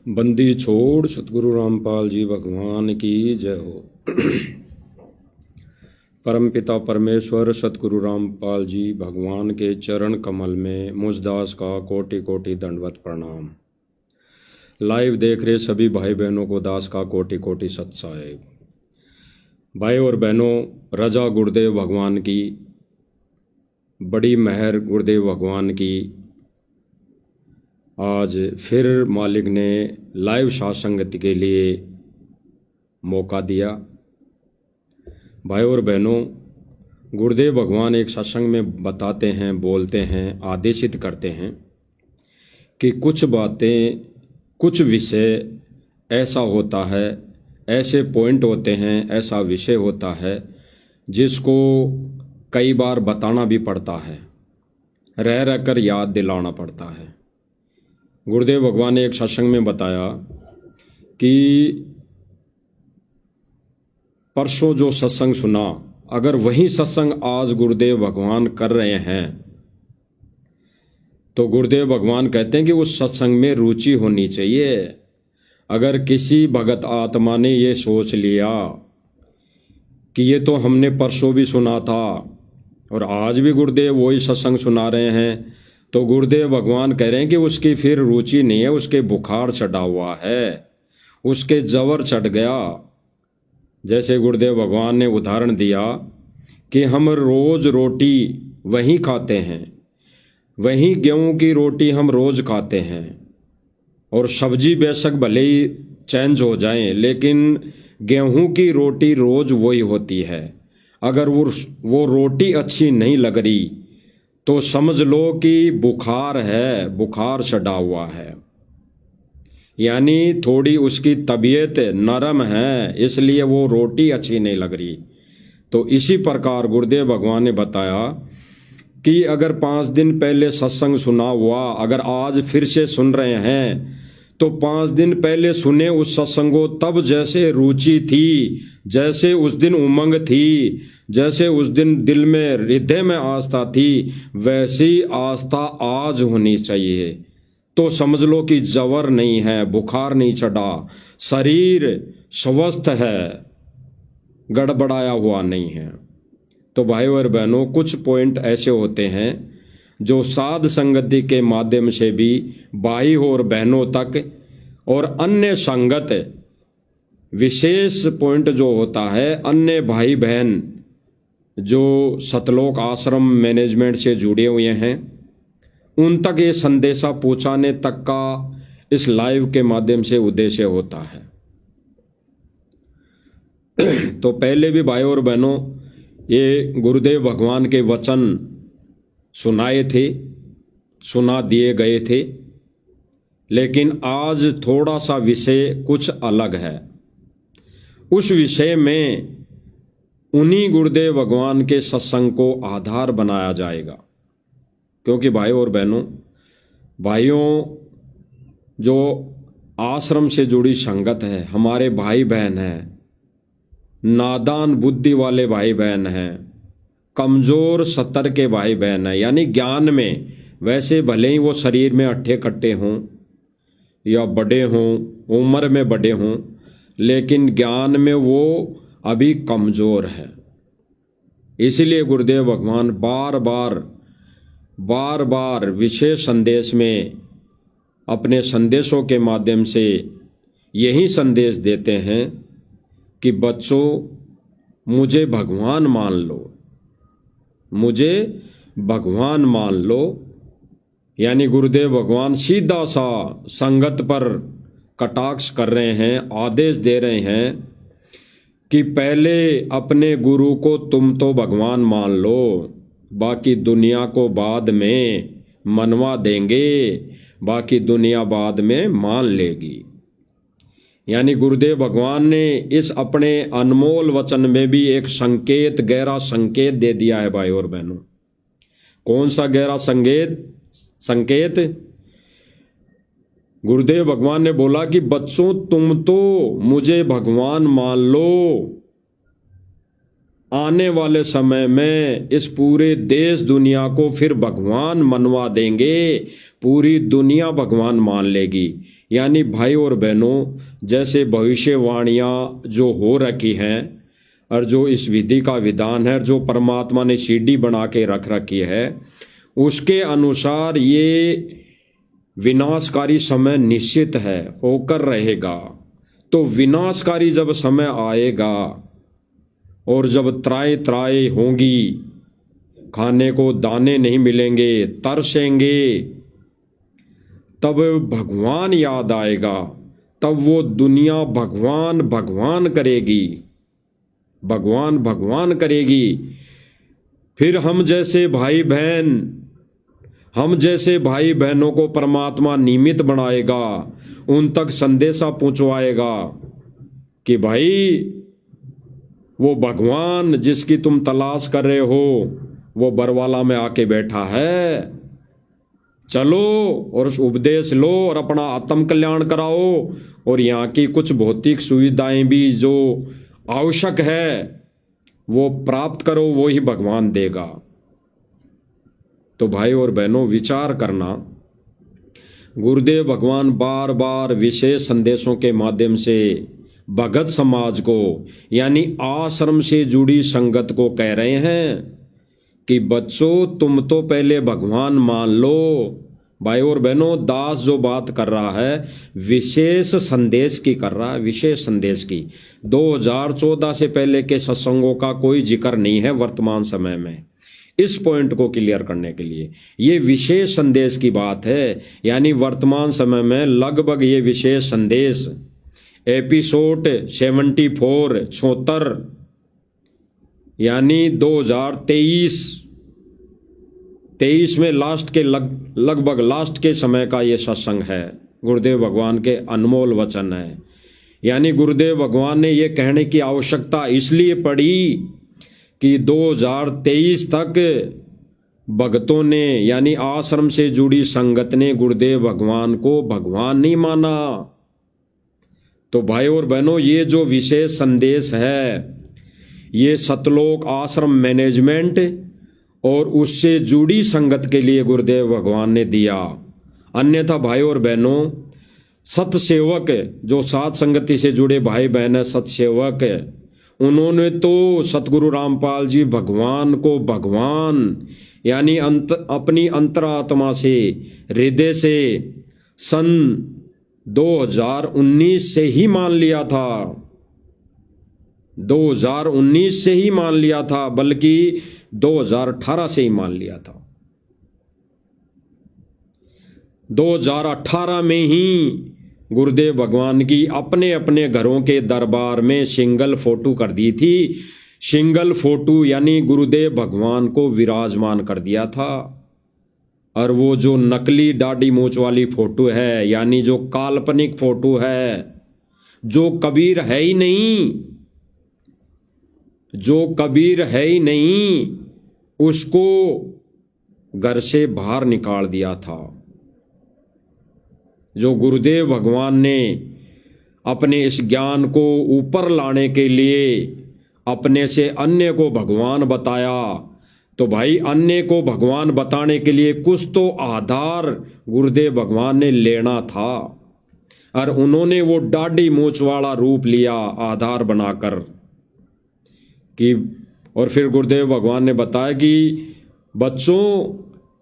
बंदी छोड़ सतगुरु रामपाल जी भगवान की जय हो। परमपिता परमेश्वर सतगुरु रामपाल जी भगवान के चरण कमल में मुझदास का कोटि कोटि दंडवत प्रणाम। लाइव देख रहे सभी भाई बहनों को दास का कोटि कोटि सत साहेब। भाई और बहनों, रजा गुरुदेव भगवान की, बड़ी मेहर गुरुदेव भगवान की, आज फिर मालिक ने लाइव सत्संगति के लिए मौका दिया। भाई और बहनों, गुरुदेव भगवान एक सत्संग में बताते हैं, बोलते हैं, आदेशित करते हैं कि कुछ बातें, कुछ विषय ऐसा होता है, ऐसे पॉइंट होते हैं, ऐसा विषय होता है जिसको कई बार बताना भी पड़ता है, रह रह कर याद दिलाना पड़ता है। गुरुदेव भगवान ने एक सत्संग में बताया कि परसों जो सत्संग सुना, अगर वही सत्संग आज गुरुदेव भगवान कर रहे हैं तो गुरुदेव भगवान कहते हैं कि उस सत्संग में रुचि होनी चाहिए। अगर किसी भगत आत्मा ने ये सोच लिया कि ये तो हमने परसों भी सुना था और आज भी गुरुदेव वही सत्संग सुना रहे हैं, तो गुरुदेव भगवान कह रहे हैं कि उसकी फिर रुचि नहीं है, उसके बुखार चढ़ा हुआ है, उसके जवर चढ़ गया। जैसे गुरुदेव भगवान ने उदाहरण दिया कि हम रोज रोटी वहीं खाते हैं, वहीं गेहूं की रोटी हम रोज खाते हैं, और सब्जी बेशक भले ही चेंज हो जाए लेकिन गेहूं की रोटी रोज वही होती है। अगर वो रोटी अच्छी नहीं लग रही तो समझ लो कि बुखार है, बुखार चढ़ा हुआ है, यानी थोड़ी उसकी तबीयत नरम है, इसलिए वो रोटी अच्छी नहीं लग रही। तो इसी प्रकार गुरुदेव भगवान ने बताया कि अगर 5 दिन पहले सत्संग सुना हुआ, अगर आज फिर से सुन रहे हैं तो 5 दिन पहले सुने उस सत्संग को, तब जैसे रुचि थी, जैसे उस दिन उमंग थी, जैसे उस दिन दिल में, हृदय में आस्था थी, वैसी आस्था आज होनी चाहिए। तो समझ लो कि जवर नहीं है, बुखार नहीं चढ़ा, शरीर स्वस्थ है, गड़बड़ाया हुआ नहीं है। तो भाई और बहनों, कुछ पॉइंट ऐसे होते हैं जो साध संगति के माध्यम से भी भाई और बहनों तक, और अन्य संगत विशेष पॉइंट जो होता है, अन्य भाई बहन जो सतलोक आश्रम मैनेजमेंट से जुड़े हुए हैं, उन तक ये संदेशा पहुंचाने तक का इस लाइव के माध्यम से उद्देश्य होता है। तो पहले भी भाई और बहनों, ये गुरुदेव भगवान के वचन सुनाए थे, सुना दिए गए थे, लेकिन आज थोड़ा सा विषय कुछ अलग है। उस विषय में उन्हीं गुरुदेव भगवान के सत्संग को आधार बनाया जाएगा। क्योंकि भाई और बहनों, भाइयों, जो आश्रम से जुड़ी संगत है, हमारे भाई बहन हैं, नादान बुद्धि वाले भाई बहन हैं, कमजोर सतर के भाई बहन हैं, यानी ज्ञान में वैसे भले ही वो शरीर में अट्ठे कट्टे हों या बड़े हों, उम्र में बड़े हों, लेकिन ज्ञान में वो अभी कमजोर है। इसीलिए गुरुदेव भगवान बार बार विशेष संदेश में अपने संदेशों के माध्यम से यही संदेश देते हैं कि बच्चों, मुझे भगवान मान लो, मुझे भगवान मान लो। यानी गुरुदेव भगवान सीधा सा संगत पर कटाक्ष कर रहे हैं, आदेश दे रहे हैं कि पहले अपने गुरु को तुम तो भगवान मान लो, बाकी दुनिया को बाद में मनवा देंगे, बाकी दुनिया बाद में मान लेगी। यानी गुरुदेव भगवान ने इस अपने अनमोल वचन में भी एक संकेत, गहरा संकेत दे दिया है भाई और बहनों। कौन सा गहरा संकेत? गुरुदेव भगवान ने बोला कि बच्चों, तुम तो मुझे भगवान मान लो, आने वाले समय में इस पूरे देश दुनिया को फिर भगवान मनवा देंगे, पूरी दुनिया भगवान मान लेगी। यानी भाई और बहनों, जैसे भविष्यवाणियाँ जो हो रखी हैं और जो इस विधि का विधान है, जो परमात्मा ने सीढ़ी बना के रख रखी है, उसके अनुसार ये विनाशकारी समय निश्चित है, होकर रहेगा। तो विनाशकारी जब समय आएगा और जब त्राई त्राई होंगी, खाने को दाने नहीं मिलेंगे, तरसेंगे, तब भगवान याद आएगा, तब वो दुनिया भगवान भगवान करेगी, भगवान भगवान करेगी। फिर हम जैसे भाई बहनों को परमात्मा निमित्त बनाएगा, उन तक संदेशा पहुंचवाएगा कि भाई वो भगवान जिसकी तुम तलाश कर रहे हो वो बरवाला में आके बैठा है, चलो और उपदेश लो और अपना आत्म कल्याण कराओ, और यहाँ की कुछ भौतिक सुविधाएं भी जो आवश्यक है वो प्राप्त करो, वो ही भगवान देगा। तो भाई और बहनों, विचार करना, गुरुदेव भगवान बार बार विशेष संदेशों के माध्यम से भगत समाज को यानी आश्रम से जुड़ी संगत को कह रहे हैं कि बच्चों तुम तो पहले भगवान मान लो। भाई और बहनों, दास जो बात कर रहा है विशेष संदेश की कर रहा है, विशेष संदेश की। 2014 से पहले के सत्संगों का कोई जिक्र नहीं है वर्तमान समय में। इस पॉइंट को क्लियर करने के लिए ये विशेष संदेश की बात है, यानी वर्तमान समय में लगभग ये विशेष संदेश एपिसोड 74 यानी 2023 में लास्ट के लगभग लास्ट के समय का ये सत्संग है। गुरुदेव भगवान के अनमोल वचन है। यानी गुरुदेव भगवान ने ये कहने की आवश्यकता इसलिए पड़ी कि 2023 तक भक्तों ने यानी आश्रम से जुड़ी संगत ने गुरुदेव भगवान को भगवान नहीं माना। तो भाई और बहनों, ये जो विशेष संदेश है ये सतलोक आश्रम मैनेजमेंट और उससे जुड़ी संगत के लिए गुरुदेव भगवान ने दिया। अन्यथा भाई और बहनों, सतसेवक जो सात संगति से जुड़े भाई बहन है, सतसेवक है, उन्होंने तो सतगुरु रामपाल जी भगवान को भगवान यानी अपनी अंतरात्मा से, हृदय से सन 2019 से ही मान लिया था। 2019 से ही मान लिया था, बल्कि 2018 से ही मान लिया था। 2018 में ही गुरुदेव भगवान की अपने अपने घरों के दरबार में सिंगल फोटो कर दी थी। सिंगल फोटो यानी गुरुदेव भगवान को विराजमान कर दिया था। और वो जो नकली दाढ़ी मूंछ वाली फोटो है, यानी जो काल्पनिक फोटो है, जो कबीर है ही नहीं, उसको घर से बाहर निकाल दिया था। जो गुरुदेव भगवान ने अपने इस ज्ञान को ऊपर लाने के लिए अपने से अन्य को भगवान बताया, तो भाई अन्य को भगवान बताने के लिए कुछ तो आधार गुरुदेव भगवान ने लेना था, और उन्होंने वो दाढ़ी मूंछ वाला रूप लिया आधार बनाकर कि, और फिर गुरुदेव भगवान ने बताया कि बच्चों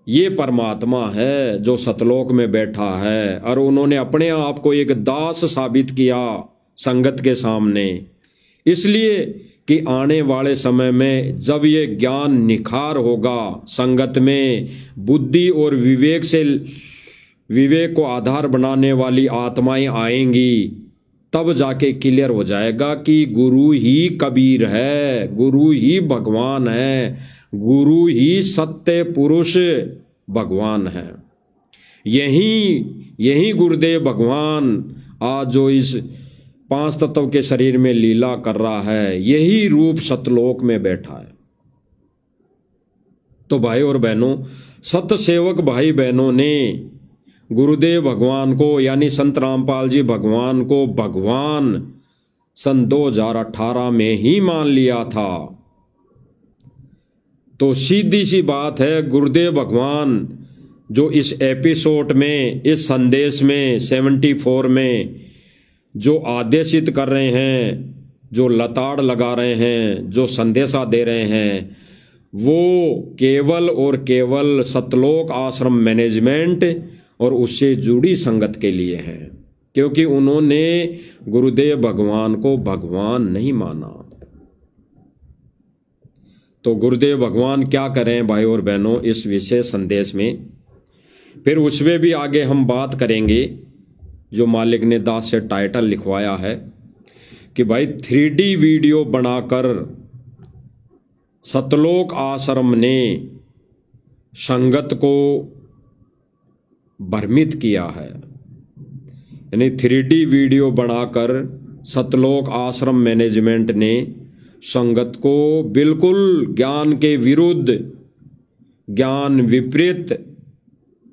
ये परमात्मा है जो सतलोक में बैठा है, और उन्होंने अपने आप को एक दास साबित किया संगत के सामने, इसलिए कि आने वाले समय में जब ये ज्ञान निखार होगा, संगत में बुद्धि और विवेक को आधार बनाने वाली आत्माएं आएंगी, तब जाके क्लियर हो जाएगा कि गुरु ही कबीर है, गुरु ही भगवान है, गुरु ही सत्य पुरुष भगवान है। यही गुरुदेव भगवान आज जो इस 5 तत्व के शरीर में लीला कर रहा है, यही रूप सतलोक में बैठा है। तो भाई और बहनों, सत सेवक भाई बहनों ने गुरुदेव भगवान को यानी संत रामपाल जी भगवान को भगवान सन 2018 में ही मान लिया था। तो सीधी सी बात है, गुरुदेव भगवान जो इस एपिसोड में, इस संदेश में 74 में जो आदेशित कर रहे हैं, जो लताड़ लगा रहे हैं, जो संदेशा दे रहे हैं, वो केवल और केवल सतलोक आश्रम मैनेजमेंट और उससे जुड़ी संगत के लिए है, क्योंकि उन्होंने गुरुदेव भगवान को भगवान नहीं माना। तो गुरुदेव भगवान क्या करें भाई और बहनों इस विशेष संदेश में, फिर उसमें भी आगे हम बात करेंगे। जो मालिक ने दास से टाइटल लिखवाया है कि भाई 3D वीडियो बनाकर सतलोक आश्रम ने संगत को भ्रमित किया है, यानी 3D वीडियो बनाकर सतलोक आश्रम मैनेजमेंट ने संगत को बिल्कुल ज्ञान के विरुद्ध, ज्ञान विपरीत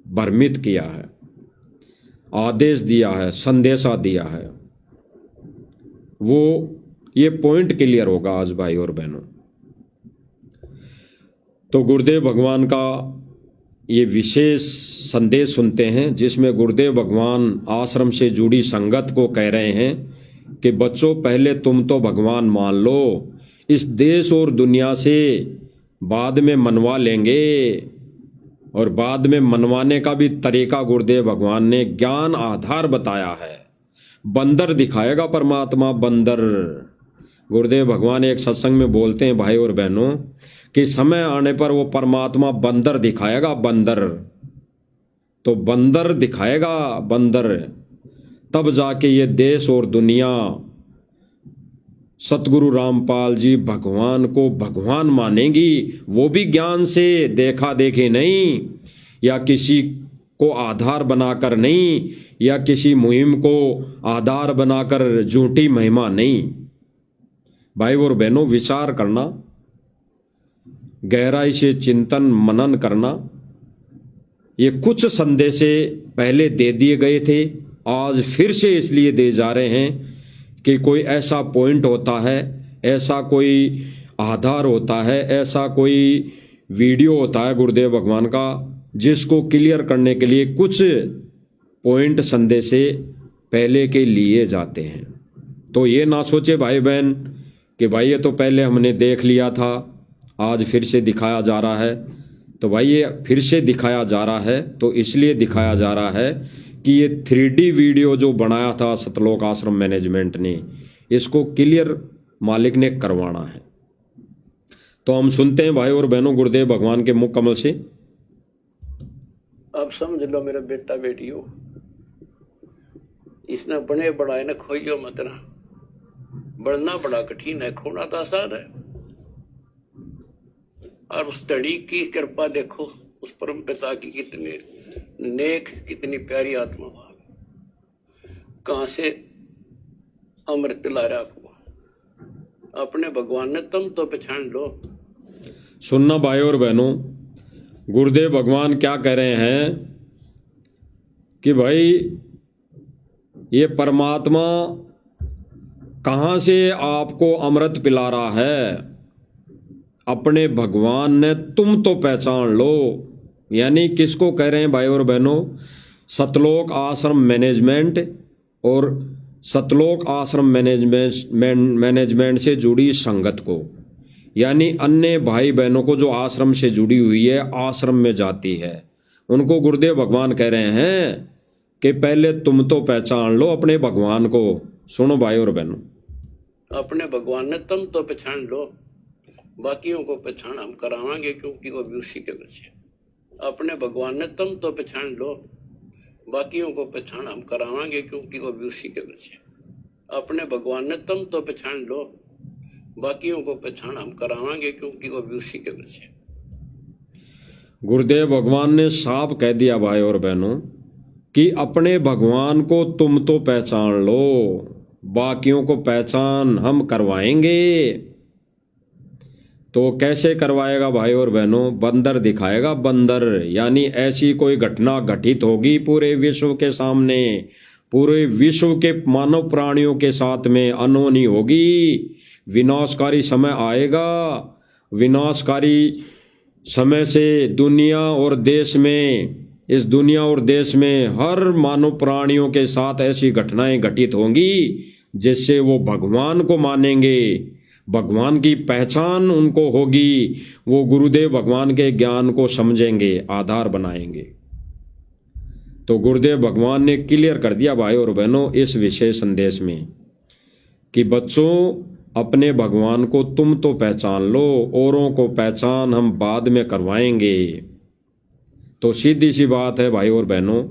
भ्रमित किया है, आदेश दिया है, संदेशा दिया है। वो ये पॉइंट क्लियर होगा आज भाई और बहनों। तो गुरुदेव भगवान का ये विशेष संदेश सुनते हैं, जिसमें गुरुदेव भगवान आश्रम से जुड़ी संगत को कह रहे हैं कि बच्चों, पहले तुम तो भगवान मान लो, इस देश और दुनिया से बाद में मनवा लेंगे। और बाद में मनवाने का भी तरीका गुरुदेव भगवान ने ज्ञान आधार बताया है। बंदर दिखाएगा परमात्मा, बंदर। गुरुदेव भगवान एक सत्संग में बोलते हैं भाई और बहनों कि समय आने पर वो परमात्मा बंदर दिखाएगा, बंदर। तो बंदर दिखाएगा, बंदर, तब जाके ये देश और दुनिया सतगुरु रामपाल जी भगवान को भगवान मानेंगी। वो भी ज्ञान से, देखा देखे नहीं, या किसी को आधार बनाकर नहीं, या किसी मुहिम को आधार बनाकर झूठी महिमा नहीं। भाई और बहनों, विचार करना, गहराई से चिंतन मनन करना। ये कुछ संदेश पहले दे दिए गए थे, आज फिर से इसलिए दे जा रहे हैं कि कोई ऐसा पॉइंट होता है, ऐसा कोई आधार होता है, ऐसा कोई वीडियो होता है गुरुदेव भगवान का, जिसको क्लियर करने के लिए कुछ पॉइंट संदेश पहले के लिए जाते हैं। तो ये ना सोचे भाई बहन कि भाई ये तो पहले हमने देख लिया था, आज फिर से दिखाया जा रहा है। तो भाई ये फिर से दिखाया जा रहा है तो इसलिए दिखाया जा रहा है कि ये 3D वीडियो जो बनाया था सतलोक आश्रम मैनेजमेंट ने, इसको क्लियर मालिक ने करवाना है। तो हम सुनते हैं भाई और बहनों गुरुदेव भगवान के मुख कमल से। अब समझ लो मेरा बेटा बेटियों, इसने बने बढ़ाए न खोइयो मत ना। बढ़ना बड़ा कठिन है, खोना तो आसान है। और उस धड़ी की कृपा देखो, उस परम पिता की कितने नेक, कितनी प्यारी आत्मा भाव, कहां से अमृत पिला रहा आपको। अपने भगवान ने तुम तो पहचान लो। सुनना भाई और बहनों, गुरुदेव भगवान क्या कह रहे हैं कि भाई ये परमात्मा कहां से आपको अमृत पिला रहा है। अपने भगवान ने तुम तो पहचान लो। यानी किसको कह रहे हैं भाई और बहनों? सतलोक आश्रम मैनेजमेंट और सतलोक आश्रम मैनेजमेंट से जुड़ी संगत को, यानी अन्य भाई बहनों को जो आश्रम से जुड़ी हुई है, आश्रम में जाती है, उनको गुरुदेव भगवान कह रहे हैं कि पहले तुम तो पहचान लो अपने भगवान को। सुनो भाई और बहनों, अपने भगवान ने तुम तो पहचान लो, बाकियों को पहचान हम करावांगे क्योंकि वो भी उसी के बच्चे। अपने भगवान ने तुम तो पहचान लो, बाकियों को पहचान हम करावांगे क्योंकि वो भी उसी के बच्चे। अपने भगवान ने तुम तो पहचान लो, बाकियों को पहचान हम करावांगे क्योंकि वो भी उसी के बच्चे। गुरुदेव भगवान ने साफ कह दिया भाई और बहनों कि अपने भगवान को तुम तो पहचान लो, बाकियों को पहचान हम करवाएंगे। तो कैसे करवाएगा भाई और बहनों? बंदर दिखाएगा, बंदर। यानी ऐसी कोई घटना घटित होगी पूरे विश्व के सामने, पूरे विश्व के मानव प्राणियों के साथ में अनहोनी होगी। विनाशकारी समय आएगा, विनाशकारी समय से दुनिया और देश में, इस दुनिया और देश में हर मानव प्राणियों के साथ ऐसी घटनाएं घटित होंगी जिससे वो भगवान को मानेंगे, भगवान की पहचान उनको होगी, वो गुरुदेव भगवान के ज्ञान को समझेंगे, आधार बनाएंगे। तो गुरुदेव भगवान ने क्लियर कर दिया भाई और बहनों इस विशेष संदेश में कि बच्चों, अपने भगवान को तुम तो पहचान लो, औरों को पहचान हम बाद में करवाएंगे। तो सीधी सी बात है भाई और बहनों,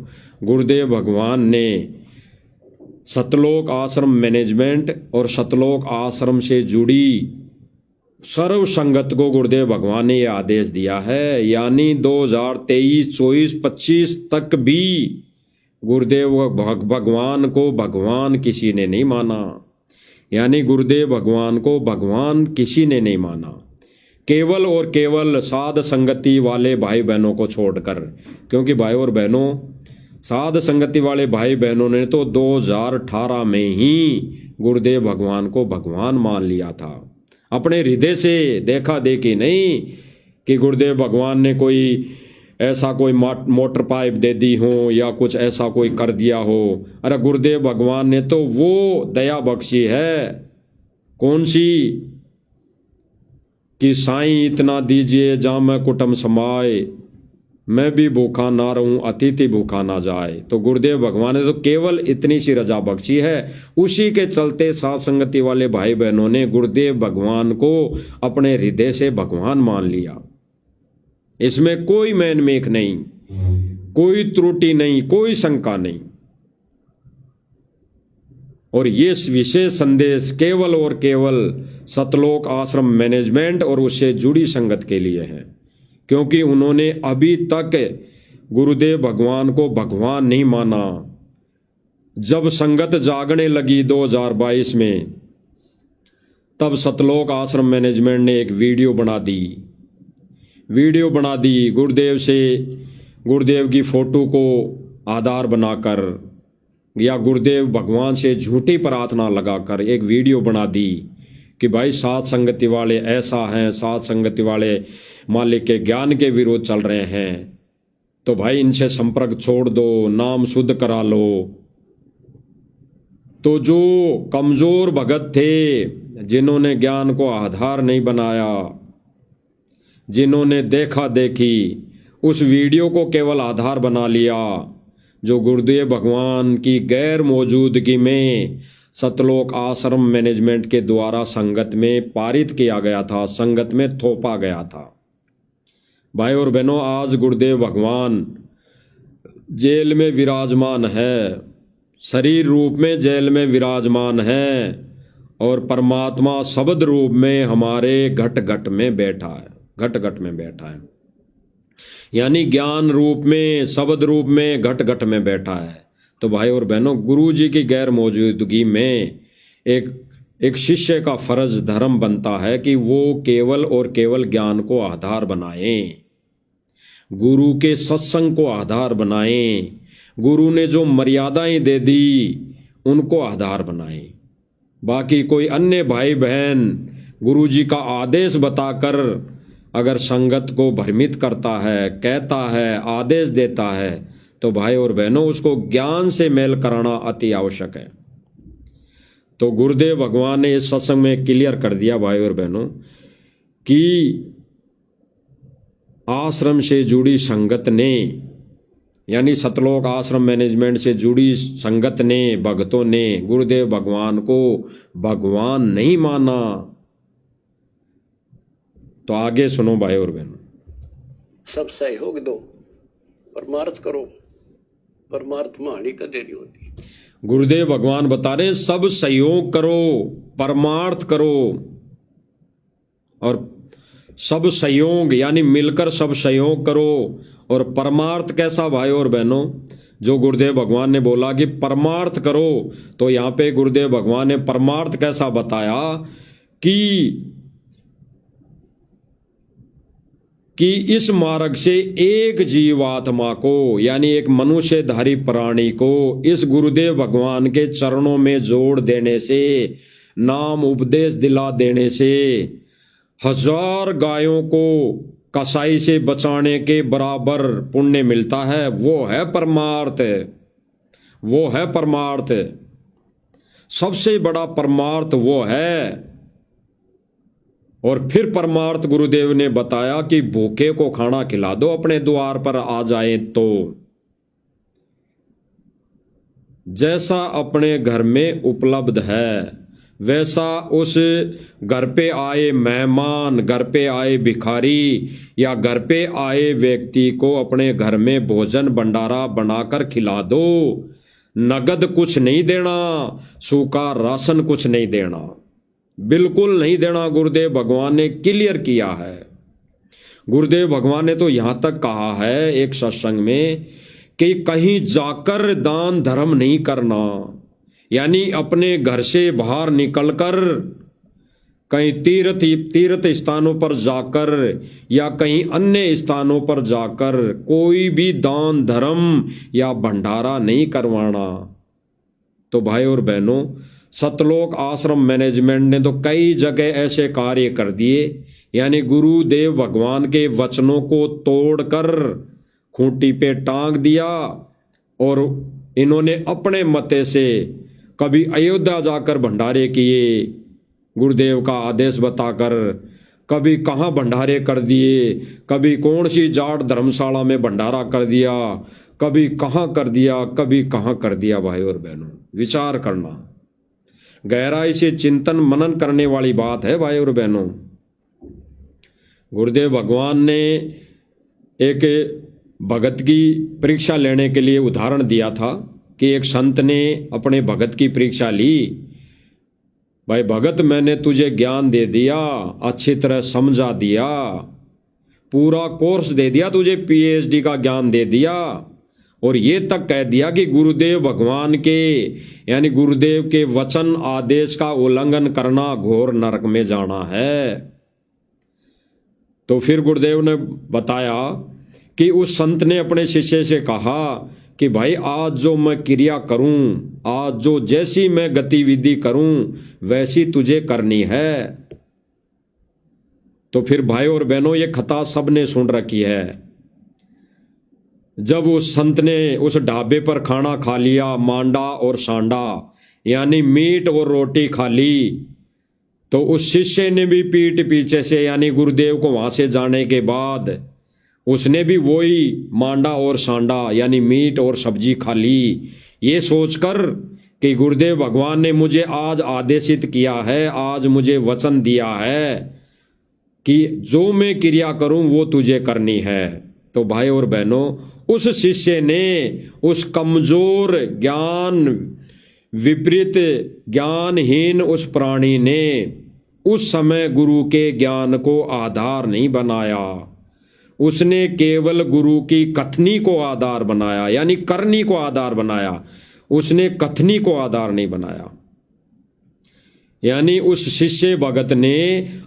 गुरुदेव भगवान ने सतलोक आश्रम मैनेजमेंट और सतलोक आश्रम से जुड़ी सर्व संगत को गुरुदेव भगवान ने यह आदेश दिया है। यानी 2023, 24, 25 तक भी गुरुदेव भगवान को भगवान किसी ने नहीं माना। यानी गुरुदेव भगवान को भगवान किसी ने नहीं माना, केवल और केवल साध संगति वाले भाई बहनों को छोड़कर। क्योंकि भाई और बहनों, साध संगति वाले भाई बहनों ने तो 2018 में ही गुरुदेव भगवान को भगवान मान लिया था, अपने हृदय से, देखा देखी नहीं कि गुरुदेव भगवान ने कोई ऐसा कोई मोटर पाइप दे दी हो या कुछ ऐसा कोई कर दिया हो। अरे गुरुदेव भगवान ने तो वो दया बख्शी है, कौन सी, कि साईं इतना दीजिए जाम कुटुम समाए, मैं भी भूखा ना रहूं अतिथि भूखा ना जाए। तो गुरुदेव भगवान ने तो केवल इतनी सी रजा बख्शी है। उसी के चलते साथ संगति वाले भाई बहनों ने गुरुदेव भगवान को अपने हृदय से भगवान मान लिया। इसमें कोई मैनमेक नहीं, कोई त्रुटि नहीं, कोई शंका नहीं। और ये विशेष संदेश केवल और केवल सतलोक आश्रम मैनेजमेंट और उससे जुड़ी संगत के लिए है, क्योंकि उन्होंने अभी तक गुरुदेव भगवान को भगवान नहीं माना। जब संगत जागने लगी 2022 में, तब सतलोक आश्रम मैनेजमेंट ने एक वीडियो बना दी गुरुदेव की फोटो को आधार बनाकर या गुरुदेव भगवान से झूठी प्रार्थना लगाकर एक वीडियो बना दी कि भाई साथ संगति वाले ऐसा हैं, साथ संगति वाले मालिक के ज्ञान के विरोध चल रहे हैं, तो भाई इनसे संपर्क छोड़ दो, नाम शुद्ध करा लो। तो जो कमजोर भगत थे, जिन्होंने ज्ञान को आधार नहीं बनाया, जिन्होंने देखा देखी उस वीडियो को केवल आधार बना लिया, जो गुरुदेव भगवान की गैर मौजूदगी में सतलोक आश्रम मैनेजमेंट के द्वारा संगत में पारित किया गया था, संगत में थोपा गया था। भाई और बहनों, आज गुरुदेव भगवान जेल में विराजमान है, शरीर रूप में जेल में विराजमान है, और परमात्मा शब्द रूप में हमारे घट घट में बैठा है, घट घट में बैठा है। यानी ज्ञान रूप में, शब्द रूप में, घट घट में बैठा है। तो भाई और बहनों, गुरु जी की गैर मौजूदगी में एक शिष्य का फर्ज धर्म बनता है कि वो केवल और केवल ज्ञान को आधार बनाएं, गुरु के सत्संग को आधार बनाएं, गुरु ने जो मर्यादाएं दे दी उनको आधार बनाएं। बाकी कोई अन्य भाई बहन गुरु जी का आदेश बताकर अगर संगत को भ्रमित करता है, कहता है, आदेश देता है, तो भाई और बहनों उसको ज्ञान से मेल कराना अति आवश्यक है। तो गुरुदेव भगवान ने इस सत्संग में क्लियर कर दिया भाई और बहनों कि आश्रम से जुड़ी संगत ने, यानी सतलोक आश्रम मैनेजमेंट से जुड़ी संगत ने, भक्तों ने गुरुदेव भगवान को भगवान नहीं माना। तो आगे सुनो भाई और बहनों, सब सहयोग दो, परमार्थ करो, परमार्थ में हानि कदे नहीं होती। गुरुदेव भगवान बता रहे सब सहयोग करो, परमार्थ करो। और सब सहयोग यानी मिलकर सब सहयोग करो। और परमार्थ कैसा भाई और बहनों, जो गुरुदेव भगवान ने बोला कि परमार्थ करो, तो यहाँ पे गुरुदेव भगवान ने परमार्थ कैसा बताया कि इस मार्ग से एक जीवात्मा को, यानी एक मनुष्यधारी प्राणी को इस गुरुदेव भगवान के चरणों में जोड़ देने से, नाम उपदेश दिला देने से 1000 गायों को कसाई से बचाने के बराबर पुण्य मिलता है, वो है परमार्थ। वो है परमार्थ, सबसे बड़ा परमार्थ वो है। और फिर परमार्थ गुरुदेव ने बताया कि भूखे को खाना खिला दो, अपने द्वार पर आ जाए तो। जैसा अपने घर में उपलब्ध है वैसा उस घर पे आए मेहमान, घर पे आए भिखारी या घर पे आए व्यक्ति को अपने घर में भोजन भंडारा बनाकर खिला दो। नगद कुछ नहीं देना, सूखा राशन कुछ नहीं देना, बिल्कुल नहीं देना। गुरुदेव भगवान ने क्लियर किया है। गुरुदेव भगवान ने तो यहां तक कहा है एक सत्संग में कि कहीं जाकर दान धर्म नहीं करना, यानी अपने घर से बाहर निकलकर कहीं तीर्थ स्थानों पर जाकर या कहीं अन्य स्थानों पर जाकर कोई भी दान धर्म या भंडारा नहीं करवाना। तो भाई और बहनों, सतलोक आश्रम मैनेजमेंट ने तो कई जगह ऐसे कार्य कर दिए, यानी गुरुदेव भगवान के वचनों को तोड़कर खूंटी पे टांग दिया और इन्होंने अपने मते से कभी अयोध्या जाकर भंडारे किए गुरुदेव का आदेश बताकर, कभी कहाँ भंडारे कर दिए, कभी कौन सी जाट धर्मशाला में भंडारा कर दिया, कभी कहाँ कर दिया, कभी कहाँ कर दिया। भाई और बहनों, विचार करना, गहराई से चिंतन मनन करने वाली बात है। भाई और बहनों, गुरुदेव भगवान ने एक भगत की परीक्षा लेने के लिए उदाहरण दिया था कि एक संत ने अपने भगत की परीक्षा ली। भाई भगत, मैंने तुझे ज्ञान दे दिया, अच्छी तरह समझा दिया, पूरा कोर्स दे दिया तुझे, पीएचडी का ज्ञान दे दिया, और ये तक कह दिया कि गुरुदेव भगवान के यानी गुरुदेव के वचन आदेश का उल्लंघन करना घोर नरक में जाना है। तो फिर गुरुदेव ने बताया कि उस संत ने अपने शिष्य से कहा कि भाई आज जो मैं क्रिया करूं, आज जो जैसी मैं गतिविधि करूं वैसी तुझे करनी है। तो फिर भाई और बहनों, ये कथा सबने सुन रखी है। जब उस संत ने उस ढाबे पर खाना खा लिया, मांडा और सांडा यानी मीट और रोटी खा ली, तो उस शिष्य ने भी पीठ पीछे से यानी गुरुदेव को वहां से जाने के बाद उसने भी वही मांडा और सांडा यानी मीट और सब्जी खा ली, ये सोचकर कि गुरुदेव भगवान ने मुझे आज आदेशित किया है, आज मुझे वचन दिया है कि जो मैं क्रिया करूं वो तुझे करनी है। तो भाई और बहनों, उस शिष्य ने, उस कमजोर ज्ञान विपरीत ज्ञानहीन उस प्राणी ने उस समय गुरु के ज्ञान को आधार नहीं बनाया, उसने केवल गुरु की कथनी को आधार बनाया, यानी करनी को आधार बनाया, उसने कथनी को आधार नहीं बनाया। यानी उस शिष्य भगत ने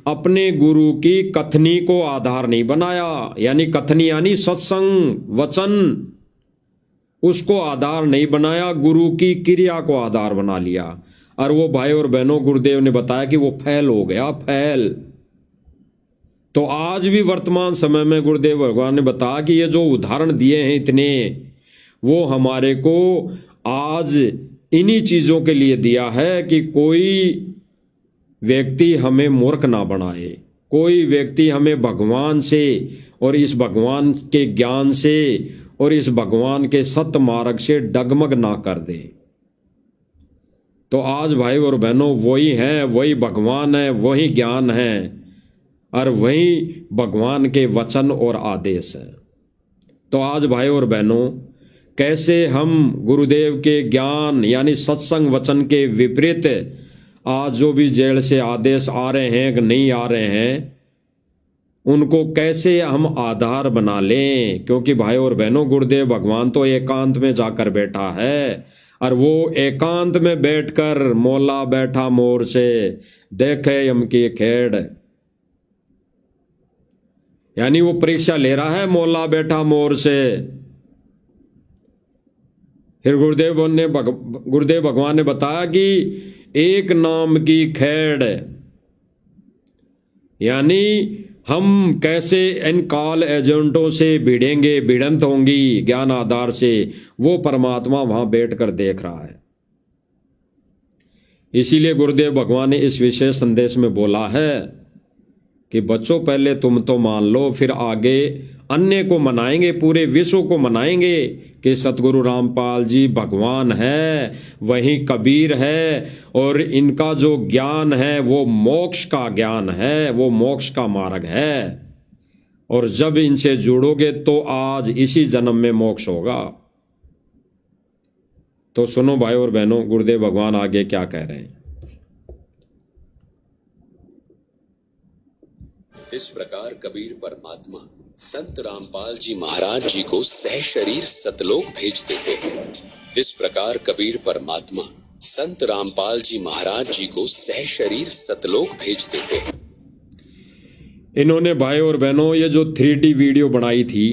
अपने गुरु की कथनी को आधार नहीं बनाया, यानी कथनी यानी सत्संग वचन, उसको आधार नहीं बनाया, गुरु की क्रिया को आधार बना लिया। और वो भाई और बहनों, गुरुदेव ने बताया कि वो फैल हो गया, फैल। तो आज भी वर्तमान समय में गुरुदेव भगवान ने बताया कि ये जो उदाहरण दिए हैं इतने, वो हमारे को आज इन्हीं चीजों के लिए दिया है कि कोई व्यक्ति हमें मूर्ख ना बनाए, कोई व्यक्ति हमें भगवान से और इस भगवान के ज्ञान से और इस भगवान के सत्य मार्ग से डगमग ना कर दे। तो आज भाई और बहनों, वही है, वही भगवान है, वही ज्ञान है और वही भगवान के वचन और आदेश है। तो आज भाई और बहनों, कैसे हम गुरुदेव के ज्ञान यानी सत्संग वचन के विपरीत आज जो भी जेल से आदेश आ रहे हैं कि नहीं आ रहे हैं, उनको कैसे हम आधार बना लें। क्योंकि भाई और बहनों, गुरुदेव भगवान तो एकांत में जाकर बैठा है और वो एकांत में बैठकर मौला बैठा मोर से देखे यम की खेड़, यानी वो परीक्षा ले रहा है मौला बैठा मोर से। फिर गुरुदेव भगवान ने बताया कि एक नाम की खेड़, यानी हम कैसे इन काल एजेंटों से भिड़ेंगे, भिड़ंत होंगी ज्ञान आधार से, वो परमात्मा वहां बैठकर देख रहा है। इसीलिए गुरुदेव भगवान ने इस विशेष संदेश में बोला है कि बच्चों पहले तुम तो मान लो, फिर आगे अन्य को मनाएंगे, पूरे विश्व को मनाएंगे कि सतगुरु रामपाल जी भगवान है, वही कबीर है, और इनका जो ज्ञान है वो मोक्ष का ज्ञान है, वो मोक्ष का मार्ग है। और जब इनसे जुड़ोगे तो आज इसी जन्म में मोक्ष होगा। तो सुनो भाई और बहनों, गुरुदेव भगवान आगे क्या कह रहे हैं। इस प्रकार कबीर परमात्मा संत रामपाल जी महाराज जी को सह शरीर सतलोक भेज देते हैं। इस प्रकार कबीर परमात्मा संत रामपाल जी महाराज जी को सह शरीर सतलोक भेज देते हैं। इन्होंने भाई और बहनों ये जो 3D वीडियो बनाई थी,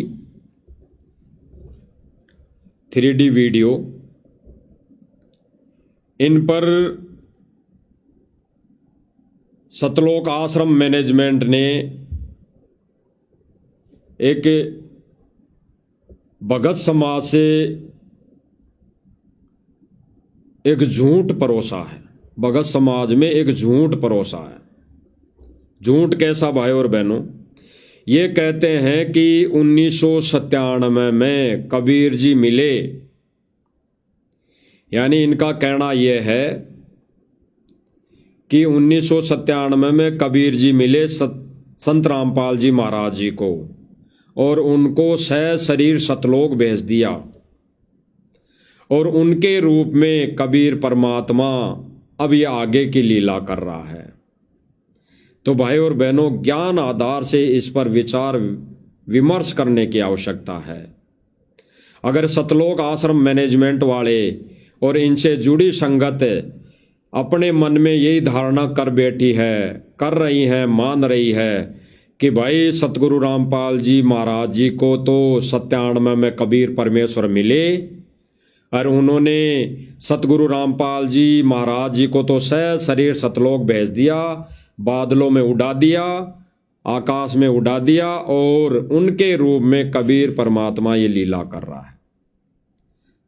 3D वीडियो, इन पर सतलोक आश्रम मैनेजमेंट ने एक भगत समाज से एक झूठ परोसा है। भगत समाज में एक झूठ परोसा है। झूठ कैसा भाई और बहनों? ये कहते हैं कि 1997 में कबीर जी मिले, यानी इनका कहना यह है कि 1997 में कबीर जी मिले संत रामपाल जी महाराज जी को, और उनको सह शरीर सतलोक भेज दिया, और उनके रूप में कबीर परमात्मा अब ये आगे की लीला कर रहा है। तो भाई और बहनों, ज्ञान आधार से इस पर विचार विमर्श करने की आवश्यकता है। अगर सतलोक आश्रम मैनेजमेंट वाले और इनसे जुड़ी संगत अपने मन में यही धारणा कर बैठी है, कर रही है, मान रही है कि भाई सतगुरु रामपाल जी महाराज जी को तो 97 में कबीर परमेश्वर मिले, और उन्होंने सतगुरु रामपाल जी महाराज जी को तो सह शरीर सतलोक भेज दिया, बादलों में उड़ा दिया, आकाश में उड़ा दिया, और उनके रूप में कबीर परमात्मा ये लीला कर रहा है।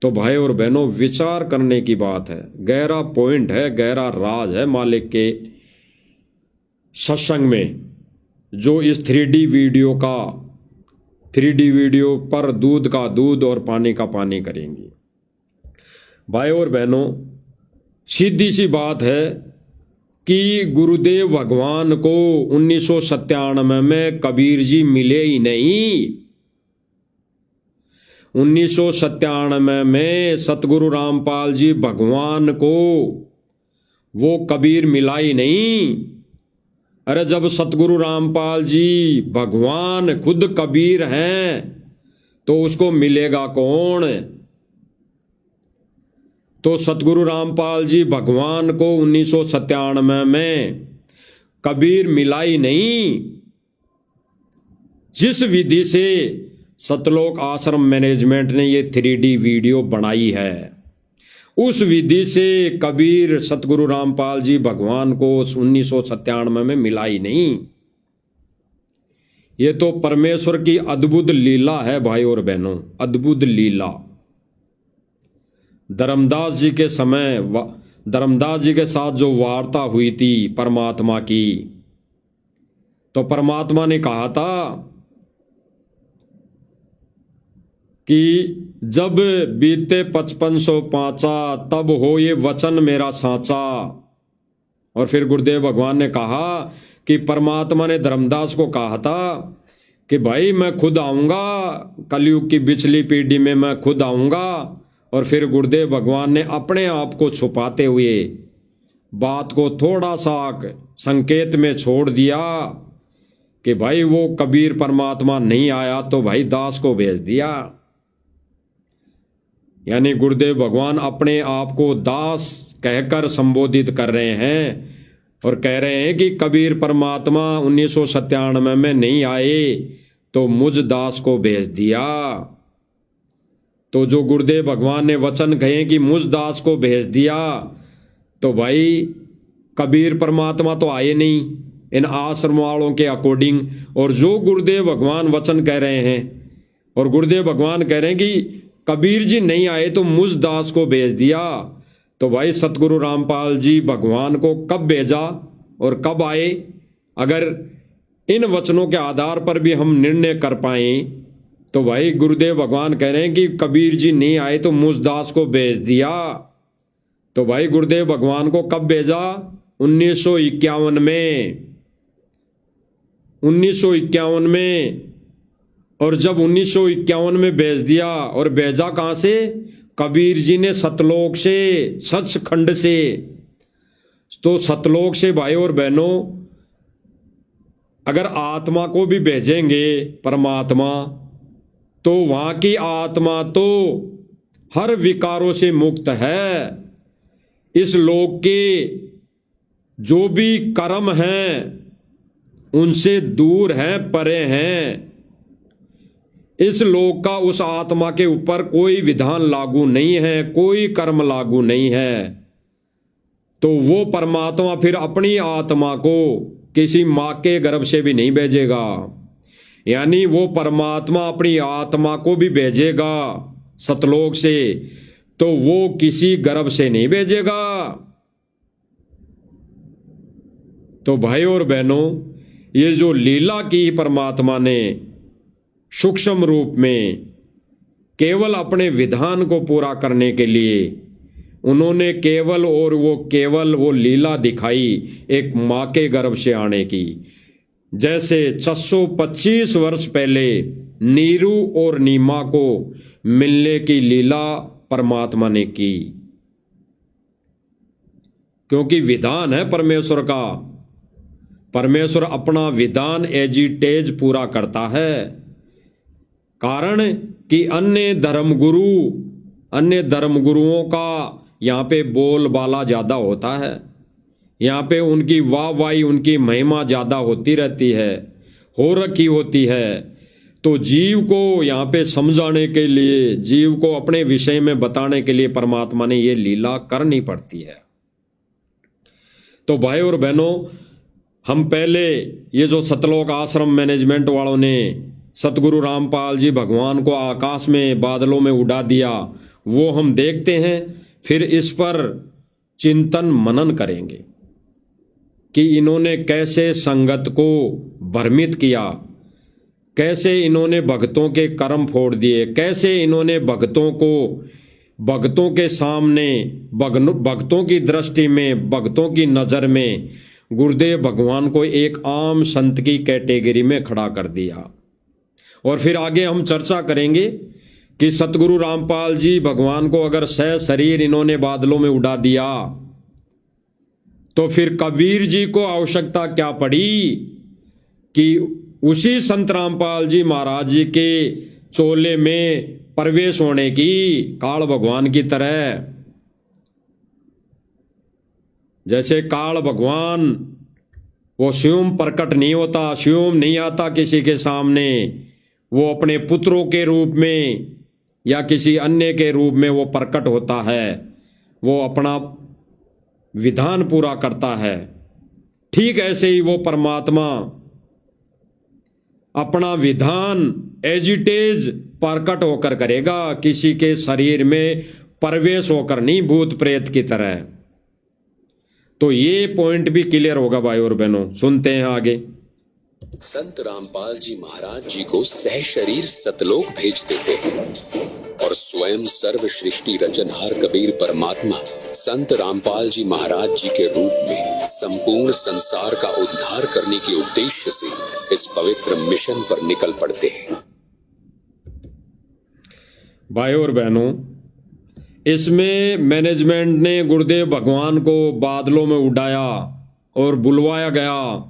तो भाई और बहनों, विचार करने की बात है, गहरा पॉइंट है, गहरा राज है मालिक के सत्संग में, जो इस 3D वीडियो पर दूध का दूध और पानी का पानी करेंगी। भाई और बहनों, सीधी सी बात है कि गुरुदेव भगवान को 1997 में कबीर जी मिले ही नहीं। 1997 में सतगुरु रामपाल जी भगवान को वो कबीर मिला ही नहीं। अरे जब सतगुरु रामपाल जी भगवान खुद कबीर हैं तो उसको मिलेगा कौन? तो सतगुरु रामपाल जी भगवान को 1997 में कबीर मिला ही नहीं। जिस विधि से सतलोक आश्रम मैनेजमेंट ने ये 3D वीडियो बनाई है, उस विधि से कबीर सतगुरु रामपाल जी भगवान को 1997 में मिला ही नहीं। ये तो परमेश्वर की अद्भुत लीला है भाई और बहनों, अद्भुत लीला। धर्मदास जी के समय धर्मदास जी के साथ जो वार्ता हुई थी परमात्मा की, तो परमात्मा ने कहा था कि जब बीते 5500 पांचा तब हो ये वचन मेरा साचा। और फिर गुरुदेव भगवान ने कहा कि परमात्मा ने धर्मदास को कहा था कि भाई मैं खुद आऊँगा, कलयुग की पिछली पीढ़ी में मैं खुद आऊँगा। और फिर गुरुदेव भगवान ने अपने आप को छुपाते हुए बात को थोड़ा सा संकेत में छोड़ दिया कि भाई वो कबीर परमात्मा नहीं आया तो भाई दास को भेज दिया। यानी गुरुदेव भगवान अपने आप को दास कहकर संबोधित कर रहे हैं और कह रहे हैं कि कबीर परमात्मा 1997 में नहीं आए तो मुझ दास को भेज दिया। तो जो गुरुदेव भगवान ने वचन कहे कि मुझ दास को भेज दिया, तो भाई कबीर परमात्मा तो आए नहीं, इन आश्रम वालों के अकॉर्डिंग। और जो गुरुदेव भगवान वचन कह रहे हैं, और गुरुदेव भगवान कह रहे हैं कि कबीर जी नहीं आए तो मुझ दास को भेज दिया, तो भाई सतगुरु रामपाल जी भगवान को कब भेजा और कब आए? अगर इन वचनों के आधार पर भी हम निर्णय कर पाए तो भाई गुरुदेव भगवान कह रहे हैं कि कबीर जी नहीं आए तो मुझ दास को भेज दिया। तो भाई गुरुदेव भगवान को कब भेजा? 1951 में, 1951 में। और जब 1951 में भेज दिया, और भेजा कहां से? कबीर जी ने सतलोक से, सचखंड से। तो सतलोक से भाई और बहनों, अगर आत्मा को भी भेजेंगे परमात्मा, तो वहां की आत्मा तो हर विकारों से मुक्त है। इस लोक के जो भी कर्म हैं उनसे दूर हैं, परे हैं। इस लोक का उस आत्मा के ऊपर कोई विधान लागू नहीं है, कोई कर्म लागू नहीं है। तो वो परमात्मा फिर अपनी आत्मा को किसी मां के गर्भ से भी नहीं भेजेगा, यानी वो परमात्मा अपनी आत्मा को भी भेजेगा सतलोक से, तो वो किसी गर्भ से नहीं भेजेगा। तो भाई और बहनों, ये जो लीला की परमात्मा ने सूक्ष्म रूप में केवल अपने विधान को पूरा करने के लिए उन्होंने केवल वो लीला दिखाई एक मां के गर्भ से आने की। जैसे 625 वर्ष पहले नीरू और नीमा को मिलने की लीला परमात्मा ने की, क्योंकि विधान है परमेश्वर का। परमेश्वर अपना विधान एजिटेज पूरा करता है। कारण कि अन्य धर्मगुरुओं का यहाँ पे बोलबाला ज्यादा होता है, यहाँ पे उनकी वाहवाही, उनकी महिमा ज्यादा होती रहती है, हो रखी होती है। तो जीव को यहाँ पे समझाने के लिए, जीव को अपने विषय में बताने के लिए परमात्मा ने ये लीला करनी पड़ती है। तो भाई और बहनों, हम पहले ये जो सतलोक आश्रम मैनेजमेंट वालों ने सतगुरु रामपाल जी भगवान को आकाश में बादलों में उड़ा दिया, वो हम देखते हैं। फिर इस पर चिंतन मनन करेंगे कि इन्होंने कैसे संगत को भ्रमित किया, कैसे इन्होंने भक्तों के कर्म फोड़ दिए, कैसे इन्होंने भक्तों के सामने, भक्तों की दृष्टि में, भक्तों की नज़र में गुरुदेव भगवान को एक आम संत की कैटेगरी में खड़ा कर दिया। और फिर आगे हम चर्चा करेंगे कि सतगुरु रामपाल जी भगवान को अगर सह शरीर इन्होंने बादलों में उड़ा दिया, तो फिर कबीर जी को आवश्यकता क्या पड़ी कि उसी संत रामपाल जी महाराज जी के चोले में प्रवेश होने की, काल भगवान की तरह। जैसे काल भगवान वो स्वयं प्रकट नहीं होता, स्वयं नहीं आता किसी के सामने, वो अपने पुत्रों के रूप में या किसी अन्य के रूप में वो प्रकट होता है, वो अपना विधान पूरा करता है। ठीक ऐसे ही वो परमात्मा अपना विधान एजिटेज प्रकट होकर करेगा, किसी के शरीर में प्रवेश होकर नहीं, भूत प्रेत की तरह। तो ये पॉइंट भी क्लियर होगा भाई और बहनों, सुनते हैं आगे। संत रामपाल जी महाराज जी को सह शरीर सतलोक भेजते थे और स्वयं सर्व सृष्टि रचनहार कबीर परमात्मा संत रामपाल जी महाराज जी के रूप में संपूर्ण संसार का उद्धार करने के उद्देश्य से इस पवित्र मिशन पर निकल पड़ते हैं। भाई और बहनों, इसमें मैनेजमेंट ने गुरुदेव भगवान को बादलों में उड़ाया और बुलवाया गया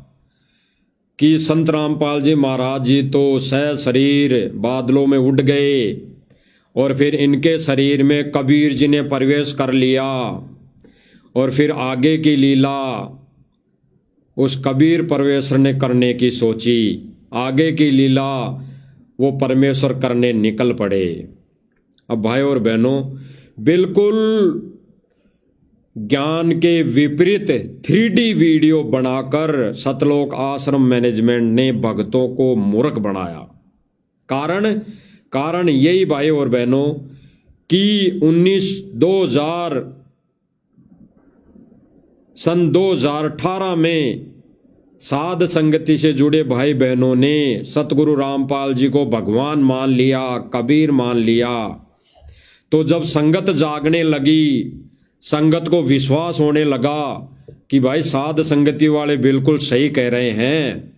कि संत रामपाल जी महाराज जी तो सह शरीर बादलों में उड़ गए, और फिर इनके शरीर में कबीर जी ने प्रवेश कर लिया। और फिर आगे की लीला उस कबीर परमेश्वर ने करने की सोची, आगे की लीला वो परमेश्वर करने निकल पड़े। अब भाई और बहनों, बिल्कुल ज्ञान के विपरीत 3D वीडियो बनाकर सतलोक आश्रम मैनेजमेंट ने भक्तों को मूर्ख बनाया। कारण यही भाई और बहनों कि 2018 में साध संगति से जुड़े भाई बहनों ने सतगुरु रामपाल जी को भगवान मान लिया, कबीर मान लिया। तो जब संगत जागने लगी, संगत को विश्वास होने लगा कि भाई साध संगति वाले बिल्कुल सही कह रहे हैं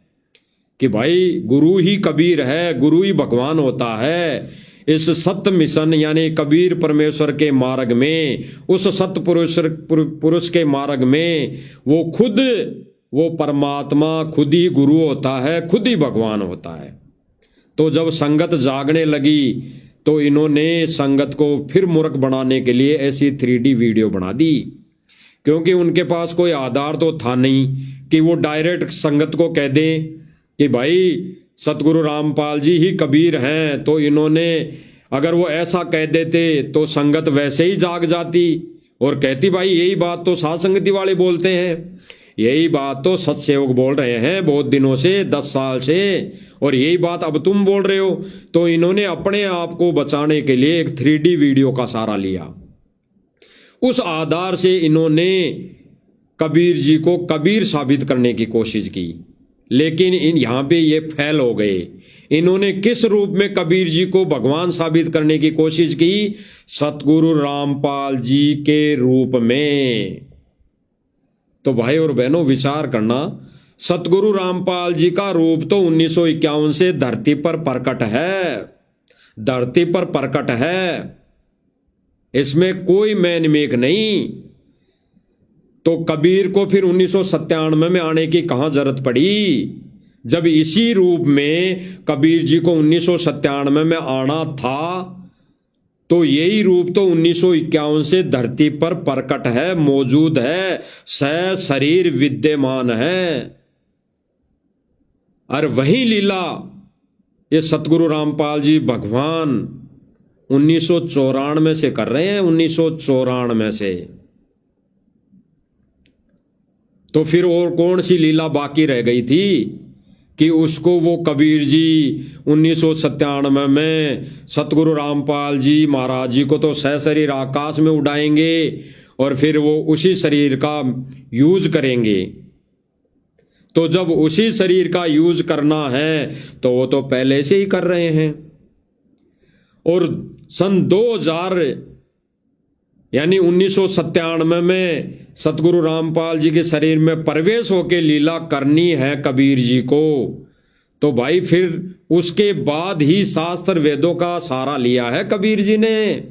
कि भाई गुरु ही कबीर है, गुरु ही भगवान होता है। इस सत्य मिशन यानी कबीर परमेश्वर के मार्ग में, उस सत्य पुरुष के मार्ग में वो परमात्मा खुद ही गुरु होता है, खुद ही भगवान होता है। तो जब संगत जागने लगी तो इन्होंने संगत को फिर मूर्ख बनाने के लिए ऐसी 3D वीडियो बना दी, क्योंकि उनके पास कोई आधार तो था नहीं कि वो डायरेक्ट संगत को कह दें कि भाई सतगुरु रामपाल जी ही कबीर हैं। तो इन्होंने अगर वो ऐसा कह देते तो संगत वैसे ही जाग जाती और कहती भाई यही बात तो साध संगति वाले बोलते हैं, यही बात तो सत्सेवक बोल रहे हैं बहुत दिनों से, 10 साल से, और यही बात अब तुम बोल रहे हो। तो इन्होंने अपने आप को बचाने के लिए एक 3D वीडियो का सहारा लिया। उस आधार से इन्होंने कबीर जी को कबीर साबित करने की कोशिश की, लेकिन यहाँ पे ये फेल हो गए। इन्होंने किस रूप में कबीर जी को भगवान साबित करने की कोशिश की? सतगुरु रामपाल जी के रूप में। तो भाई और बहनों विचार करना, सतगुरु रामपाल जी का रूप तो 1951 से धरती पर प्रकट है, इसमें कोई मैनमेक नहीं। तो कबीर को फिर 1997 में आने की कहां जरूरत पड़ी, जब इसी रूप में कबीर जी को 1997 में आना था। तो यही रूप तो 1951 से धरती पर प्रकट है, मौजूद है, शरीर विद्यमान है। और वही लीला ये सतगुरु रामपाल जी भगवान 1994 से कर रहे हैं, 1994 से। तो फिर और कौन सी लीला बाकी रह गई थी कि उसको वो कबीर जी 1997 में सतगुरु रामपाल जी महाराज जी को तो सशरीर आकाश में उड़ाएंगे और फिर वो उसी शरीर का यूज करेंगे। तो जब उसी शरीर का यूज करना है तो वो तो पहले से ही कर रहे हैं। और सन 2000 यानी 1997 में सतगुरु रामपाल जी के शरीर में प्रवेश होके लीला करनी है कबीर जी को। तो भाई फिर उसके बाद ही शास्त्र वेदों का सहारा लिया है कबीर जी ने।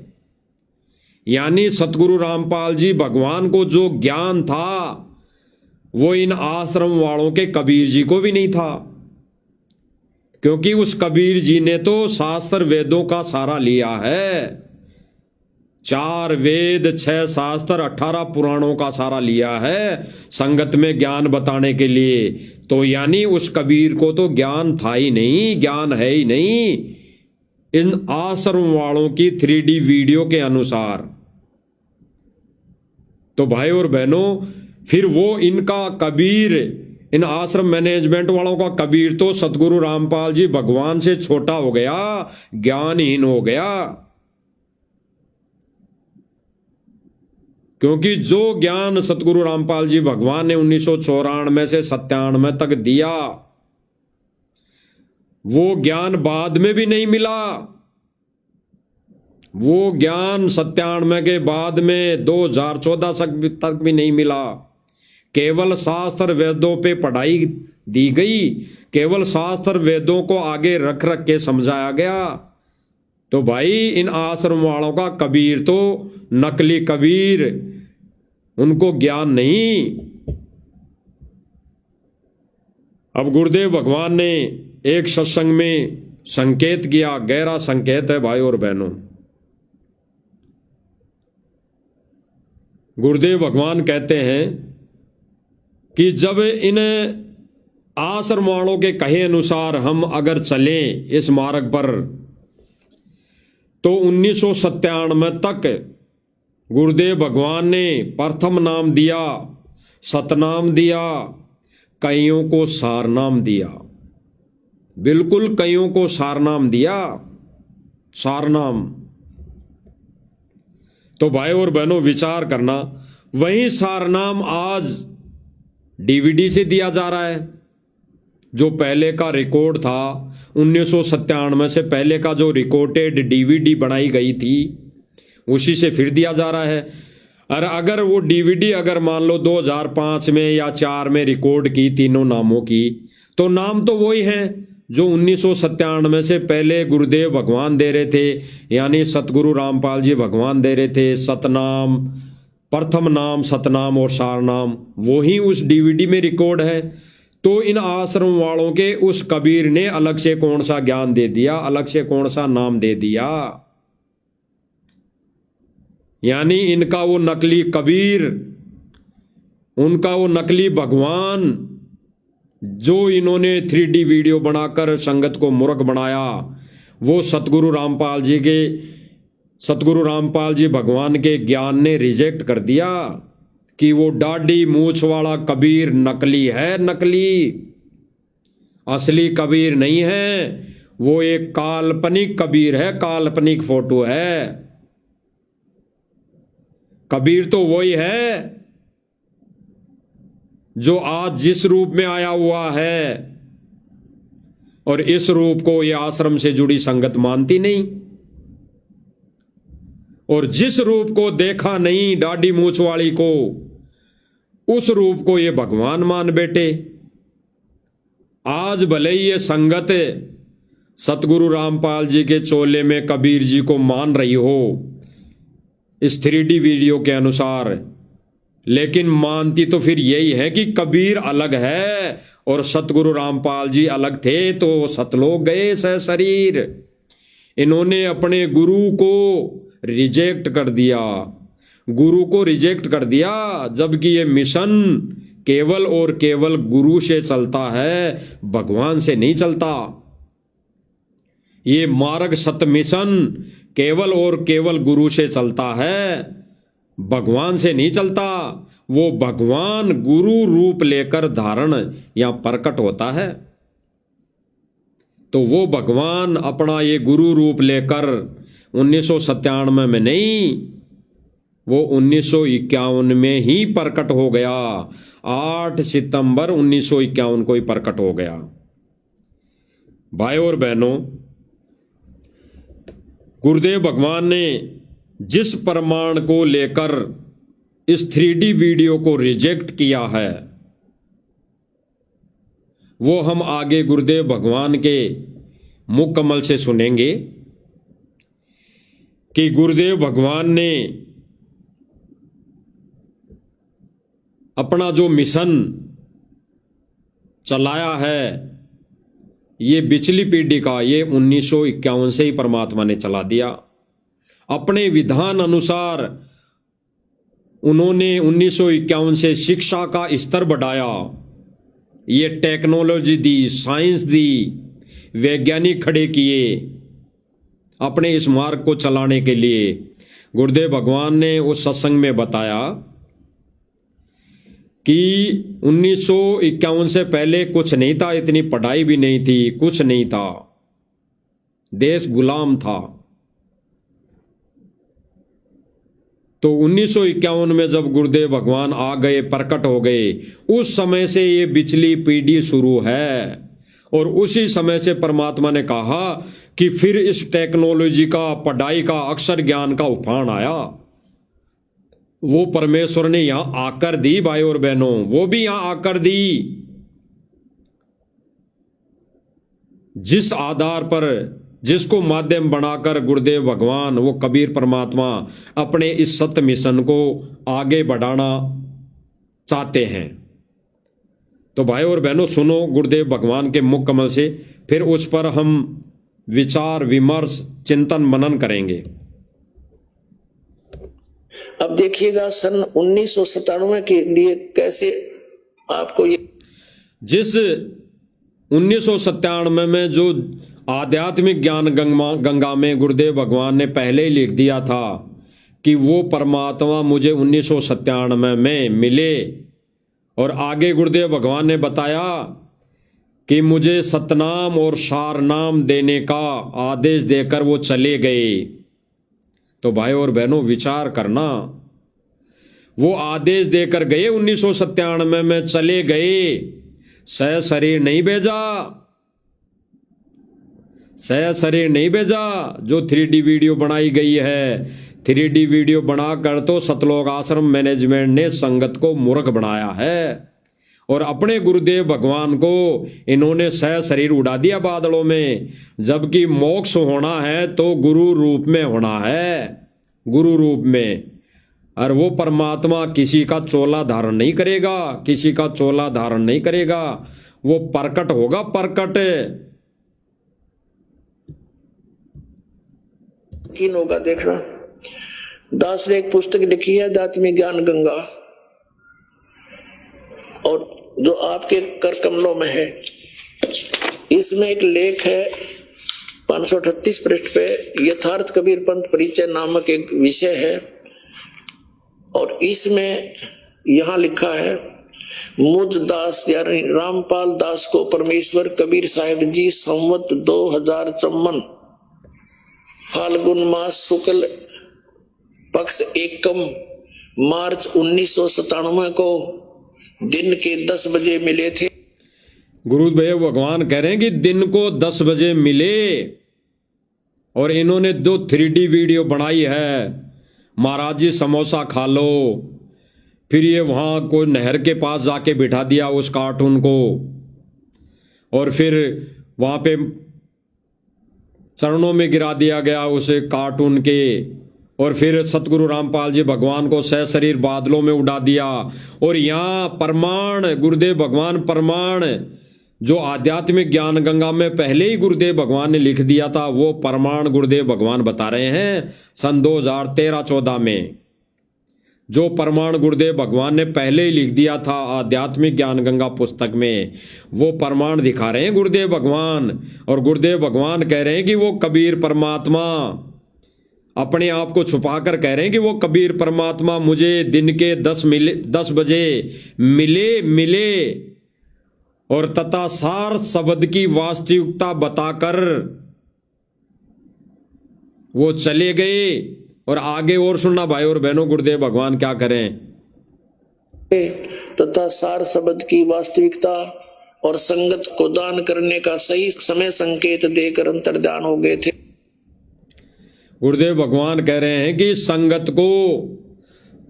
यानी सतगुरु रामपाल जी भगवान को जो ज्ञान था वो इन आश्रम वालों के कबीर जी को भी नहीं था, क्योंकि उस कबीर जी ने तो शास्त्र वेदों का सहारा लिया है। 4 वेद, 6 शास्त्र, 18 पुराणों का सहारा लिया है संगत में ज्ञान बताने के लिए। तो यानी उस कबीर को तो ज्ञान था ही नहीं, ज्ञान है ही नहीं इन आश्रम वालों की 3D वीडियो के अनुसार। तो भाई और बहनों फिर वो इनका कबीर, इन आश्रम मैनेजमेंट वालों का कबीर तो सतगुरु रामपाल जी भगवान से छोटा हो गया, ज्ञानहीन हो गया। क्योंकि जो ज्ञान सतगुरु रामपाल जी भगवान ने 1994 से 97 तक दिया, वो ज्ञान बाद में भी नहीं मिला। वो ज्ञान 97 के बाद में 2014 तक भी नहीं मिला। केवल शास्त्र वेदों पे पढ़ाई दी गई, केवल शास्त्र वेदों को आगे रख के समझाया गया। तो भाई इन आश्रम वालों का कबीर तो नकली कबीर, उनको ज्ञान नहीं। अब गुरुदेव भगवान ने एक सत्संग में संकेत किया, गहरा संकेत है भाई और बहनों। गुरुदेव भगवान कहते हैं कि जब इन आश्रम वालों के कहे अनुसार हम अगर चलें इस मार्ग पर, तो 1997 तक गुरुदेव भगवान ने प्रथम नाम दिया, सतनाम दिया, कईयों को सारनाम दिया। बिल्कुल कईयों को सारनाम दिया, सारनाम। तो भाई और बहनों विचार करना, वही सारनाम आज डीवीडी से दिया जा रहा है। जो पहले का रिकॉर्ड था 1997 से पहले का जो रिकॉर्डेड डीवीडी बनाई गई थी उसी से फिर दिया जा रहा है। और अगर वो डीवीडी अगर मान लो 2005 में या 4 में रिकॉर्ड की तीनों नामों की, तो नाम तो वही हैं जो 1997 से पहले गुरुदेव भगवान दे रहे थे, यानी सतगुरु रामपाल जी भगवान दे रहे थे। सतनाम, प्रथम नाम, सतनाम और सारनाम वही उस डीवीडी में रिकॉर्ड है। तो इन आश्रम वालों के उस कबीर ने अलग से कौन सा ज्ञान दे दिया, अलग से कौन सा नाम दे दिया। यानी इनका वो नकली कबीर, उनका वो नकली भगवान जो इन्होंने 3D वीडियो बनाकर संगत को मूर्ख बनाया, वो सतगुरु रामपाल जी भगवान के ज्ञान ने रिजेक्ट कर दिया कि वो दाढ़ी मूछ वाला कबीर नकली है, नकली, असली कबीर नहीं है। वो एक काल्पनिक कबीर है, काल्पनिक फोटो है। कबीर तो वही है जो आज जिस रूप में आया हुआ है, और इस रूप को ये आश्रम से जुड़ी संगत मानती नहीं। और जिस रूप को देखा नहीं दाढ़ी मूछ वाली को, उस रूप को ये भगवान मान बैठे। आज भले ही ये संगत सतगुरु रामपाल जी के चोले में कबीर जी को मान रही हो इस 3D वीडियो के अनुसार, लेकिन मानती तो फिर यही है कि कबीर अलग है और सतगुरु रामपाल जी अलग थे। तो सतलोक गए सह शरीर, इन्होंने अपने गुरु को रिजेक्ट कर दिया, गुरु को रिजेक्ट कर दिया, जबकि ये मिशन केवल और केवल गुरु से चलता है, भगवान से नहीं चलता। ये मार्ग सत मिशन केवल और केवल गुरु से चलता है, भगवान से नहीं चलता। वो भगवान गुरु रूप लेकर धारण या प्रकट होता है। तो वो भगवान अपना ये गुरु रूप लेकर 1997 में नहीं, वो 1951 में ही प्रकट हो गया। 8 सितंबर 1951 को ही प्रकट हो गया। भाई और बहनों, गुरुदेव भगवान ने जिस प्रमाण को लेकर इस 3D वीडियो को रिजेक्ट किया है, वो हम आगे गुरुदेव भगवान के मुख कमल से सुनेंगे कि गुरुदेव भगवान ने अपना जो मिशन चलाया है, ये पिछली पीढ़ी का, ये 1951 से ही परमात्मा ने चला दिया। अपने विधान अनुसार उन्होंने 1951 से शिक्षा का स्तर बढ़ाया, ये टेक्नोलॉजी दी, साइंस दी, वैज्ञानिक खड़े किए अपने इस मार्ग को चलाने के लिए। गुरुदेव भगवान ने उस सत्संग में बताया कि 1951 से पहले कुछ नहीं था, इतनी पढ़ाई भी नहीं थी, कुछ नहीं था, देश गुलाम था। तो 1951 में जब गुरुदेव भगवान आ गए, प्रकट हो गए, उस समय से ये पिछली पीढ़ी शुरू है। और उसी समय से परमात्मा ने कहा कि फिर इस टेक्नोलॉजी का, पढ़ाई का, अक्षर ज्ञान का उफान आया। वो परमेश्वर ने यहां आकर दी भाई और बहनों, वो भी यहां आकर दी। जिस आधार पर, जिसको माध्यम बनाकर गुरुदेव भगवान, वो कबीर परमात्मा अपने इस सत्य मिशन को आगे बढ़ाना चाहते हैं। तो भाई और बहनों सुनो गुरुदेव भगवान के मुख कमल से, फिर उस पर हम विचार विमर्श, चिंतन मनन करेंगे। अब देखिएगा सन 1997 के लिए कैसे आपको ये, जिस 1997 में जो आध्यात्मिक ज्ञान गंगा में गुरुदेव भगवान ने पहले ही लिख दिया था कि वो परमात्मा मुझे 1997 में मिले। और आगे गुरुदेव भगवान ने बताया कि मुझे सतनाम और सारनाम देने का आदेश देकर वो चले गए। तो भाई और बहनों विचार करना, वो आदेश देकर गए 1997 में चले गए, शरीर नहीं भेजा, शरीर नहीं भेजा। जो 3D वीडियो बनाई गई है, 3D वीडियो बनाकर तो सतलोक आश्रम मैनेजमेंट ने संगत को मूर्ख बनाया है और अपने गुरुदेव भगवान को इन्होंने शरीर उड़ा दिया बादलों में। जबकि मोक्ष होना है तो गुरु रूप में होना है, गुरु रूप में। और वो परमात्मा किसी का चोला धारण नहीं करेगा, किसी का चोला धारण नहीं करेगा, वो प्रकट होगा, प्रकट। किन होगा देखना। दास ने एक पुस्तक लिखी है आध्यात्मिक ज्ञान गंगा, और जो आपके कर कमलों में है, इसमें एक लेख है 538 पृष्ठ पे, यथार्थ कबीर पंथ परिचय नामक एक विषय है। और इसमें यहां लिखा है, मुझ दास यानी रामपाल दास को परमेश्वर कबीर साहिब जी संवत 2054 फाल्गुन मास शुक्ल पक्ष एकम मार्च 1997 को दिन के 10 बजे मिले थे। गुरुदेव भगवान कह रहे हैं कि दिन को 10 बजे मिले। और इन्होंने जो 3D वीडियो बनाई है, महाराज जी समोसा खा लो, फिर ये वहां कोई नहर के पास जाके बिठा दिया उस कार्टून को, और फिर वहां पे चरणों में गिरा दिया गया उस कार्टून के, और फिर सतगुरु रामपाल जी भगवान को शरीर बादलों में उड़ा दिया। और यहाँ प्रमाण गुरुदेव भगवान प्रमाण जो आध्यात्मिक ज्ञान गंगा में पहले ही गुरुदेव भगवान ने लिख दिया था, वो प्रमाण गुरुदेव भगवान बता रहे हैं सन 2013-14 में। जो प्रमाण गुरुदेव भगवान ने पहले ही लिख दिया था आध्यात्मिक ज्ञान गंगा पुस्तक में, वो प्रमाण दिखा रहे हैं गुरुदेव भगवान। और गुरुदेव भगवान कह रहे हैं कि वो कबीर परमात्मा अपने आप को छुपाकर कह रहे हैं कि वो कबीर परमात्मा मुझे दिन के 10 बजे मिले और तथा सार शब्द की वास्तविकता बताकर वो चले गए। और आगे और सुनना भाई और बहनों, गुरुदेव भगवान क्या करें। तथा सार शब्द की वास्तविकता और संगत को दान करने का सही समय संकेत देकर अंतर्ध्यान हो गए थे। गुरुदेव भगवान कह रहे हैं कि संगत को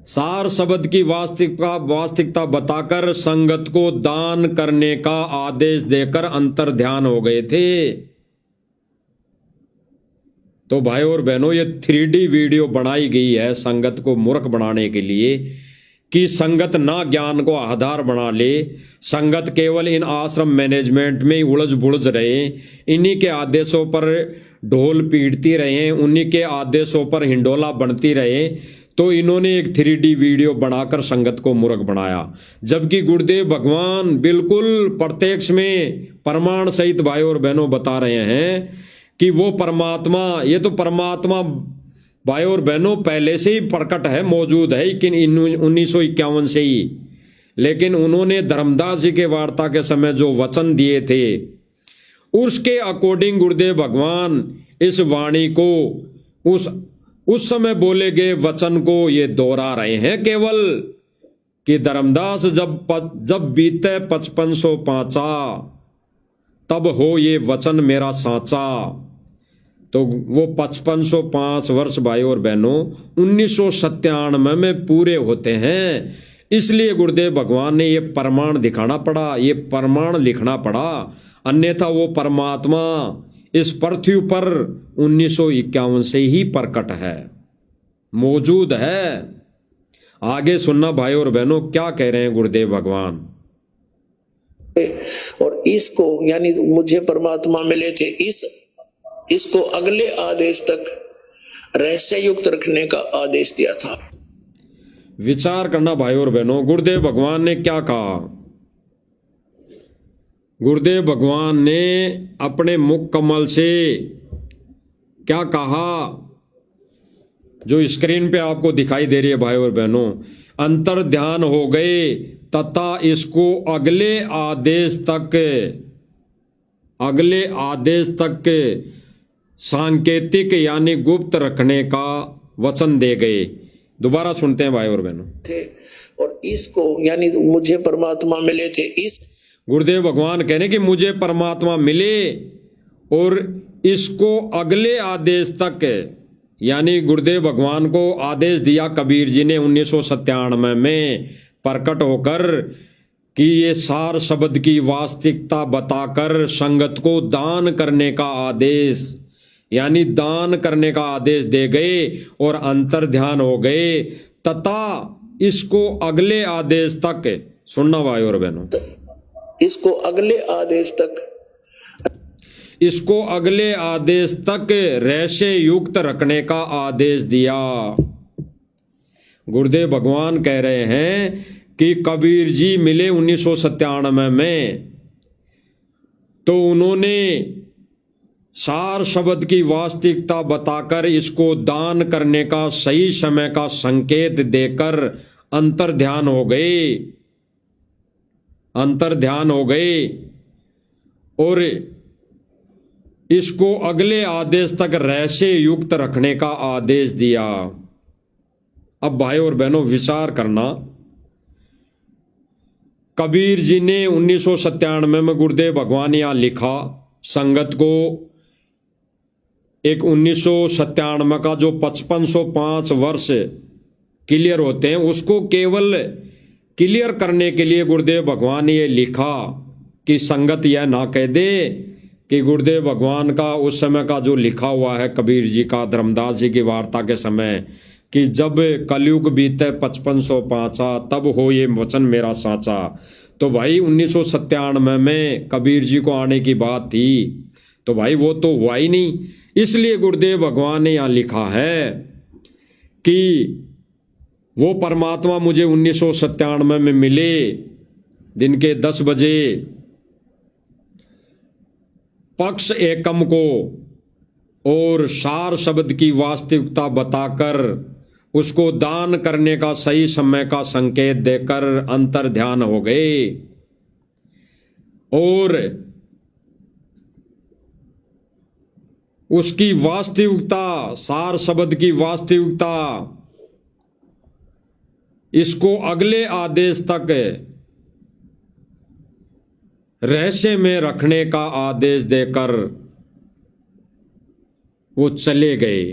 सार शब्द की वास्तविकता बताकर संगत को दान करने का आदेश देकर अंतर्ध्यान हो गए थे। तो भाई और बहनों, ये 3D वीडियो बनाई गई है संगत को मूर्ख बनाने के लिए कि संगत ना ज्ञान को आधार बना ले, संगत केवल इन आश्रम मैनेजमेंट में ही उलझ बुलझ रहे, इन्हीं के आदेशों पर ढोल पीटती रहे, उन्हीं के आदेशों पर हिंडोला बनती रहे। तो इन्होंने एक 3D वीडियो बनाकर संगत को मूर्ख बनाया। जबकि गुरुदेव भगवान बिल्कुल प्रत्यक्ष में प्रमाण सहित भाई और बहनों बता रहे हैं कि वो परमात्मा, ये तो परमात्मा भाई और बहनों पहले से ही प्रकट है, मौजूद है, लेकिन 1951 से ही। लेकिन उन्होंने धर्मदास जी के वार्ता के समय जो वचन दिए थे, उसके अकॉर्डिंग गुरुदेव भगवान इस वाणी को उस समय बोले गए वचन को ये दोहरा रहे हैं केवल कि धर्मदास जब बीते 5505 तब हो ये वचन मेरा साचा। तो वो 5505 वर्ष भाई और बहनों 1997 में पूरे होते हैं। इसलिए गुरुदेव भगवान ने ये प्रमाण दिखाना पड़ा, ये प्रमाण लिखना पड़ा, अन्यथा वो परमात्मा इस पृथ्वी पर 1951 से ही प्रकट है, मौजूद है। आगे सुनना भाई और बहनों क्या कह रहे हैं गुरुदेव भगवान। और इसको यानी मुझे परमात्मा मिले थे, इसको अगले आदेश तक रहस्य युक्त रखने का आदेश दिया था। विचार करना भाई और बहनों, गुरुदेव भगवान ने क्या कहा। गुरुदेव भगवान ने अपने मुख कमल से क्या कहा जो स्क्रीन पे आपको दिखाई दे रही है भाई और बहनों, अंतर ध्यान हो गए तथा इसको अगले आदेश तक सांकेतिक यानी गुप्त रखने का वचन दे गए। दोबारा सुनते हैं भाई और बहनों। थे और इसको यानी मुझे परमात्मा मिले थे, इस गुरुदेव भगवान कह रहे हैं कि मुझे परमात्मा मिले और इसको अगले आदेश तक, यानी गुरुदेव भगवान को आदेश दिया कबीर जी ने 1997 में प्रकट होकर कि ये सार शब्द की वास्तविकता बताकर संगत को दान करने का आदेश, यानी दान करने का आदेश दे गए और अंतर ध्यान हो गए तथा इसको अगले आदेश तक, सुनना भाई और बहनों, इसको अगले आदेश तक, इसको अगले आदेश तक रहस्य युक्त रखने का आदेश दिया। गुरुदेव भगवान कह रहे हैं कि कबीर जी मिले 1997 में, तो उन्होंने सार शब्द की वास्तविकता बताकर इसको दान करने का सही समय का संकेत देकर अंतर ध्यान हो गए और इसको अगले आदेश तक रहस्य युक्त रखने का आदेश दिया। अब भाई और बहनों विचार करना, कबीर जी ने 1997 में गुरुदेव भगवान यहां लिखा संगत को, एक 1997 का जो 5505 वर्ष क्लियर होते हैं उसको केवल क्लियर करने के लिए गुरुदेव भगवान ने ये लिखा कि संगत यह ना कह दे कि गुरुदेव भगवान का उस समय का जो लिखा हुआ है कबीर जी का धर्मदास जी की वार्ता के समय कि जब कलयुग बीते 5505 तब हो ये वचन मेरा साचा, तो भाई 1997 में कबीर जी को आने की बात थी, तो भाई वो तो हुआ ही नहीं। इसलिए गुरुदेव भगवान ने यहाँ लिखा है कि वो परमात्मा मुझे 1997 में मिले दिन के 10 बजे पक्ष एकम को और सार शब्द की वास्तविकता बताकर उसको दान करने का सही समय का संकेत देकर अंतर ध्यान हो गए और उसकी वास्तविकता, सार शब्द की वास्तविकता इसको अगले आदेश तक रहस्य में रखने का आदेश देकर वो चले गए।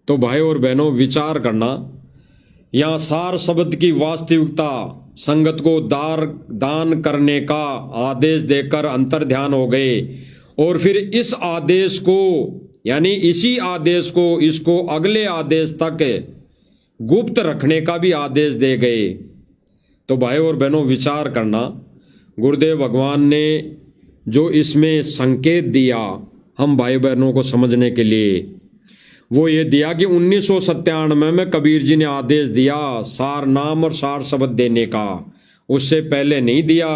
तो भाई और बहनों विचार करना, यहां सार शब्द की वास्तविकता संगत को दान करने का आदेश देकर अंतर ध्यान हो गए और फिर इस आदेश को, यानी इसी आदेश को इसको अगले आदेश तक गुप्त रखने का भी आदेश दे गए। तो भाई और बहनों विचार करना, गुरुदेव भगवान ने जो इसमें संकेत दिया हम भाई बहनों को समझने के लिए, वो ये दिया कि 1997 में कबीर जी ने आदेश दिया सार नाम और सार शब्द देने का, उससे पहले नहीं दिया।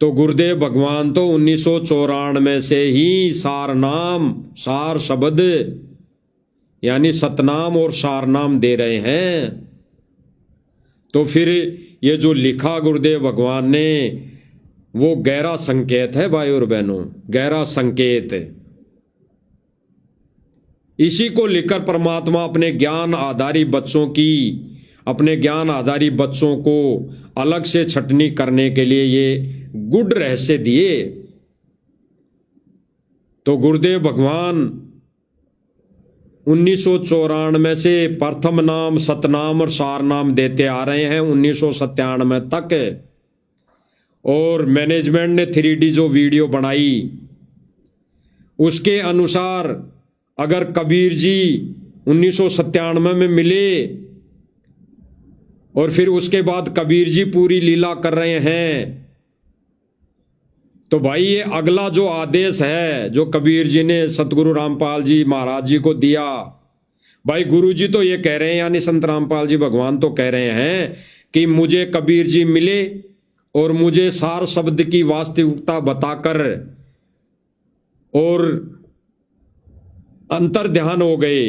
तो गुरुदेव भगवान तो 1994 से ही सार नाम सार शब्द यानी सतनाम और सार नाम दे रहे हैं। तो फिर ये जो लिखा गुरुदेव भगवान ने वो गहरा संकेत है भाई और बहनों, गहरा संकेत। इसी को लेकर परमात्मा अपने ज्ञान आधारी बच्चों को अलग से छटनी करने के लिए ये गुड रहस्य दिए। तो गुरुदेव भगवान 1994 से प्रथम नाम सतनाम और सार नाम देते आ रहे हैं 1997 तक। और मैनेजमेंट ने 3D जो वीडियो बनाई उसके अनुसार अगर कबीर जी 1997 में मिले और फिर उसके बाद कबीर जी पूरी लीला कर रहे हैं, तो भाई ये अगला जो आदेश है जो कबीर जी ने सतगुरु रामपाल जी महाराज जी को दिया, भाई गुरु जी तो ये कह रहे हैं, यानी संत रामपाल जी भगवान तो कह रहे हैं कि मुझे कबीर जी मिले और मुझे सार शब्द की वास्तविकता बताकर और अंतर ध्यान हो गए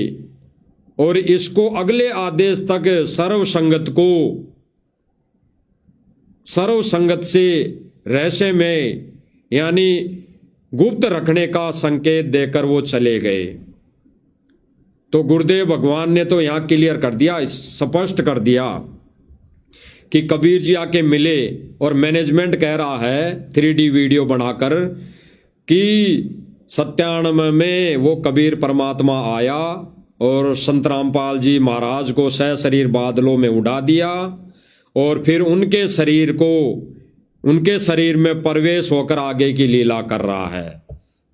और इसको अगले आदेश तक सर्व संगत से रहस्य में यानी गुप्त रखने का संकेत देकर वो चले गए। तो गुरुदेव भगवान ने तो यहां क्लियर कर दिया, स्पष्ट कर दिया कि कबीर जी आके मिले और मैनेजमेंट कह रहा है 3D वीडियो बनाकर कि 97 में वो कबीर परमात्मा आया और संत रामपाल जी महाराज को सशरीर बादलों में उड़ा दिया और फिर उनके शरीर में प्रवेश होकर आगे की लीला कर रहा है।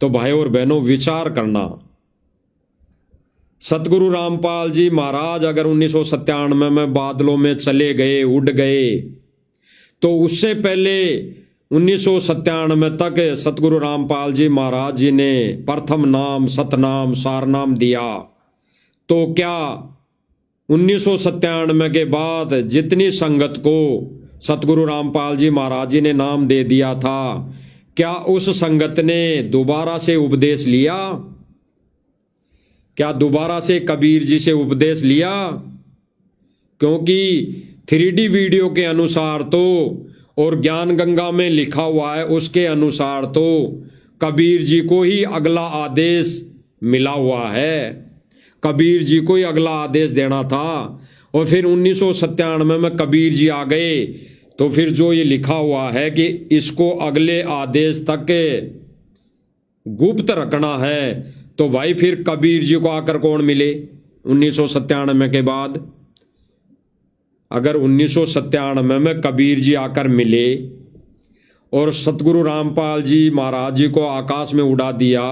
तो भाई और बहनों विचार करना, सतगुरु रामपाल जी महाराज अगर 1997 में बादलों में चले गए, उड़ गए, तो उससे पहले 1997 तक सतगुरु रामपाल जी महाराज जी ने प्रथम नाम, सतनाम, सारनाम दिया। तो क्या 1997 के बाद जितनी संगत को सतगुरु रामपाल जी महाराज जी ने नाम दे दिया था, क्या उस संगत ने दोबारा से उपदेश लिया? क्या दोबारा से कबीर जी से उपदेश लिया? क्योंकि 3D वीडियो के अनुसार तो और ज्ञान गंगा में लिखा हुआ है उसके अनुसार तो कबीर जी को ही अगला आदेश मिला हुआ है, कबीर जी को ही अगला आदेश देना था। और फिर 1997 में कबीर जी आ गए, तो फिर जो ये लिखा हुआ है कि इसको अगले आदेश तक गुप्त रखना है, तो भाई फिर कबीर जी को आकर कौन मिले 1997 के बाद? अगर 1997 में कबीर जी आकर मिले और सतगुरु रामपाल जी महाराज जी को आकाश में उड़ा दिया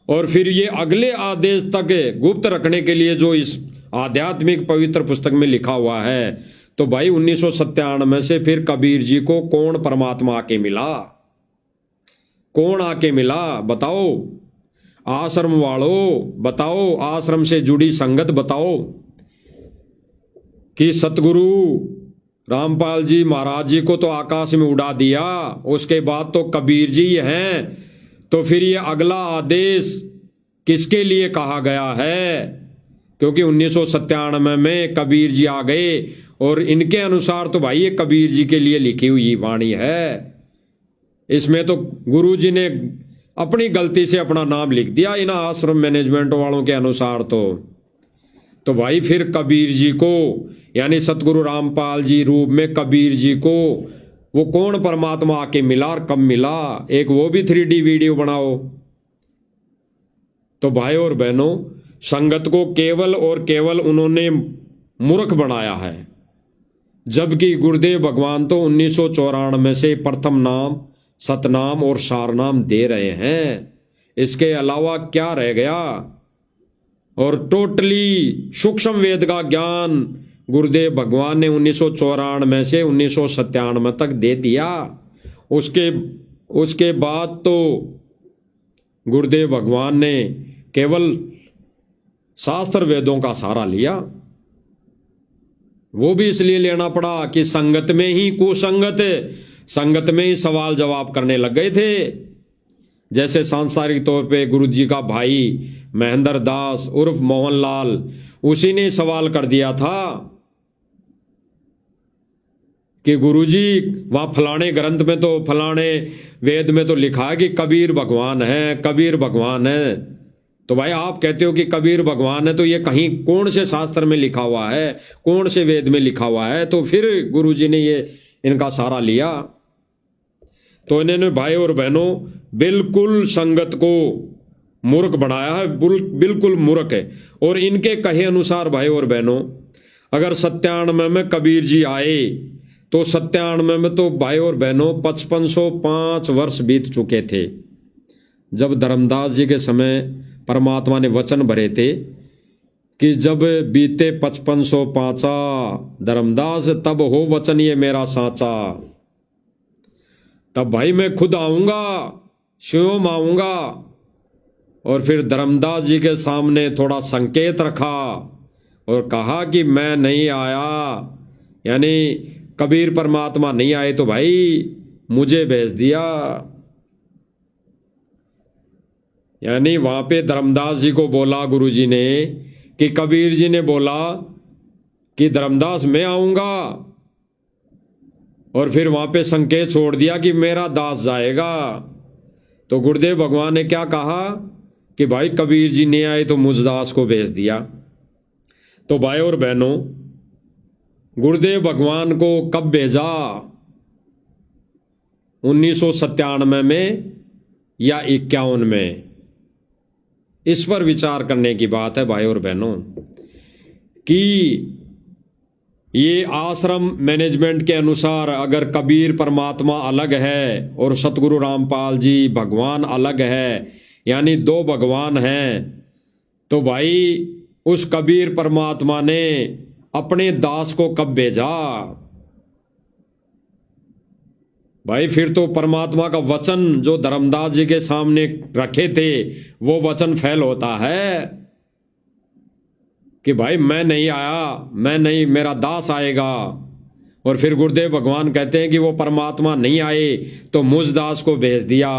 और फिर ये अगले आदेश तक गुप्त रखने के लिए जो इस आध्यात्मिक पवित्र पुस्तक में लिखा हुआ है, तो भाई 1997 से फिर कबीर जी को कौन परमात्मा आके मिला? कौन आके मिला बताओ? आश्रम वालों बताओ, आश्रम से जुड़ी संगत बताओ कि सतगुरु रामपाल जी महाराज जी को तो आकाश में उड़ा दिया, उसके बाद तो कबीर जी हैं, तो फिर ये अगला आदेश किसके लिए कहा गया है? क्योंकि 1997 में कबीर जी आ गए और इनके अनुसार तो भाई ये कबीर जी के लिए लिखी हुई वाणी है। इसमें तो गुरु जी ने अपनी गलती से अपना नाम लिख दिया इन आश्रम मैनेजमेंट वालों के अनुसार। तो भाई फिर कबीर जी को यानी सतगुरु रामपाल जी रूप में कबीर जी को वो कौन परमात्मा आके मिला और कब मिला? एक वो भी 3D वीडियो बनाओ। तो भाई और बहनों, संगत को केवल और केवल उन्होंने मूर्ख बनाया है, जबकि गुरुदेव भगवान तो 1994 से प्रथम नाम, सतनाम और सारनाम दे रहे हैं। इसके अलावा क्या रह गया? और टोटली सूक्ष्म वेद का ज्ञान गुरुदेव भगवान ने 1994 से 1997 तक दे दिया। उसके बाद तो गुरुदेव भगवान ने केवल शास्त्र वेदों का सहारा लिया। वो भी इसलिए लेना पड़ा कि संगत में ही संगत में ही सवाल जवाब करने लग गए थे। जैसे सांसारिक तौर पे गुरु जी का भाई महेंद्र दास उर्फ मोहनलाल, उसी ने सवाल कर दिया था कि गुरुजी वहां फलाने ग्रंथ में तो फलाने वेद में तो लिखा है कि कबीर भगवान है, कबीर भगवान है। तो भाई आप कहते हो कि कबीर भगवान है, तो ये कहीं कौन से शास्त्र में लिखा हुआ है, कौन से वेद में लिखा हुआ है? तो फिर गुरुजी ने ये इनका सहारा लिया। तो इन्होंने भाई और बहनों बिल्कुल संगत को मूर्ख बनाया है, बिल्कुल मूर्ख है। और इनके कहे अनुसार भाई और बहनों, अगर 97 में कबीर जी आए तो 97 में तो भाई और बहनों 5505 वर्ष बीत चुके थे। जब धर्मदास जी के समय परमात्मा ने वचन भरे थे कि जब बीते 5505 धर्मदास तब हो वचन ये मेरा साचा, तब भाई मैं खुद आऊंगा, स्वयं आऊंगा। और फिर धर्मदास जी के सामने थोड़ा संकेत रखा और कहा कि मैं नहीं आया, यानी कबीर परमात्मा नहीं आए तो भाई मुझे भेज दिया। यानी वहां पे धर्मदास जी को बोला गुरुजी ने कि कबीर जी ने बोला कि धर्मदास मैं आऊंगा, और फिर वहां पे संकेत छोड़ दिया कि मेरा दास जाएगा। तो गुरुदेव भगवान ने क्या कहा कि भाई कबीर जी नहीं आए तो मुझ दास को भेज दिया। तो भाई और बहनों, गुरुदेव भगवान को कब भेजा? 1997 में या 51 में? इस पर विचार करने की बात है भाई और बहनों, कि ये आश्रम मैनेजमेंट के अनुसार अगर कबीर परमात्मा अलग है और सतगुरु रामपाल जी भगवान अलग है, यानी दो भगवान हैं, तो भाई उस कबीर परमात्मा ने अपने दास को कब भेजा? भाई फिर तो परमात्मा का वचन जो धर्मदास जी के सामने रखे थे वो वचन फेल होता है कि भाई मैं नहीं आया, मैं नहीं, मेरा दास आएगा। और फिर गुरुदेव भगवान कहते हैं कि वो परमात्मा नहीं आए तो मुझ दास को भेज दिया।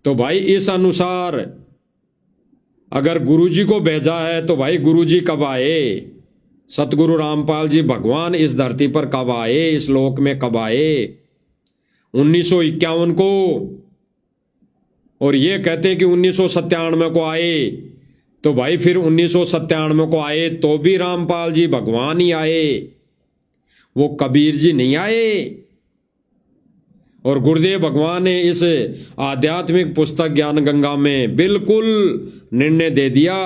तो भाई इस अनुसार अगर गुरुजी को भेजा है तो भाई गुरुजी कब आए? सतगुरु रामपाल जी भगवान इस धरती पर कब आए, इस लोक में कब आए? 1951 को। और ये कहते हैं कि 1997 को आए, तो भाई फिर 1997 को आए तो भी रामपाल जी भगवान ही आए, वो कबीर जी नहीं आए। और गुरुदेव भगवान ने इस आध्यात्मिक पुस्तक ज्ञान गंगा में बिल्कुल निर्णय दे दिया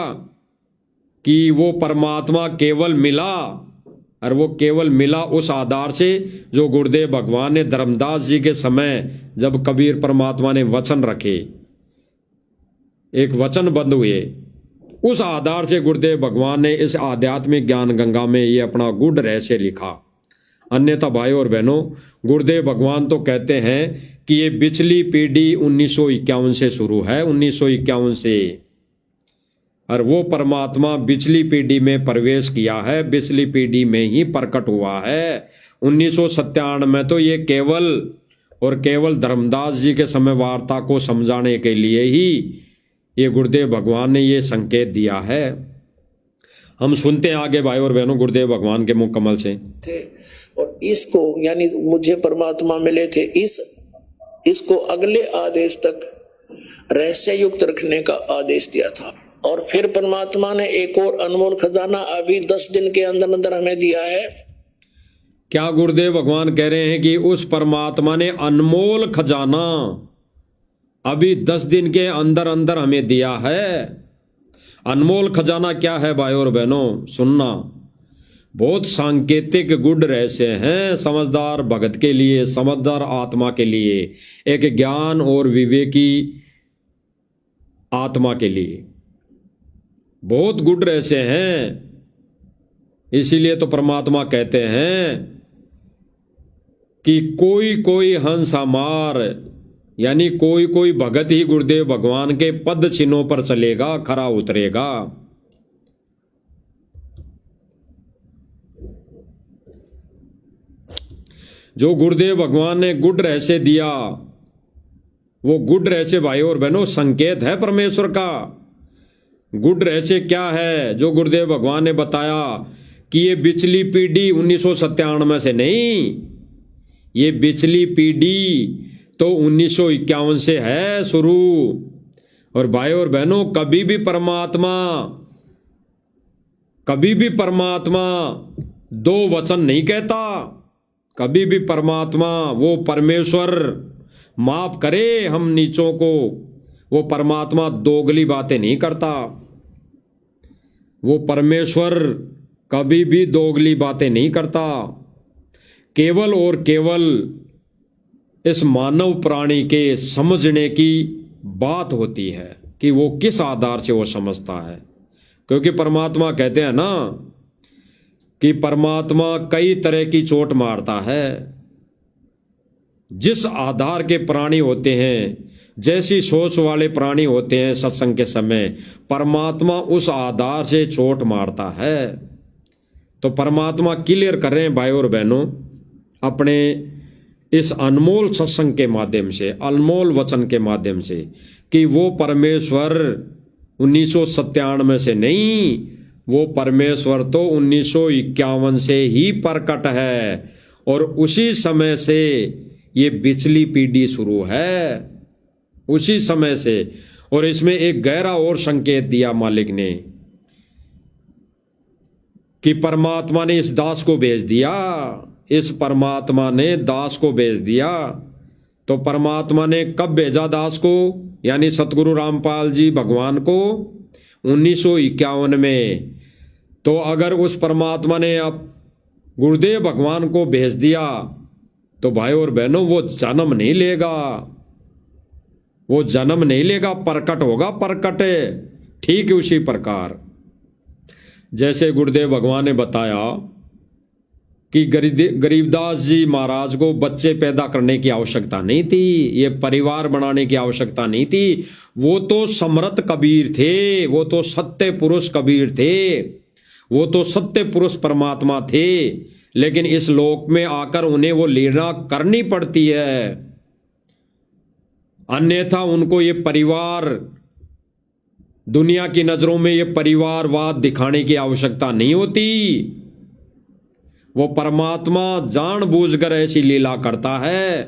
कि वो परमात्मा केवल मिला, और वो केवल मिला उस आधार से जो गुरुदेव भगवान ने धर्मदास जी के समय जब कबीर परमात्मा ने वचन रखे, एक वचन बंद हुए, उस आधार से गुरुदेव भगवान ने इस आध्यात्मिक ज्ञान गंगा में ये अपना गूढ़ रहस्य लिखा। अन्यथा भाई और बहनों, गुरुदेव भगवान तो कहते हैं कि ये पिछली पीढ़ी 1951 से शुरू है, 1951 से, और वो परमात्मा पिछली पीढ़ी में प्रवेश किया है, पिछली पीढ़ी में ही प्रकट हुआ है। 1997 में तो ये केवल और केवल धर्मदास जी के समय वार्ता को समझाने के लिए ही ये गुरुदेव भगवान ने ये संकेत दिया है। हम सुनते हैं आगे भाई और बहनों गुरुदेव भगवान के मुख कमल से। थे और इसको यानी मुझे परमात्मा मिले थे, इसको अगले आदेश तक रहस्य युक्त रखने का आदेश दिया था। और फिर परमात्मा ने एक और अनमोल खजाना अभी 10 दिन के अंदर अंदर हमें दिया है। क्या गुरुदेव भगवान कह रहे हैं कि उस परमात्मा ने अनमोल खजाना अभी 10 दिन के अंदर अंदर हमें दिया है? अनमोल खजाना क्या है भाई और बहनों? सुनना, बहुत सांकेतिक गुड रहस्य हैं समझदार भगत के लिए, समझदार आत्मा के लिए, एक ज्ञान और विवेकी आत्मा के लिए बहुत गुड रहस्य हैं। इसीलिए तो परमात्मा कहते हैं कि कोई कोई हंस हमार, यानी कोई कोई भगत ही गुरुदेव भगवान के पद चिन्हों पर चलेगा, खरा उतरेगा। जो गुरुदेव भगवान ने गुड रहस्य दिया, वो गुड रहस्य भाई और बहनों संकेत है परमेश्वर का। गुड रहस्य क्या है जो गुरुदेव भगवान ने बताया कि ये पिछली पीढ़ी 1997 से नहीं, ये पिछली पीढ़ी तो 1951 से है शुरू। और भाई और बहनों, कभी भी परमात्मा दो वचन नहीं कहता। कभी भी परमात्मा, वो परमेश्वर, माफ करे हम नीचों को, वो परमात्मा दोगली बातें नहीं करता। वो परमेश्वर कभी भी दोगली बातें नहीं करता। केवल और केवल इस मानव प्राणी के समझने की बात होती है कि वो किस आधार से वो समझता है। क्योंकि परमात्मा कहते हैं ना कि परमात्मा कई तरह की चोट मारता है। जिस आधार के प्राणी होते हैं, जैसी सोच वाले प्राणी होते हैं, सत्संग के समय परमात्मा उस आधार से चोट मारता है। तो परमात्मा क्लियर कर रहे हैं भाई और बहनों अपने इस अनमोल सत्संग के माध्यम से, अनमोल वचन के माध्यम से, कि वो परमेश्वर 1997 से नहीं, वो परमेश्वर तो 1951 से ही प्रकट है और उसी समय से ये पिछली पीढ़ी शुरू है, उसी समय से। और इसमें एक गहरा और संकेत दिया मालिक ने कि परमात्मा ने इस दास को भेज दिया, इस परमात्मा ने दास को भेज दिया। तो परमात्मा ने कब भेजा दास को, यानी सतगुरु रामपाल जी भगवान को 1951 में। तो अगर उस परमात्मा ने अब गुरुदेव भगवान को भेज दिया तो भाई और बहनों वो जन्म नहीं लेगा, वो जन्म नहीं लेगा, प्रकट होगा, प्रकट है। ठीक उसी प्रकार जैसे गुरुदेव भगवान ने बताया कि गरीबदास जी महाराज को बच्चे पैदा करने की आवश्यकता नहीं थी, ये परिवार बनाने की आवश्यकता नहीं थी। वो तो समर्थ कबीर थे, वो तो सत्य पुरुष कबीर थे, वो तो सत्य पुरुष परमात्मा थे। लेकिन इस लोक में आकर उन्हें वो लीला करनी पड़ती है, अन्यथा उनको ये परिवार, दुनिया की नजरों में ये परिवारवाद दिखाने की आवश्यकता नहीं होती। वो परमात्मा जानबूझकर ऐसी लीला करता है,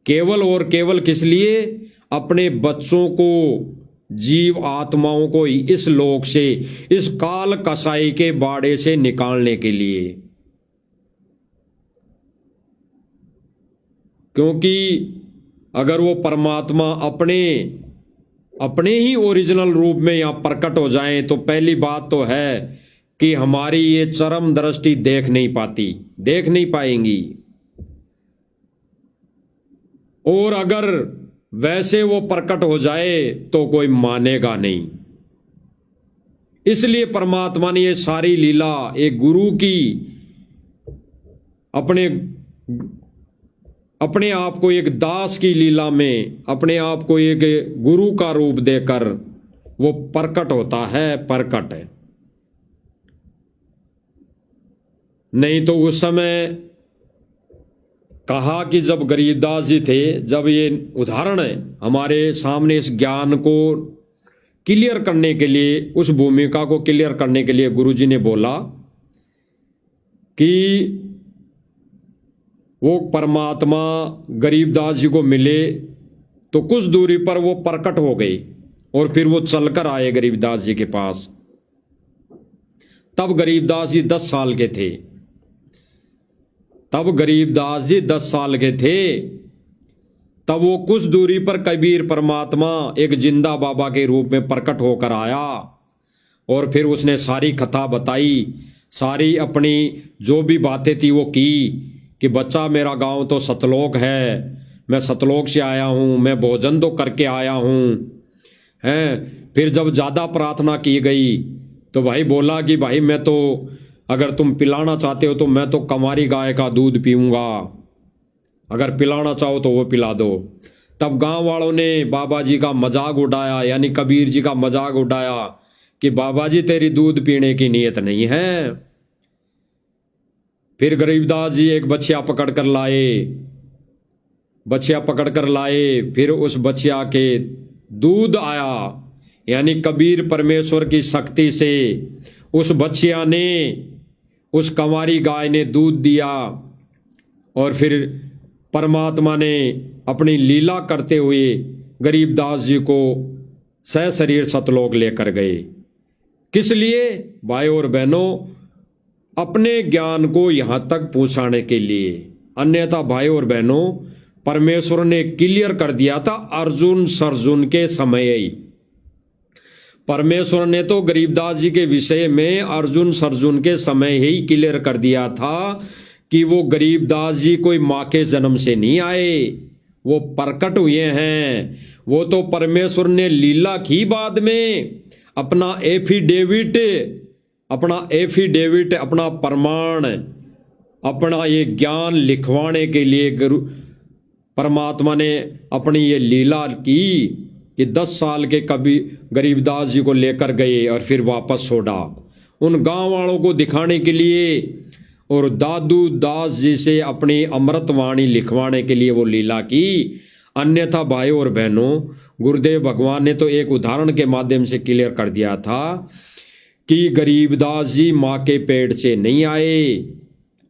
केवल और केवल किस लिए? अपने बच्चों को, जीव आत्माओं को इस लोक से, इस काल कसाई के बाड़े से निकालने के लिए। क्योंकि अगर वो परमात्मा अपने ही ओरिजिनल रूप में यहां प्रकट हो जाएं तो पहली बात तो है कि हमारी ये चरम दृष्टि देख नहीं पाएंगी। और अगर वैसे वो प्रकट हो जाए तो कोई मानेगा नहीं। इसलिए परमात्मा ने ये सारी लीला एक गुरु की अपने आप को एक दास की लीला में, अपने आप को एक गुरु का रूप देकर वो प्रकट होता है, प्रकट है। नहीं तो उस समय कहा कि जब गरीबदास जी थे, जब ये उदाहरण है हमारे सामने, इस ज्ञान को क्लियर करने के लिए, उस भूमिका को क्लियर करने के लिए गुरुजी ने बोला कि वो परमात्मा गरीबदास जी को मिले तो कुछ दूरी पर वो प्रकट हो गई और फिर वो चलकर आए गरीबदास जी के पास। तब गरीबदास जी 10 साल के थे, तब गरीबदास जी 10 साल के थे। तब वो कुछ दूरी पर कबीर परमात्मा एक जिंदा बाबा के रूप में प्रकट होकर आया और फिर उसने सारी कथा बताई, सारी अपनी जो भी बातें थी वो की कि बच्चा मेरा गांव तो सतलोक है, मैं सतलोक से आया हूँ, मैं भोजन तो करके आया हूँ, हैं। फिर जब ज़्यादा प्रार्थना की गई तो भाई बोला कि भाई मैं तो, अगर तुम पिलाना चाहते हो तो मैं तो कंवारी गाय का दूध पीऊँगा, अगर पिलाना चाहो तो वो पिला दो। तब गांव वालों ने बाबा जी का मजाक उड़ाया, यानी कबीर जी का मजाक उड़ाया कि बाबा जी तेरी दूध पीने की नीयत नहीं है। फिर गरीबदास जी एक बछिया पकड़कर लाए, फिर उस बछिया के दूध आया, यानी कबीर परमेश्वर की शक्ति से उस बछिया ने, उस कंवारी गाय ने दूध दिया और फिर परमात्मा ने अपनी लीला करते हुए गरीबदास जी को सहशरीर सतलोक लेकर गए। किस लिए भाई और बहनों? अपने ज्ञान को यहां तक पहुंचाने के लिए। अन्यथा भाई और बहनों, परमेश्वर ने क्लियर कर दिया था अर्जुन सर्जुन के समय ही। परमेश्वर ने तो गरीबदास जी के विषय में अर्जुन सर्जुन के समय ही क्लियर कर दिया था कि वो गरीबदास जी कोई माँ के जन्म से नहीं आए, वो प्रकट हुए हैं। वो तो परमेश्वर ने लीला की बाद में, अपना एफिडेविट, अपना प्रमाण, अपना ये ज्ञान लिखवाने के लिए गुरु परमात्मा ने अपनी ये लीला की कि 10 साल के कभी गरीबदास जी को लेकर गए और फिर वापस छोड़ा उन गांव वालों को दिखाने के लिए और दादू दास जी से अपनी अमृतवाणी लिखवाने के लिए वो लीला की। अन्यथा भाई और बहनों, गुरुदेव भगवान ने तो एक उदाहरण के माध्यम से क्लियर कर दिया था कि गरीबदास जी माँ के पेट से नहीं आए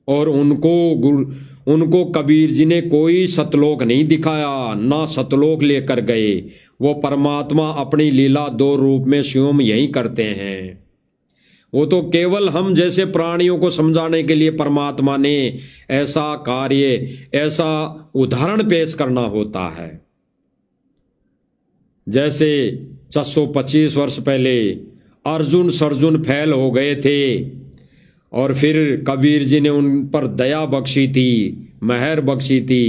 और उनको कबीर जी ने कोई सतलोक नहीं दिखाया, ना सतलोक लेकर गए। वो परमात्मा अपनी लीला दो रूप में स्वयं यही करते हैं। वो तो केवल हम जैसे प्राणियों को समझाने के लिए परमात्मा ने ऐसा कार्य, ऐसा उदाहरण पेश करना होता है। जैसे 425 वर्ष पहले अर्जुन सर्जुन फैल हो गए थे और फिर कबीर जी ने उन पर दया बख्शी थी, मेहर बख्शी थी।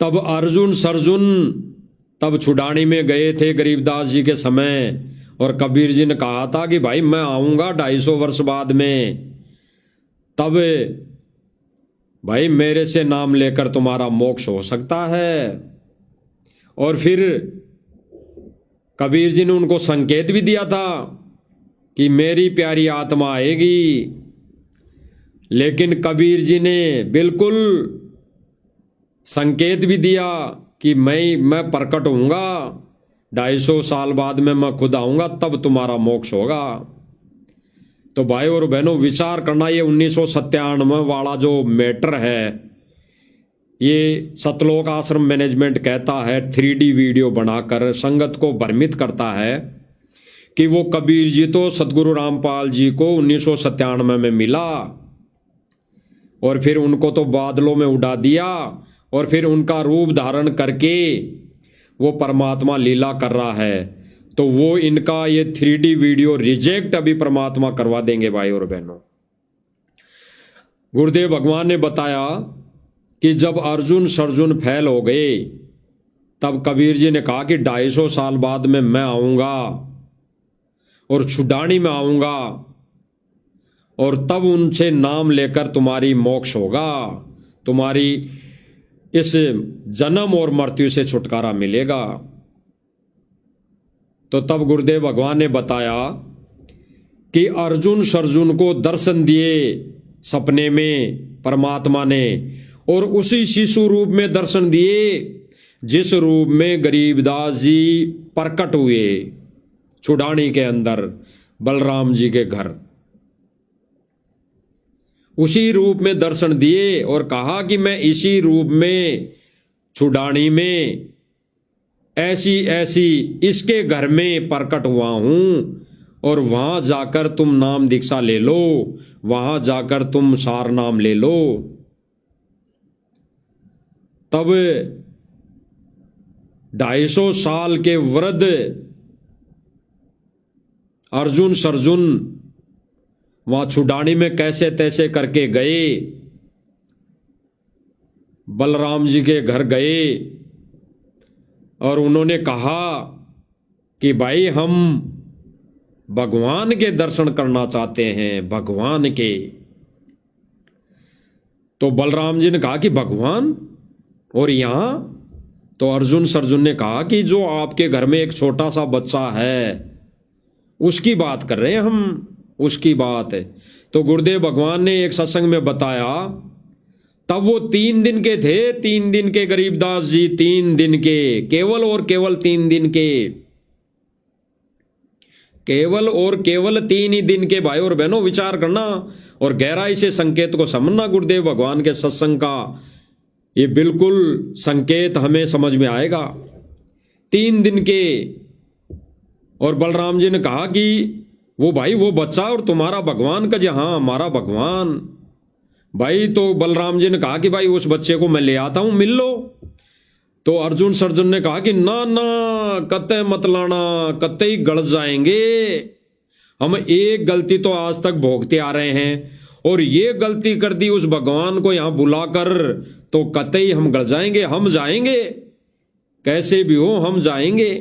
तब अर्जुन सर्जुन तब छुड़ानी में गए थे गरीबदास जी के समय, और कबीर जी ने कहा था कि भाई मैं आऊंगा 250 वर्ष बाद में, तब भाई मेरे से नाम लेकर तुम्हारा मोक्ष हो सकता है। और फिर कबीर जी ने उनको संकेत भी दिया था कि मेरी प्यारी आत्मा आएगी, लेकिन कबीर जी ने बिल्कुल संकेत भी दिया कि मैं प्रकट होऊंगा, 250 साल बाद में मैं खुद आऊंगा, तब तुम्हारा मोक्ष होगा। तो भाई और बहनों विचार करना, ये 1997 वाला जो मैटर है, ये सतलोक आश्रम मैनेजमेंट कहता है 3D वीडियो बनाकर संगत को भ्रमित करता है कि वो कबीर जी तो सतगुरु रामपाल जी को 1997 में मिला और फिर उनको तो बादलों में उड़ा दिया और फिर उनका रूप धारण करके वो परमात्मा लीला कर रहा है। तो वो इनका ये 3D वीडियो रिजेक्ट अभी परमात्मा करवा देंगे भाई और बहनों। गुरुदेव भगवान ने बताया कि जब अर्जुन सर्जुन फैल हो गए तब कबीर जी ने कहा कि 250 साल बाद में मैं आऊंगा और छुड़ानी में आऊंगा और तब उनसे नाम लेकर तुम्हारी मोक्ष होगा, तुम्हारी इस जन्म और मृत्यु से छुटकारा मिलेगा। तो तब गुरुदेव भगवान ने बताया कि अर्जुन सर्जुन को दर्शन दिए सपने में परमात्मा ने, और उसी शिशु रूप में दर्शन दिए जिस रूप में गरीबदास जी प्रकट हुए छुड़ानी के अंदर बलराम जी के घर। उसी रूप में दर्शन दिए और कहा कि मैं इसी रूप में छुड़ानी में ऐसी ऐसी इसके घर में प्रकट हुआ हूं, और वहां जाकर तुम नाम दीक्षा ले लो, वहां जाकर तुम सार नाम ले लो। तब 250 साल के वृद्ध अर्जुन सर्जुन वहां छुड़ानी में कैसे तैसे करके गए, बलराम जी के घर गए और उन्होंने कहा कि भाई हम भगवान के दर्शन करना चाहते हैं, भगवान के। तो बलराम जी ने कहा कि भगवान, और यहां तो अर्जुन सर्जुन ने कहा कि जो आपके घर में एक छोटा सा बच्चा है उसकी बात कर रहे हैं हम, उसकी बात है। तो गुरुदेव भगवान ने एक सत्संग में बताया, तब वो 3 दिन के थे, 3 दिन के गरीबदास जी, 3 दिन के, केवल और केवल 3 दिन के, केवल और केवल 3 ही दिन के। भाई और बहनों विचार करना और गहराई से संकेत को समझना गुरुदेव भगवान के सत्संग का, ये बिल्कुल संकेत हमें समझ में आएगा। 3 दिन के। और बलराम जी ने कहा कि वो भाई वो बच्चा और तुम्हारा भगवान का, जी हाँ हमारा भगवान भाई। तो बलराम जी ने कहा कि भाई उस बच्चे को मैं ले आता हूं, मिल लो। तो अर्जुन सर्जुन ने कहा कि ना ना कत्ते मत लाना, कत्ते ही गड़ जाएंगे, हम एक गलती तो आज तक भोगते आ रहे हैं और ये गलती कर दी उस भगवान को यहां बुलाकर, तो कतई हम गड़ जाएंगे, हम जाएंगे कैसे भी हो, हम जाएंगे।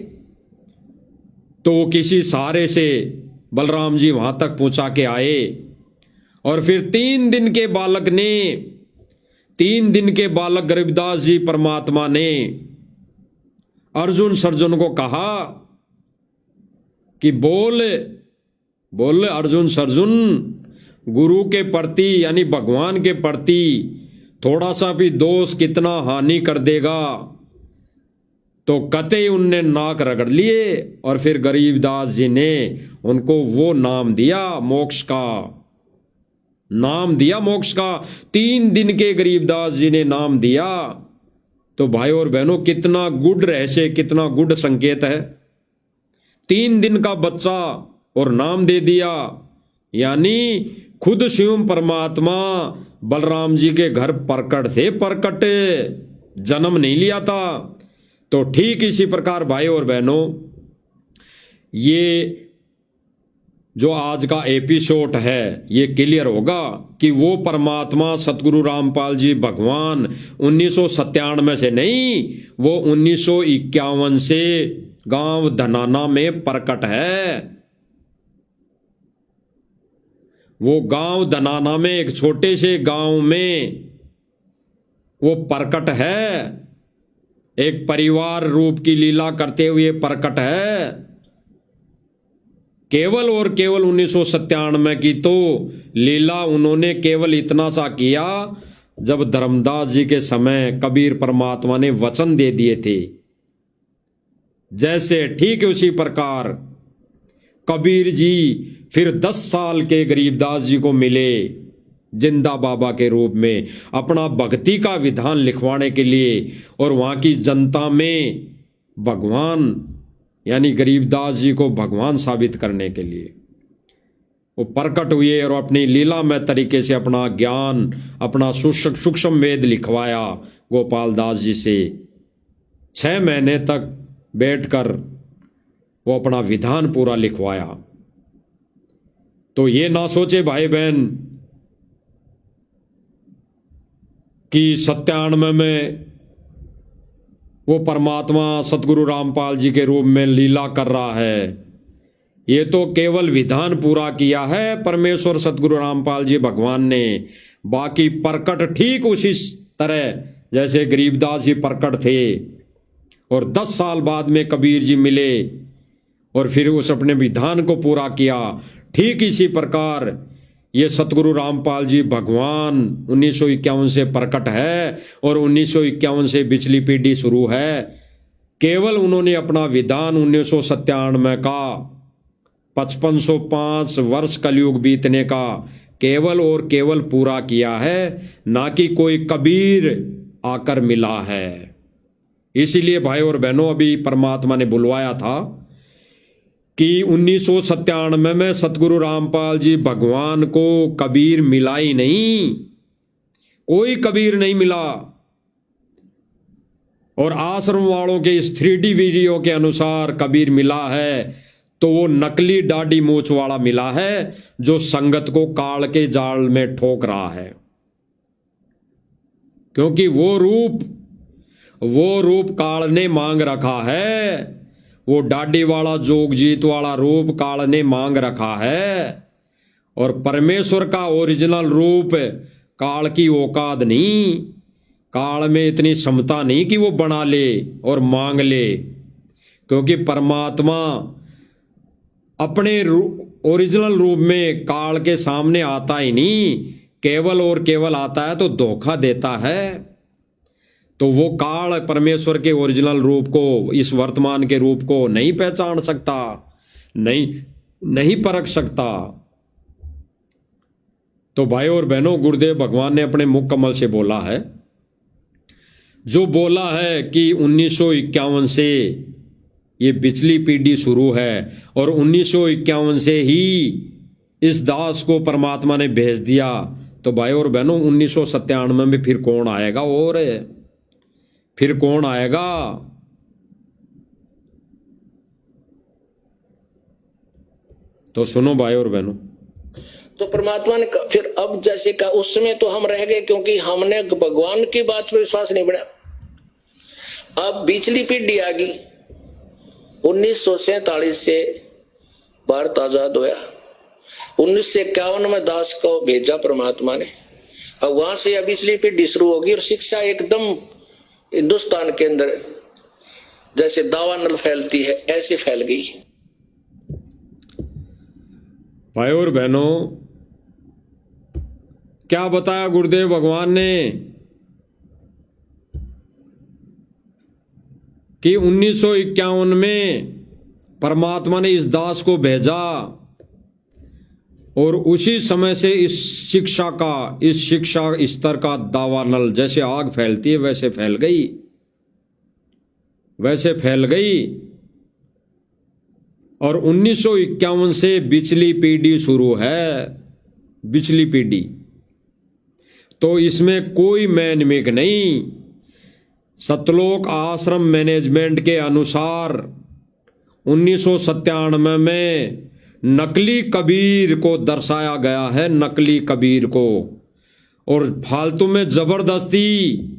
तो किसी सहारे से बलराम जी वहां तक पहुंचा के आए और फिर 3 दिन के बालक ने, 3 दिन के बालक गरीबदास जी परमात्मा ने अर्जुन सर्जुन को कहा कि बोल बोल अर्जुन सर्जुन, गुरु के प्रति यानी भगवान के प्रति थोड़ा सा भी दोष कितना हानि कर देगा, तो कतई उनने नाक रगड़ लिए और फिर गरीबदास जी ने उनको वो नाम दिया मोक्ष का, नाम दिया मोक्ष का। 3 दिन के गरीबदास जी ने नाम दिया। तो भाई और बहनों, कितना गुड रहस्य, कितना गुड संकेत है। 3 दिन का बच्चा और नाम दे दिया, यानी खुद स्वयं परमात्मा बलराम जी के घर प्रकट थे, प्रकट, जन्म नहीं लिया था। तो ठीक इसी प्रकार भाई और बहनों, ये जो आज का एपिसोड है ये क्लियर होगा कि वो परमात्मा सतगुरु रामपाल जी भगवान 1997 से नहीं, वो 1951 से गांव धनाना में प्रकट है। वो गांव धनाना में, एक छोटे से गांव में वो प्रकट है, एक परिवार रूप की लीला करते हुए प्रकट है। केवल और केवल 1997 की तो लीला उन्होंने केवल इतना सा किया जब धर्मदास जी के समय कबीर परमात्मा ने वचन दे दिए थे। जैसे ठीक उसी प्रकार कबीर जी फिर 10 साल के गरीबदास जी को मिले जिंदा बाबा के रूप में, अपना भक्ति का विधान लिखवाने के लिए और वहां की जनता में भगवान यानी गरीबदास जी को भगवान साबित करने के लिए वो प्रकट हुए और अपनी लीलामय तरीके से अपना ज्ञान, अपना सूक्ष्म वेद लिखवाया गोपाल दास जी से। 6 महीने तक बैठकर वो अपना विधान पूरा लिखवाया। तो ये ना सोचे भाई बहन कि 97 में वो परमात्मा सतगुरु रामपाल जी के रूप में लीला कर रहा है। ये तो केवल विधान पूरा किया है परमेश्वर सतगुरु रामपाल जी भगवान ने। बाकी प्रकट ठीक उसी तरह जैसे गरीबदास जी प्रकट थे और 10 साल बाद में कबीर जी मिले और फिर उस अपने विधान को पूरा किया। ठीक इसी प्रकार ये सतगुरु रामपाल जी भगवान 1951 से प्रकट है और 1951 से पिछली पीढ़ी शुरू है। केवल उन्होंने अपना विधान 1997 का 5505 वर्ष कलयुग बीतने का केवल और केवल पूरा किया है, ना कि कोई कबीर आकर मिला है। इसीलिए भाई और बहनों, अभी परमात्मा ने बुलवाया था कि 1997 में सतगुरु रामपाल जी भगवान को कबीर मिला ही नहीं, कोई कबीर नहीं मिला। और आश्रम वालों के इस 3D वीडियो के अनुसार कबीर मिला है तो वो नकली दाढ़ी मूछ वाला मिला है जो संगत को काल के जाल में ठोक रहा है। क्योंकि वो रूप काल ने मांग रखा है, वो डाडी वाला जोगजीत वाला रूप काल ने मांग रखा है। और परमेश्वर का ओरिजिनल रूप काल की औकात नहीं, काल में इतनी क्षमता नहीं कि वो बना ले और मांग ले। क्योंकि परमात्मा अपने ओरिजिनल रूप में काल के सामने आता ही नहीं, केवल और केवल आता है तो धोखा देता है। तो वो काल परमेश्वर के ओरिजिनल रूप को, इस वर्तमान के रूप को नहीं पहचान सकता, नहीं परख सकता। तो भाई और बहनों, गुरुदेव भगवान ने अपने मुख कमल से बोला है, जो बोला है कि 1951 से ये पिछली पीढ़ी शुरू है और 1951 से ही इस दास को परमात्मा ने भेज दिया। तो भाई और बहनों, 1997 में फिर कौन आएगा? और फिर कौन आएगा? तो सुनो भाई और बहनों, तो परमात्मा ने फिर अब जैसे कहा, उस समय तो हम रह गए क्योंकि हमने भगवान की बात पर विश्वास नहीं बढ़ा। अब पिछली पीढ़ी आ गई, 1947 से भारत आजाद होया, 1951 में दास को भेजा परमात्मा ने। अब वहां से अब पिछली पीढ़ी शुरू होगी और शिक्षा एकदम हिंदुस्तान के अंदर जैसे दावानल फैलती है ऐसे फैल गई। भाई और बहनों, क्या बताया गुरुदेव भगवान ने? कि 1951 में परमात्मा ने इस दास को भेजा और उसी समय से इस शिक्षा स्तर का दावानल जैसे आग फैलती है वैसे फैल गई। और 1951 से बिचली पीढ़ी शुरू है, बिचली पीढ़ी। तो इसमें कोई मैनमिक नहीं। सतलोक आश्रम मैनेजमेंट के अनुसार 1997 में नकली कबीर को दर्शाया गया है, नकली कबीर को, और फालतू में जबरदस्ती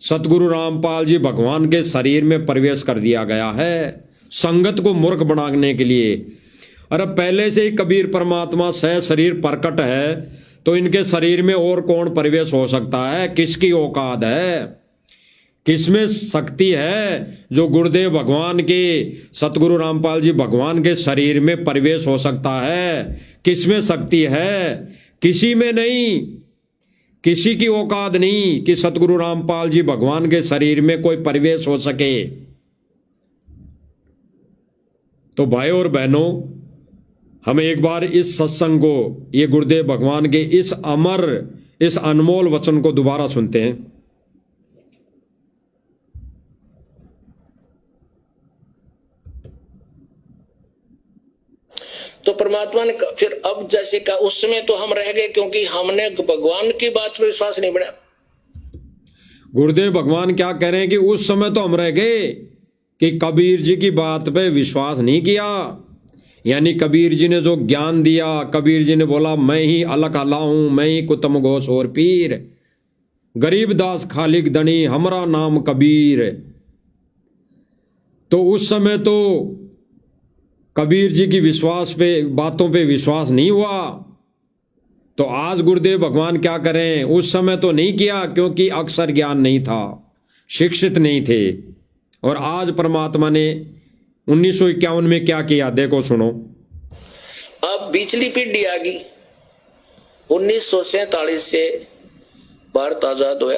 सतगुरु रामपाल जी भगवान के शरीर में प्रवेश कर दिया गया है संगत को मूर्ख बनाने के लिए। अरे पहले से ही कबीर परमात्मा सह शरीर प्रकट है, तो इनके शरीर में और कौन प्रवेश हो सकता है? किसकी औकात है? किसमें शक्ति है जो गुरुदेव भगवान के, सतगुरु रामपाल जी भगवान के शरीर में प्रवेश हो सकता है? किसमें शक्ति है? किसी में नहीं। किसी की औकात नहीं कि सतगुरु रामपाल जी भगवान के शरीर में कोई प्रवेश हो सके। तो भाई और बहनों, हम एक बार इस सत्संग को, ये गुरुदेव भगवान के इस अमर, इस अनमोल वचन को दोबारा सुनते हैं। तो परमात्मा ने फिर अब जैसे कहा, उस समय तो हम रह गए क्योंकि हमने भगवान की बात पर विश्वास नहीं बढ़ा। गुरुदेव भगवान क्या कह रहे हैं कि उस समय तो हम रह गए कि कबीर जी की बात पे विश्वास नहीं किया। यानी कबीर जी ने जो ज्ञान दिया, कबीर जी ने बोला मैं ही अलग अला हूं, मैं ही कुतम घोष और पीर, गरीबदास खालिक दणी हमारा नाम कबीर। तो उस समय तो कबीर जी की विश्वास पे, बातों पे विश्वास नहीं हुआ। तो आज गुरुदेव भगवान क्या करें, उस समय तो नहीं किया क्योंकि अक्षर ज्ञान नहीं था, शिक्षित नहीं थे। और आज परमात्मा ने 1951 में क्या किया, देखो सुनो। अब बिचली पीढ़ी आ गई। 1947 से भारत आजाद हुआ।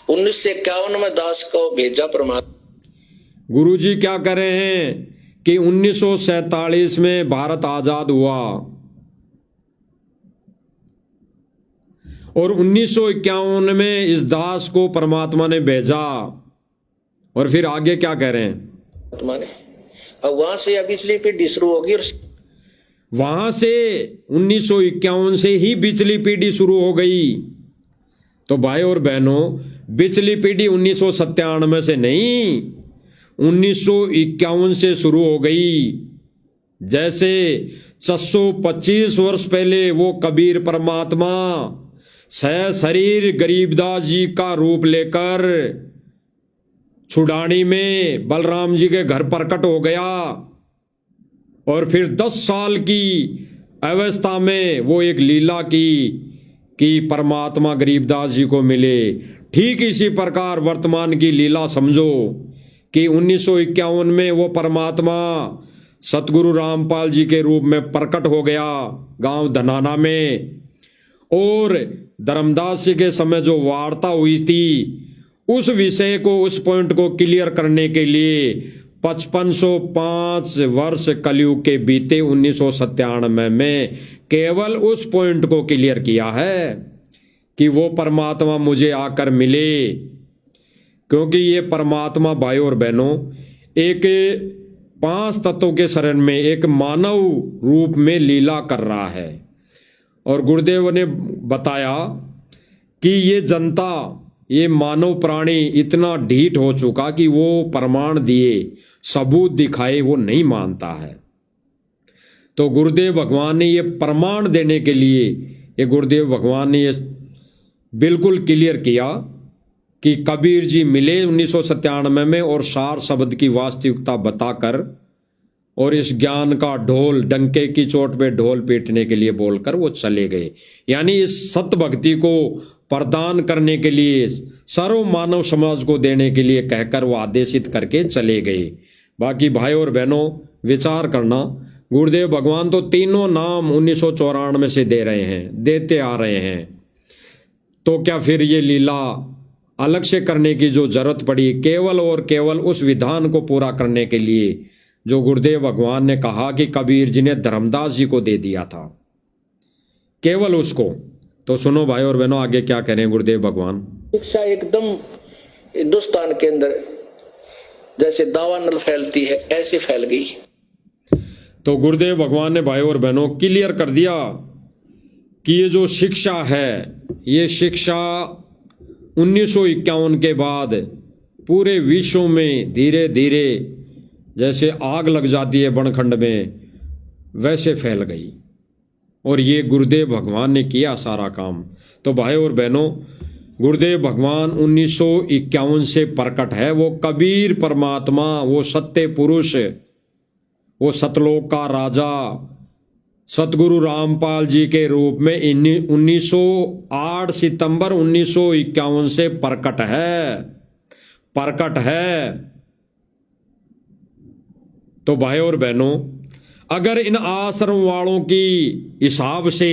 1951 में दास को भेजा परमात्मा। गुरु जी क्या कर रहे हैं कि 1947 में भारत आजाद हुआ और 1951 में इस दास को परमात्मा ने भेजा। और फिर आगे क्या कह रहे हैं? अब वहां से बिचली पीढ़ी शुरू होगी। वहां से 1951 से ही बिचली पीढ़ी शुरू हो गई। तो भाई और बहनों, बिचली पीढ़ी 1997 से नहीं, 1951 से शुरू हो गई। जैसे 625 वर्ष पहले वो कबीर परमात्मा सह शरीर गरीबदास जी का रूप लेकर छुड़ानी में बलराम जी के घर प्रकट हो गया और फिर 10 साल की अवस्था में वो एक लीला की कि परमात्मा गरीबदास जी को मिले। ठीक इसी प्रकार वर्तमान की लीला समझो कि 1951 में वो परमात्मा सतगुरु रामपाल जी के रूप में प्रकट हो गया गांव धनाना में। और धर्मदास जी के समय जो वार्ता हुई थी, उस विषय को, उस पॉइंट को क्लियर करने के लिए 5505 वर्ष कलयुग के बीते 1997 में केवल उस पॉइंट को क्लियर किया है कि वो परमात्मा मुझे आकर मिले। क्योंकि ये परमात्मा भाई और बहनों एक 5 तत्वों के शरण में एक मानव रूप में लीला कर रहा है। और गुरुदेव ने बताया कि ये जनता, ये मानव प्राणी इतना ढीठ हो चुका कि वो प्रमाण दिए, सबूत दिखाए वो नहीं मानता है। तो गुरुदेव भगवान ने ये प्रमाण देने के लिए, ये गुरुदेव भगवान ने ये बिल्कुल क्लियर किया कि कबीर जी मिले 1997 में और सार शब्द की वास्तविकता बताकर और इस ज्ञान का ढोल, डंके की चोट पे ढोल पीटने के लिए बोलकर वो चले गए। यानी इस सत्य भक्ति को प्रदान करने के लिए, सर्व मानव समाज को देने के लिए कहकर वो आदेशित करके चले गए। बाकी भाई और बहनों विचार करना, गुरुदेव भगवान तो तीनों नाम 1994 से दे रहे हैं, देते आ रहे हैं। तो क्या फिर ये लीला अलग से करने की जो जरूरत पड़ी, केवल और केवल उस विधान को पूरा करने के लिए जो गुरुदेव भगवान ने कहा कि कबीर जी ने धर्मदास जी को दे दिया था, केवल उसको। तो सुनो भाई और बहनों, आगे क्या कह रहे हैं गुरुदेव भगवान। शिक्षा एकदम हिंदुस्तान के अंदर जैसे दावानल फैलती है ऐसे फैल गई। तो गुरुदेव भगवान ने भाई और बहनों क्लियर कर दिया कि ये जो शिक्षा है, ये शिक्षा 1951 के बाद पूरे विश्व में धीरे धीरे जैसे आग लग जाती है बनखंड में, वैसे फैल गई। और ये गुरुदेव भगवान ने किया सारा काम। तो भाई और बहनों, गुरुदेव भगवान 1951 से प्रकट है। वो कबीर परमात्मा, वो सत्य पुरुष, वो सतलोक का राजा सतगुरु रामपाल जी के रूप में 8 सितंबर 1951 से प्रकट है। तो भाई और बहनों, अगर इन आश्रम वालों की हिसाब से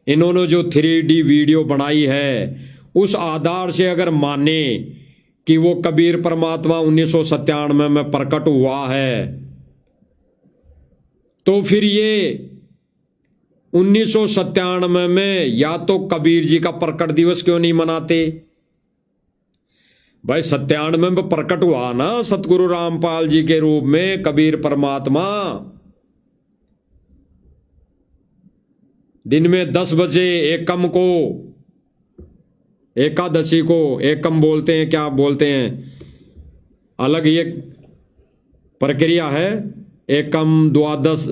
इन्होंने जो 3D वीडियो बनाई है, उस आधार से अगर माने कि वो कबीर परमात्मा 1997 में प्रकट हुआ है, तो फिर ये 1997 में या तो कबीर जी का प्रकट दिवस क्यों नहीं मनाते? भाई 97 में प्रकट हुआ ना सतगुरु रामपाल जी के रूप में कबीर परमात्मा। दिन में 10 बजे एकम को, एकादशी को एकम बोलते हैं, क्या बोलते हैं, अलग ये प्रक्रिया है। एकम, द्वादश,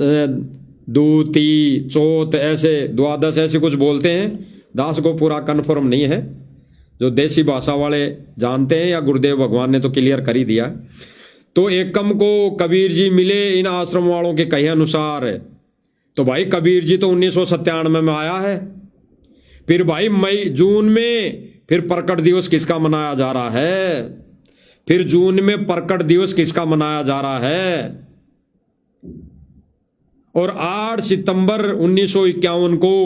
दूती, चौथ, ऐसे द्वादश ऐसे कुछ बोलते हैं। दास को पूरा कन्फर्म नहीं है, जो देसी भाषा वाले जानते हैं, या गुरुदेव भगवान ने तो क्लियर कर ही दिया। तो एकम को कबीर जी मिले इन आश्रम वालों के कहे अनुसार। तो भाई कबीर जी तो 1997 में आया है। फिर भाई मई जून में फिर प्रकट दिवस किसका मनाया जा रहा है? फिर जून में प्रकट दिवस किसका मनाया जा रहा है? और 8 सितंबर 1951 को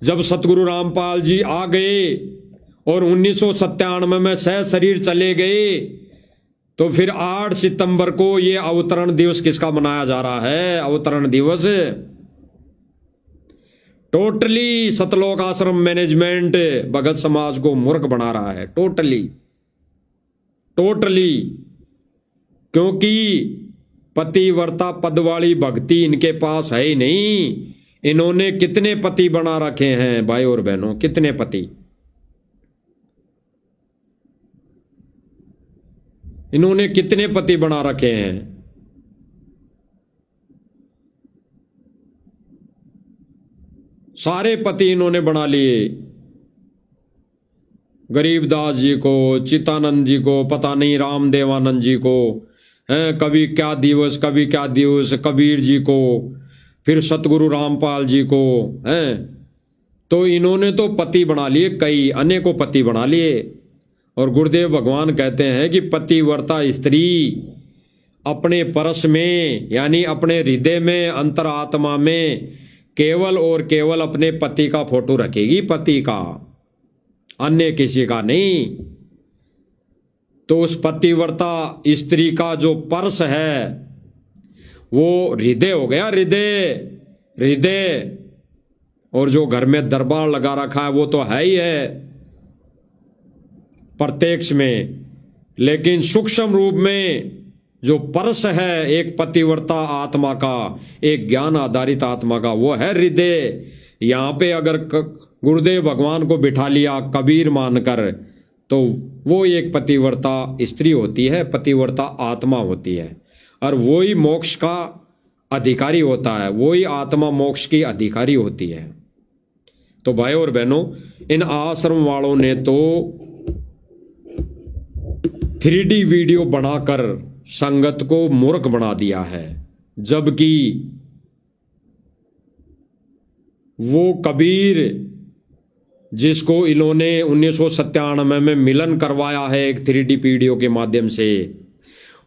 जब सतगुरु रामपाल जी आ गए और 1997 में सह शरीर चले गए, तो फिर 8 सितंबर को ये अवतरण दिवस किसका मनाया जा रहा है? अवतरण दिवस। टोटली सतलोक आश्रम मैनेजमेंट भगत समाज को मूर्ख बना रहा है, टोटली। क्योंकि पतिव्रता पद वाली भक्ति इनके पास है ही नहीं। इन्होंने कितने पति बना रखे हैं भाई और बहनों, कितने पति इन्होंने कितने पति बना रखे हैं। सारे पति इन्होंने बना लिए। गरीबदास जी को, चितानंद जी को, पता नहीं रामदेवानंद जी को, हैं, कभी क्या दिवस कबीर जी को, फिर सतगुरु रामपाल जी को, हैं। तो इन्होंने तो पति बना लिए, कई अनेकों पति बना लिए। और गुरुदेव भगवान कहते हैं कि पतिव्रता स्त्री अपने परस में, यानी अपने हृदय में, अंतरात्मा में केवल और केवल अपने पति का फोटो रखेगी, पति का, अन्य किसी का नहीं। तो उस पतिव्रता स्त्री का जो पर्स है वो हृदय हो गया, हृदय। और जो घर में दरबार लगा रखा है वो तो है ही है प्रत्यक्ष में, लेकिन सूक्ष्म रूप में जो परस है एक पतिव्रता आत्मा का, एक ज्ञान आधारित आत्मा का, वो है हृदय। यहाँ पे अगर गुरुदेव भगवान को बिठा लिया कबीर मानकर, तो वो एक पतिव्रता स्त्री होती है, पतिव्रता आत्मा होती है, और वही मोक्ष का अधिकारी होता है, वही आत्मा मोक्ष की अधिकारी होती है। तो भाई और बहनों, इन आश्रम वालों ने तो 3D वीडियो बनाकर संगत को मूर्ख बना दिया है, जबकि वो कबीर जिसको इन्होंने 1997 में मिलन करवाया है एक 3D वीडियो के माध्यम से,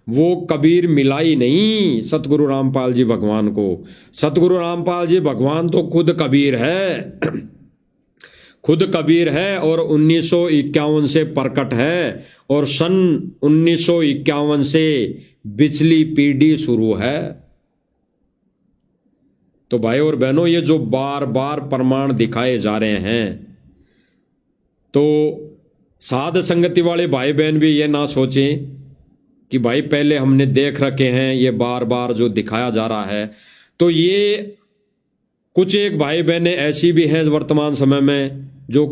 वो कबीर मिला ही नहीं सतगुरु रामपाल जी भगवान को। सतगुरु रामपाल जी भगवान तो खुद कबीर है। खुद कबीर है और 1951 से प्रकट है और सन 1951 से बिचली पीढ़ी शुरू है। तो भाई और बहनों, ये जो बार बार प्रमाण दिखाए जा रहे हैं, तो साध संगति वाले भाई बहन भी ये ना सोचें कि भाई पहले हमने देख रखे हैं, ये बार बार जो दिखाया जा रहा है। तो ये कुछ एक भाई बहनें ऐसी भी हैं वर्तमान समय में जो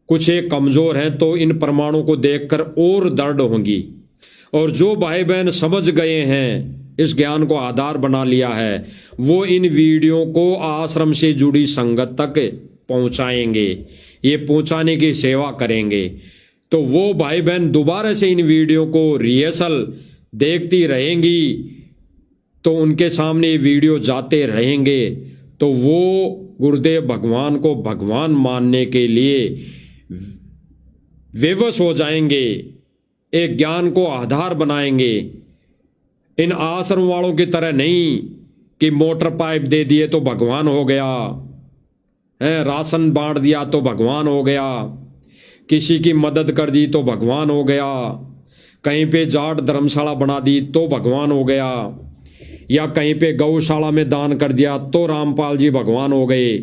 कुछ एक कमजोर हैं, तो इन प्रमाणों को देखकर और दृढ़ होंगी। और जो भाई बहन समझ गए हैं, इस ज्ञान को आधार बना लिया है, वो इन वीडियो को आश्रम से जुड़ी संगत तक पहुंचाएंगे, ये पहुंचाने की सेवा करेंगे। तो वो भाई बहन दोबारा से इन वीडियो को रिहर्सल देखती रहेंगी, तो उनके सामने ये वीडियो जाते रहेंगे, तो वो गुरुदेव भगवान को भगवान मानने के लिए विवश हो जाएंगे, एक ज्ञान को आधार बनाएंगे। इन आश्रम वालों की तरह नहीं कि मोटर पाइप दे दिए तो भगवान हो गया है, राशन बांट दिया तो भगवान हो गया, किसी की मदद कर दी तो भगवान हो गया, कहीं पे जाट धर्मशाला बना दी तो भगवान हो गया, या कहीं पे गौशाला में दान कर दिया तो रामपाल जी भगवान हो गए,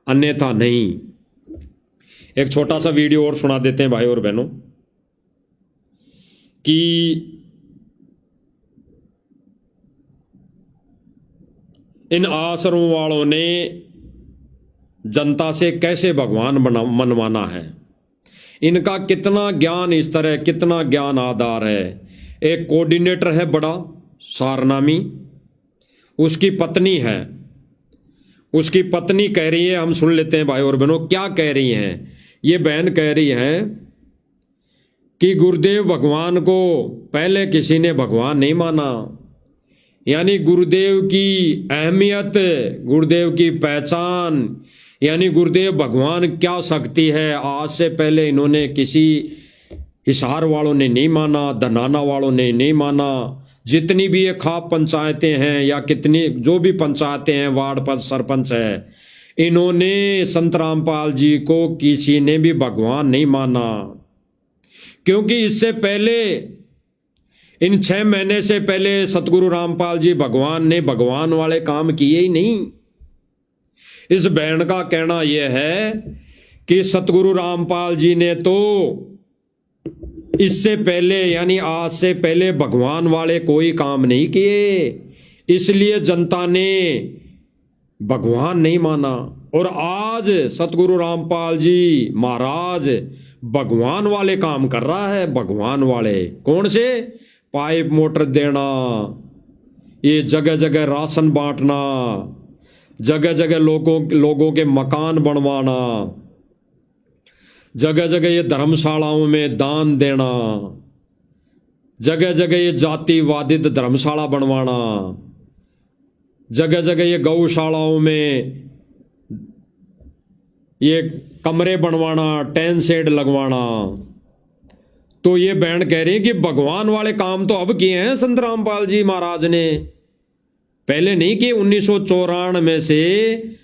अन्यथा नहीं। एक छोटा सा वीडियो और सुना देते हैं भाई और बहनों कि इन आश्रम वालों ने जनता से कैसे भगवान मनवाना है, इनका कितना ज्ञान इस तरह, कितना ज्ञान आधार है। एक कोऑर्डिनेटर है बड़ा सारनामी, उसकी पत्नी है, उसकी पत्नी कह रही है, हम सुन लेते हैं भाई और बहनों क्या कह रही हैं। ये बहन कह रही है कि गुरुदेव भगवान को पहले किसी ने भगवान नहीं माना, यानी गुरुदेव की अहमियत, गुरुदेव की पहचान, यानी गुरुदेव भगवान क्या शक्ति है, आज से पहले इन्होंने किसी हिसार वालों ने नहीं माना, धनाना वालों ने नहीं माना। जितनी भी ये खाप पंचायतें हैं या कितनी जो भी पंचायतें हैं, वार्ड पर सरपंच है, इन्होंने संत रामपाल जी को किसी ने भी भगवान नहीं माना, क्योंकि इससे पहले इन 6 महीने से पहले सतगुरु रामपाल जी भगवान ने भगवान वाले काम किए ही नहीं। इस बहन का कहना यह है कि सतगुरु रामपाल जी ने तो इससे पहले यानी आज से पहले भगवान वाले कोई काम नहीं किए, इसलिए जनता ने भगवान नहीं माना। और आज सतगुरु रामपाल जी महाराज भगवान वाले काम कर रहा है। भगवान वाले कौन से? पाइप मोटर देना, ये जगह जगह राशन बांटना, जगह जगह लोगों के मकान बनवाना, जगह जगह ये धर्मशालाओं में दान देना, जगह जगह ये जातिवादित धर्मशाला बनवाना, जगह जगह ये गौशालाओं में ये कमरे बनवाना, टेंट शेड लगवाना। तो ये बहन कह रही है कि भगवान वाले काम तो अब किए हैं संत रामपाल जी महाराज ने, पहले नहीं किए। 1994 से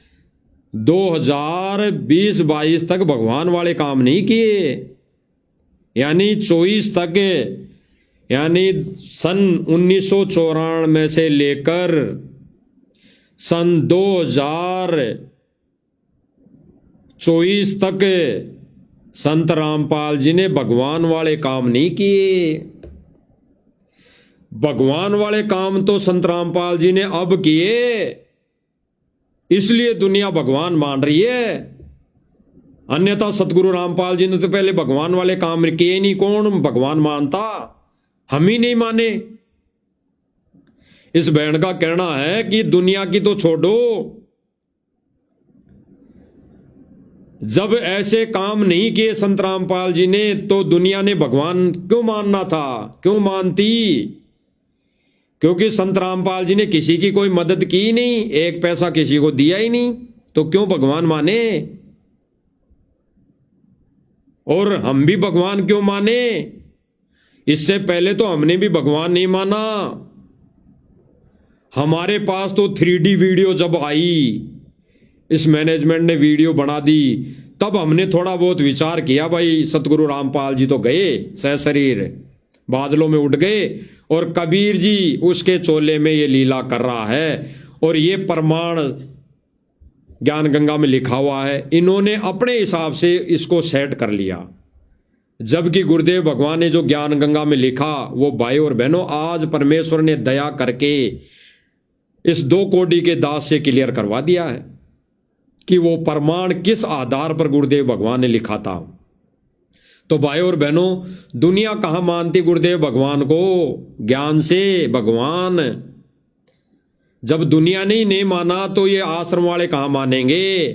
2020-22 तक भगवान वाले काम नहीं किए, यानी 24 तक, यानी सन 1994 से लेकर सन 2024 तक संत रामपाल जी ने भगवान वाले काम नहीं किए। भगवान वाले काम तो संत रामपाल जी ने अब किए, इसलिए दुनिया भगवान मान रही है। अन्यथा सतगुरु रामपाल जी ने तो पहले भगवान वाले काम किए नहीं, कौन भगवान मानता? हम ही नहीं माने। इस बहन का कहना है कि दुनिया की तो छोड़ो, जब ऐसे काम नहीं किए संत रामपाल जी ने तो दुनिया ने भगवान क्यों मानना था, क्यों मानती? क्योंकि संत रामपाल जी ने किसी की कोई मदद की नहीं, एक पैसा किसी को दिया ही नहीं, तो क्यों भगवान माने? और हम भी भगवान क्यों माने? इससे पहले तो हमने भी भगवान नहीं माना। हमारे पास तो 3D वीडियो जब आई, इस मैनेजमेंट ने वीडियो बना दी, तब हमने थोड़ा बहुत विचार किया, भाई सतगुरु रामपाल जी तो गए सहशरीर, बादलों में उठ गए, और कबीर जी उसके चोले में ये लीला कर रहा है, और ये प्रमाण ज्ञान गंगा में लिखा हुआ है। इन्होंने अपने हिसाब से इसको सेट कर लिया, जबकि गुरुदेव भगवान ने जो ज्ञान गंगा में लिखा वो भाई और बहनों आज परमेश्वर ने दया करके इस 2 कोड़ी के दास से क्लियर करवा दिया है कि वो प्रमाण किस आधार पर गुरुदेव भगवान ने लिखा था। तो भाई और बहनों, दुनिया कहां मानती गुरुदेव भगवान को? ज्ञान से भगवान। जब दुनिया ने ही नहीं माना तो ये आश्रम वाले कहां मानेंगे?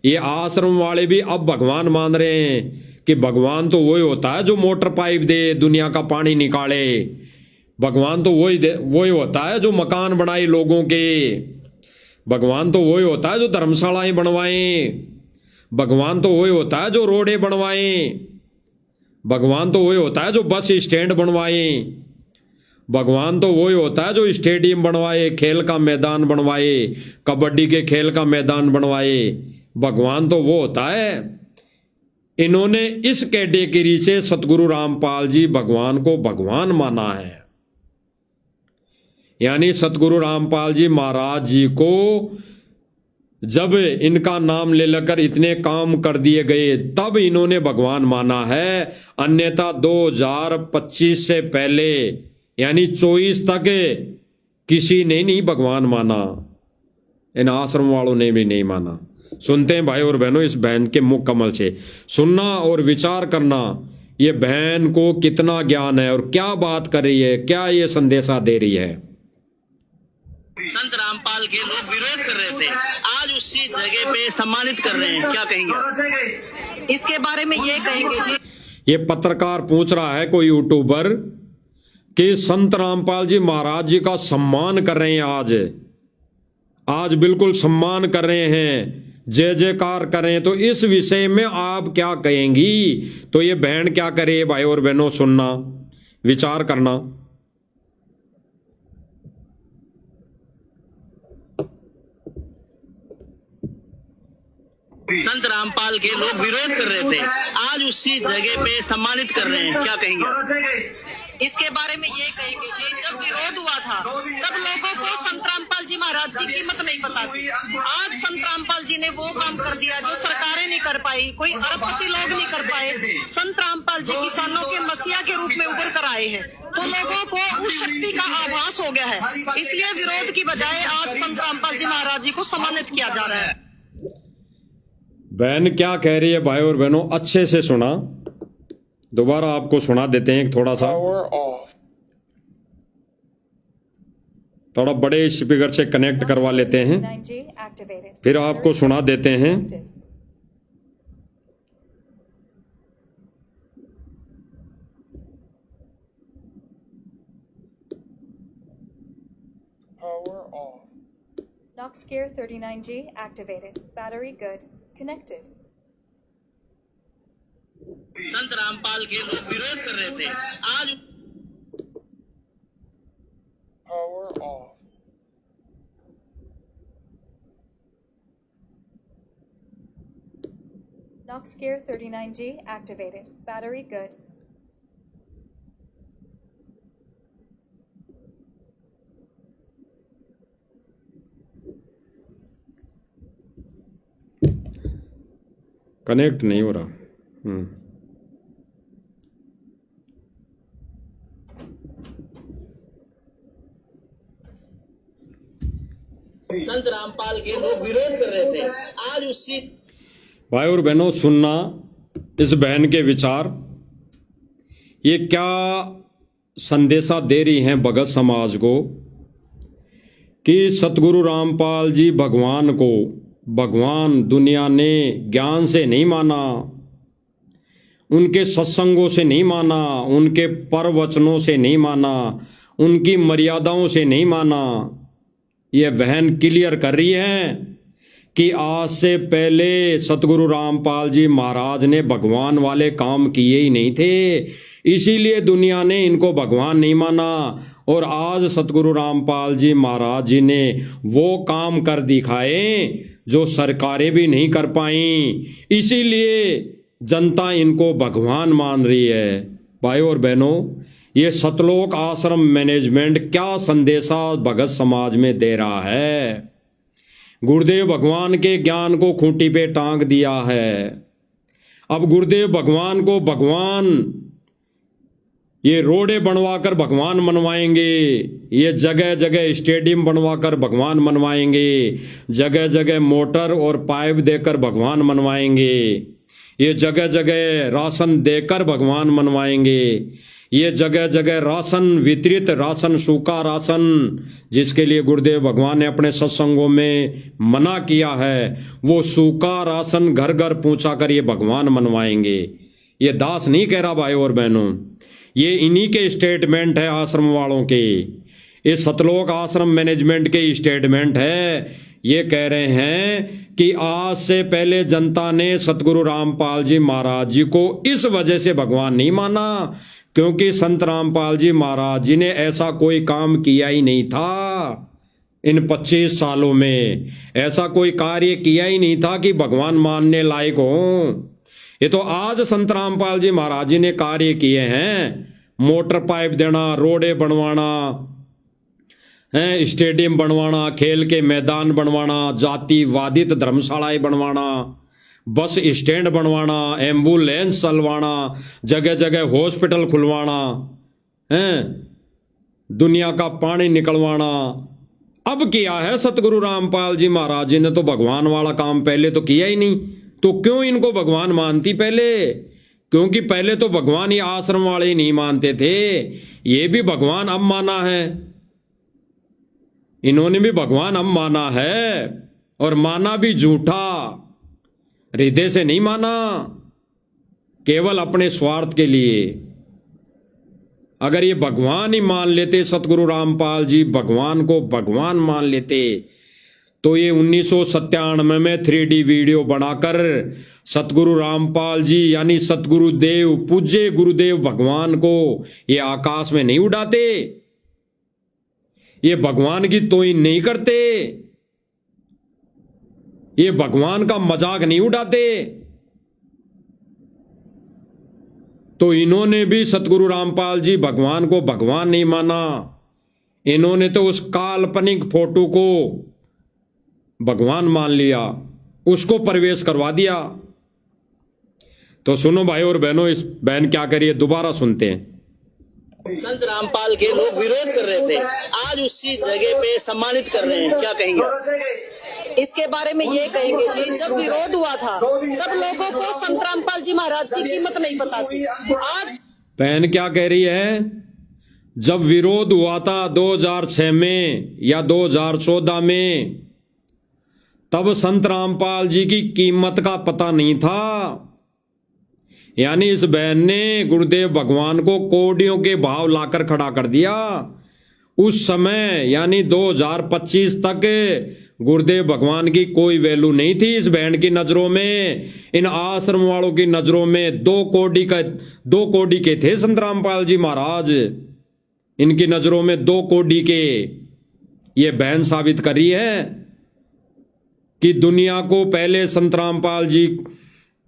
ये आश्रम वाले भी अब भगवान मान रहे हैं कि भगवान तो वही होता है जो मोटर पाइप दे, दुनिया का पानी निकाले। भगवान तो वही होता है जो मकान बनाए लोगों के। भगवान तो वही होता है जो धर्मशालाएं बनवाए। भगवान तो वही होता है जो रोडें बनवाए। भगवान तो वही होता है जो बस स्टैंड बनवाए। भगवान तो वही होता है जो स्टेडियम बनवाए, खेल का मैदान बनवाए, कबड्डी के खेल का मैदान बनवाए। भगवान तो वो होता है। इन्होंने इस कैटेगरी से सतगुरु रामपाल जी भगवान को भगवान माना है। यानी सतगुरु रामपाल जी महाराज जी को जब इनका नाम ले लेकर इतने काम कर दिए गए तब इन्होंने भगवान माना है, अन्यथा 2025 से पहले यानी 24 तक किसी ने नहीं भगवान माना। इन आश्रम वालों ने भी नहीं माना। सुनते हैं भाई और बहनों इस बहन के मुख कमल से, सुनना और विचार करना ये बहन को कितना ज्ञान है और क्या बात कर रही है, क्या ये संदेशा दे रही है। संत रामपाल के लोग विरोध कर रहे थे, आज उसी जगह पे सम्मानित कर रहे हैं, क्या कहेंगे इसके बारे में? ये कहेंगे जी, ये पत्रकार पूछ रहा है कोई यूट्यूबर कि संत रामपाल जी महाराज जी का सम्मान कर रहे हैं, आज बिल्कुल सम्मान कर रहे हैं, जय जयकार कर रहे हैं, तो इस विषय में आप क्या कहेंगी? तो ये बहन क्या करे भाई और बहनों, सुनना, विचार करना। संत रामपाल के लोग विरोध कर रहे थे, आज उसी जगह पे सम्मानित कर रहे हैं, क्या कहेंगे इसके बारे में? ये कहेंगे जी, जब विरोध हुआ था तब लोगों को संत रामपाल जी महाराज की कीमत नहीं पता थी। आज संत रामपाल जी ने वो काम कर दिया जो सरकारें नहीं कर पाई, कोई अरबपति लोग नहीं कर पाए। संत रामपाल जी किसानों के मसीहा के रूप में उभर कर आए हैं, तो लोगों को उस शक्ति का आभास हो गया है, इसलिए विरोध की बजाय आज संत रामपाल जी महाराज जी को सम्मानित किया जा रहा है। बहन क्या कह रही है भाई और बहनों, अच्छे से सुना, दोबारा आपको सुना देते हैं थोड़ा सा, थोड़ा बड़े स्पीकर से कनेक्ट करवा लेते हैं, फिर आपको सुना देते हैं। Nox Gear 39G activated. Battery good. Connected. संत रामपाल के लोग विरोध कर रहे थे, आज Power off. Nox Gear 39G activated. Battery good. Connect नहीं हो रहा। संत रामपाल के लोग विरोध कर रहे थे, आज उसी भाई और बहनों सुनना इस बहन के विचार, ये क्या संदेशा दे रही हैं भगत समाज को कि सतगुरु रामपाल जी भगवान को भगवान दुनिया ने ज्ञान से नहीं माना, उनके सत्संगों से नहीं माना, उनके परवचनों से नहीं माना, उनकी मर्यादाओं से नहीं माना। यह बहन क्लियर कर रही है कि आज से पहले सतगुरु रामपाल जी महाराज ने भगवान वाले काम किए ही नहीं थे, इसीलिए दुनिया ने इनको भगवान नहीं माना। और आज सतगुरु रामपाल जी महाराज जी ने वो काम कर दिखाए जो सरकारें भी नहीं कर पाई, इसीलिए जनता इनको भगवान मान रही है। भाइयों और बहनों, ये सतलोक आश्रम मैनेजमेंट क्या संदेशा भगत समाज में दे रहा है? गुरुदेव भगवान के ज्ञान को खूंटी पे टांग दिया है। अब गुरुदेव भगवान को भगवान ये रोडे बनवाकर भगवान मनवाएंगे, ये जगह जगह स्टेडियम बनवाकर भगवान मनवाएंगे, जगह जगह मोटर और पाइप देकर भगवान मनवाएंगे, ये जगह जगह राशन देकर भगवान मनवाएंगे, ये जगह जगह राशन वितरित, राशन सूखा राशन जिसके लिए गुरुदेव भगवान ने अपने सत्संगों में मना किया है, वो सूखा राशन घर घर पहुंचा कर ये भगवान मनवाएंगे। ये दास नहीं कह रहा भाइयों और बहनों, ये इन्हीं के स्टेटमेंट है, आश्रम वालों के, ये सतलोक आश्रम मैनेजमेंट के स्टेटमेंट है। ये कह रहे हैं कि आज से पहले जनता ने सतगुरु रामपाल जी महाराज जी को इस वजह से भगवान नहीं माना क्योंकि संत रामपाल जी महाराज जी ने ऐसा कोई काम किया ही नहीं था। इन 25 सालों में ऐसा कोई कार्य किया ही नहीं था कि भगवान मानने लायक हो। ये तो आज संत रामपाल जी महाराज जी ने कार्य किए हैं, मोटर पाइप देना, रोडे बनवाना है, स्टेडियम बनवाना, खेल के मैदान बनवाना, जातिवादित धर्मशालाएं बनवाना, बस स्टैंड बनवाना, एम्बुलेंस चलवाना, जगह जगह हॉस्पिटल खुलवाना है, दुनिया का पानी निकलवाना। अब किया है सतगुरु रामपाल जी महाराज जी ने तो भगवान वाला काम पहले तो किया ही नहीं। तो क्यों इनको भगवान मानती पहले? क्योंकि पहले तो भगवान ये आश्रम वाले ही नहीं मानते थे, ये भी भगवान अब माना है, इन्होंने भी भगवान अब माना है, और माना भी झूठा, हृदय से नहीं माना, केवल अपने स्वार्थ के लिए। अगर ये भगवान ही मान लेते, सतगुरु रामपाल जी भगवान को भगवान मान लेते, तो ये 1997 में 3D वीडियो बनाकर सतगुरु रामपाल जी यानी सतगुरुदेव, पूज्य गुरुदेव भगवान को ये आकाश में नहीं उड़ाते, ये भगवान की तोहिन नहीं करते, ये भगवान का मजाक नहीं उड़ाते। तो इन्होंने भी सतगुरु रामपाल जी भगवान को भगवान नहीं माना, इन्होंने तो उस काल्पनिक फोटो को भगवान मान लिया, उसको प्रवेश करवा दिया। तो सुनो भाई और बहनों, इस बहन क्या करिए, दोबारा सुनते हैं। संत रामपाल के लोग विरोध कर रहे थे, आज उसी जगह पे सम्मानित कर रहे हैं, क्या कहेंगे? इसके बारे में ये कहेंगे जी, जब विरोध हुआ था तब लोगों को संत रामपाल जी महाराज की कीमत नहीं पता थी। आज बहन क्या कह रही है? जब विरोध हुआ था 2006 में या 2014 में, तब संत रामपाल जी की कीमत का पता नहीं था। यानी इस बहन ने गुरुदेव भगवान को कोडियों के भाव लाकर खड़ा कर दिया। उस समय यानी 2025 तक गुरुदेव भगवान की कोई वैल्यू नहीं थी इस बहन की नजरों में, इन आश्रम वालों की नजरों में 2 कोडी के थे संत रामपाल जी महाराज, इनकी नजरों में 2 कोडी के। ये बहन साबित कर रही है कि दुनिया को पहले संत रामपाल जी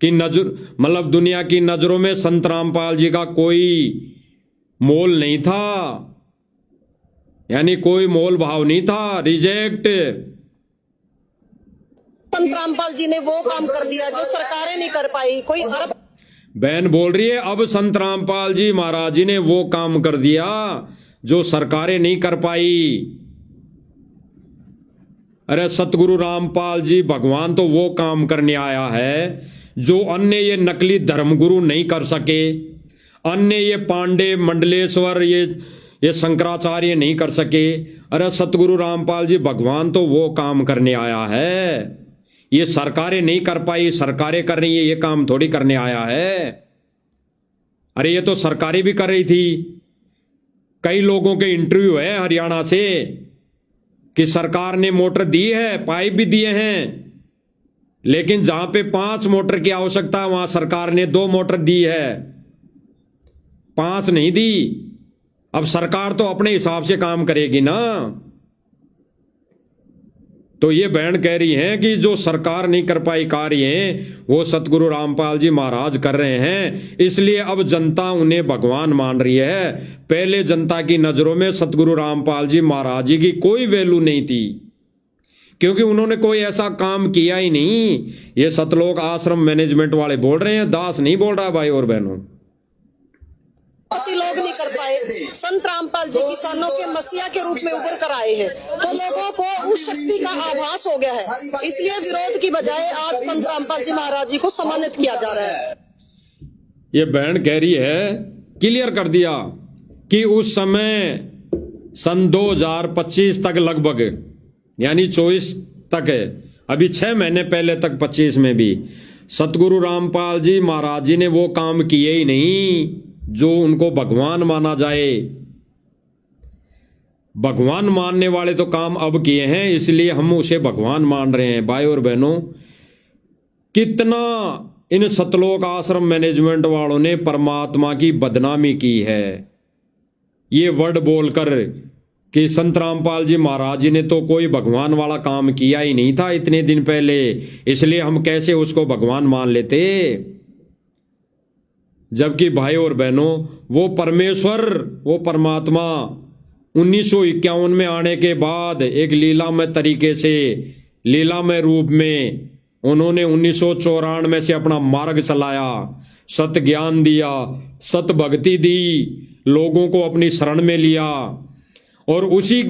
की नजर, मतलब दुनिया की नजरों में संत रामपाल जी का कोई मोल नहीं था, यानी कोई मोल भाव नहीं था, रिजेक्ट। संत रामपाल जी ने वो काम कर दिया जो सरकारें नहीं कर पाई। कोई अरब बहन बोल रही है अब संत रामपाल जी महाराज जी ने वो काम कर दिया जो सरकारें नहीं कर पाई। अरे सतगुरु रामपाल जी भगवान तो वो काम करने आया है जो अन्य ये नकली धर्मगुरु नहीं कर सके, अन्य ये पांडे मंडलेश्वर ये शंकराचार्य नहीं कर सके। अरे सतगुरु रामपाल जी भगवान तो वो काम करने आया है, ये सरकारें नहीं कर पाई, सरकारें कर रही है, ये काम थोड़ी करने आया है। अरे ये तो सरकारें भी कर रही थी। कई लोगों के इंटरव्यू है हरियाणा से कि सरकार ने मोटर दी है, पाइप भी दिए हैं, लेकिन जहां पे 5 मोटर की आवश्यकता है वहां सरकार ने 2 मोटर दी है, 5 नहीं दी। अब सरकार तो अपने हिसाब से काम करेगी ना। तो ये बहन कह रही हैं कि जो सरकार नहीं कर पाई कार्य वो सतगुरु रामपाल जी महाराज कर रहे हैं, इसलिए अब जनता उन्हें भगवान मान रही है। पहले जनता की नजरों में सतगुरु रामपाल जी महाराज जी की कोई वैल्यू नहीं थी, क्योंकि उन्होंने कोई ऐसा काम किया ही नहीं। ये सतलोक आश्रम मैनेजमेंट वाले बोल रहे हैं, दास नहीं बोल रहा भाई और बहनों। लोग नहीं कर पाए, संत रामपाल जी किसानों के मसीहा के रूप में उभर कर आए हैं, तो लोगों को उस शक्ति का आभास हो गया है, इसलिए विरोध की बजाय आज संत रामपाल जी महाराज जी को सम्मानित किया जा रहा है। ये बहन कह रही है, क्लियर कर दिया कि उस समय सन 2025 तक लगभग, यानी 24 तक है, अभी 6 महीने पहले तक 25 में भी सतगुरु रामपाल जी महाराज जी ने वो काम किए ही नहीं जो उनको भगवान माना जाए। भगवान मानने वाले तो काम अब किए हैं, इसलिए हम उसे भगवान मान रहे हैं। भाई और बहनों, कितना इन सतलोक आश्रम मैनेजमेंट वालों ने परमात्मा की बदनामी की है, ये वर्ड बोलकर कि संत रामपाल जी महाराज जी ने तो कोई भगवान वाला काम किया ही नहीं था इतने दिन पहले, इसलिए हम कैसे उसको भगवान मान लेते। जबकि भाई और बहनों, वो परमेश्वर, वो परमात्मा 1951 में आने के बाद एक लीलामय तरीके से, लीलामय रूप में उन्होंने 1994 से अपना मार्ग चलाया, सत ज्ञान दिया, सत भक्ति दी, लोगों को अपनी शरण में लिया, और उसी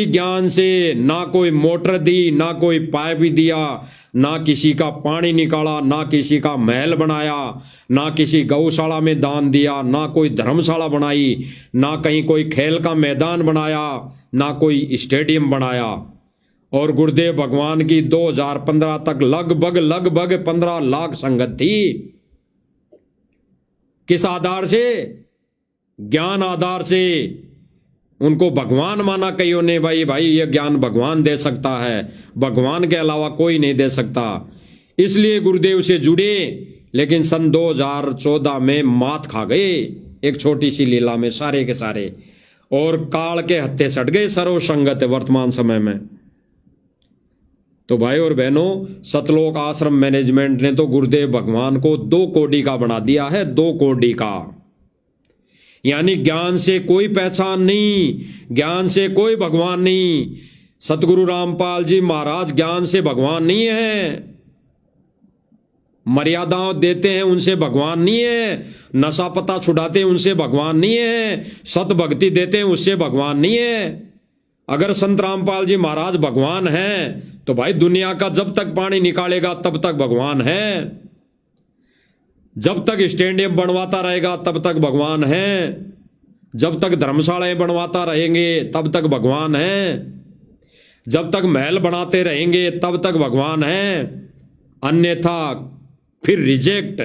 ज्ञान से ना कोई मोटर दी, ना कोई पाइप दिया, ना किसी का पानी निकाला, ना किसी का महल बनाया, ना किसी गौशाला में दान दिया, ना कोई धर्मशाला बनाई, ना कहीं कोई खेल का मैदान बनाया, ना कोई स्टेडियम बनाया। और गुरुदेव भगवान की 2015 तक लगभग 15 लाख संगत थी। किस आधार से? ज्ञान आधार से। उनको भगवान माना कईयों ने, भाई ये ज्ञान भगवान दे सकता है, भगवान के अलावा कोई नहीं दे सकता, इसलिए गुरुदेव से जुड़े। लेकिन सन 2014 में मात खा गए एक छोटी सी लीला में सारे के सारे, और काल के हत्थे सट गए सर्व संगत वर्तमान समय में। तो भाई और बहनों, सतलोक आश्रम मैनेजमेंट ने तो गुरुदेव भगवान को 2 कोड़ी का बना दिया है, 2 कोड़ी का। यानी ज्ञान से कोई पहचान नहीं, ज्ञान से कोई भगवान नहीं। सतगुरु रामपाल जी महाराज ज्ञान से भगवान नहीं है, मर्यादाओं देते हैं उनसे भगवान नहीं है, नशा पता छुड़ाते हैं उनसे भगवान नहीं है, सत भक्ति देते हैं उससे भगवान नहीं है। अगर संत रामपाल जी महाराज भगवान हैं तो भाई दुनिया का जब तक पानी निकालेगा तब तक भगवान है, जब तक स्टेडियम बनवाता रहेगा तब तक भगवान है, जब तक धर्मशालाएं बनवाता रहेंगे तब तक भगवान है, जब तक महल बनाते रहेंगे तब तक भगवान है। अन्यथा फिर रिजेक्ट,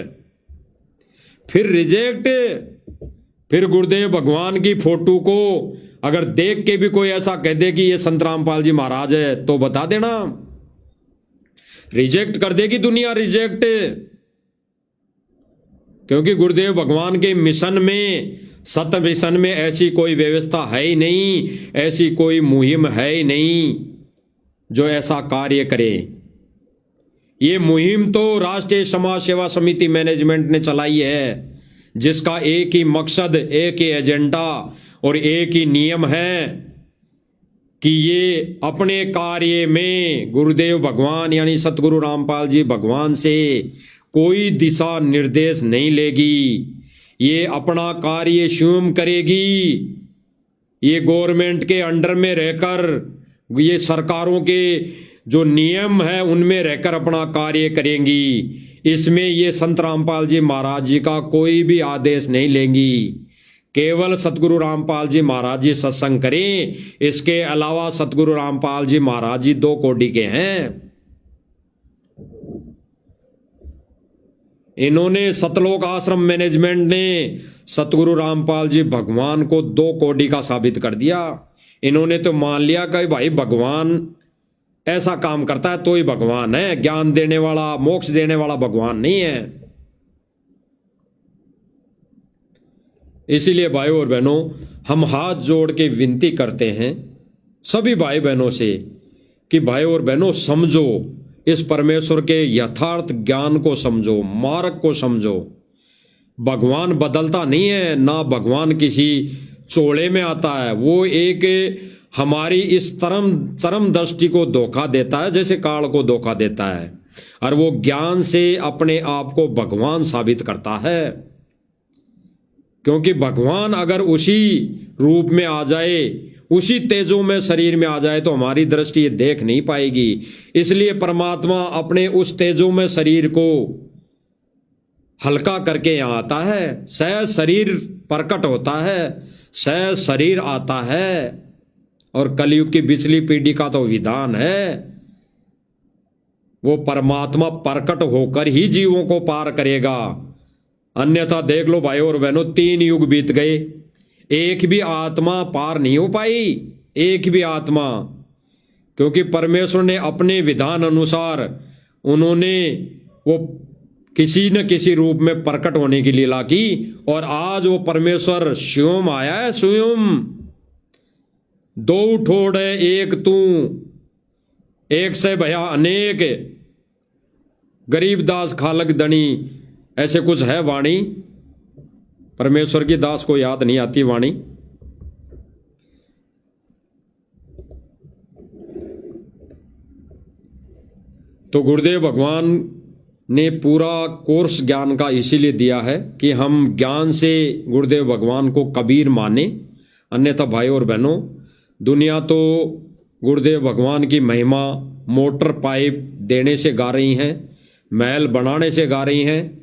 फिर गुरुदेव भगवान की फोटो को अगर देख के भी कोई ऐसा कह दे कि ये संत रामपाल जी महाराज है तो बता देना, रिजेक्ट कर देगी दुनिया, रिजेक्ट। क्योंकि गुरुदेव भगवान के मिशन में, सत मिशन में ऐसी कोई व्यवस्था है ही नहीं, ऐसी कोई मुहिम है ही नहीं जो ऐसा कार्य करे। ये मुहिम तो राष्ट्रीय समाज सेवा समिति मैनेजमेंट ने चलाई है, जिसका एक ही मकसद, एक ही एजेंडा और एक ही नियम है कि ये अपने कार्य में गुरुदेव भगवान यानी सतगुरु रामपाल जी भगवान से कोई दिशा निर्देश नहीं लेगी, ये अपना कार्य स्वयं करेगी। ये गवर्नमेंट के अंडर में रहकर, ये सरकारों के जो नियम है उनमें रहकर अपना कार्य करेंगी। इसमें ये संत रामपाल जी महाराज जी का कोई भी आदेश नहीं लेंगी, केवल सतगुरु रामपाल जी महाराज जी सत्संग करें। इसके अलावा सतगुरु रामपाल जी महाराज जी 2 कोटि के हैं। इन्होंने, सतलोक आश्रम मैनेजमेंट ने सतगुरु रामपाल जी भगवान को 2 कोटि का साबित कर दिया। इन्होंने तो मान लिया कि भाई भगवान ऐसा काम करता है तो ही भगवान है, ज्ञान देने वाला, मोक्ष देने वाला भगवान नहीं है। इसीलिए भाइयों और बहनों, हम हाथ जोड़ के विनती करते हैं सभी भाई बहनों से कि भाई और बहनों समझो, इस परमेश्वर के यथार्थ ज्ञान को समझो, मार्ग को समझो। भगवान बदलता नहीं है, ना भगवान किसी चोले में आता है। वो एक हमारी इस चरम दृष्टि को धोखा देता है, जैसे काल को धोखा देता है, और वो ज्ञान से अपने आप को भगवान साबित करता है। क्योंकि भगवान अगर उसी रूप में आ जाए, उसी तेजों में शरीर में आ जाए, तो हमारी दृष्टि ये देख नहीं पाएगी। इसलिए परमात्मा अपने उस तेजों में शरीर को हल्का करके यहाँ आता है, सहज शरीर प्रकट होता है, सहज शरीर आता है। और कलयुग की पिछली पीढ़ी का तो विधान है, वो परमात्मा प्रकट होकर ही जीवों को पार करेगा। अन्यथा देख लो भाई और बहनों, 3 युग बीत गए, एक भी आत्मा पार नहीं हो पाई, एक भी आत्मा। क्योंकि परमेश्वर ने अपने विधान अनुसार उन्होंने वो किसी न किसी रूप में प्रकट होने की लीला की, और आज वो परमेश्वर स्वयं आया है। स्वयं 2 ठोड़ है एक तू, एक से भया अनेक, गरीब दास खालक धनी, ऐसे कुछ है वाणी। परमेश्वर की दास को याद नहीं आती वाणी। तो गुरुदेव भगवान ने पूरा कोर्स ज्ञान का इसीलिए दिया है कि हम ज्ञान से गुरुदेव भगवान को कबीर माने। अन्यथा भाई और बहनों, दुनिया तो गुरुदेव भगवान की महिमा मोटर पाइप देने से गा रही हैं, महल बनाने से गा रही हैं,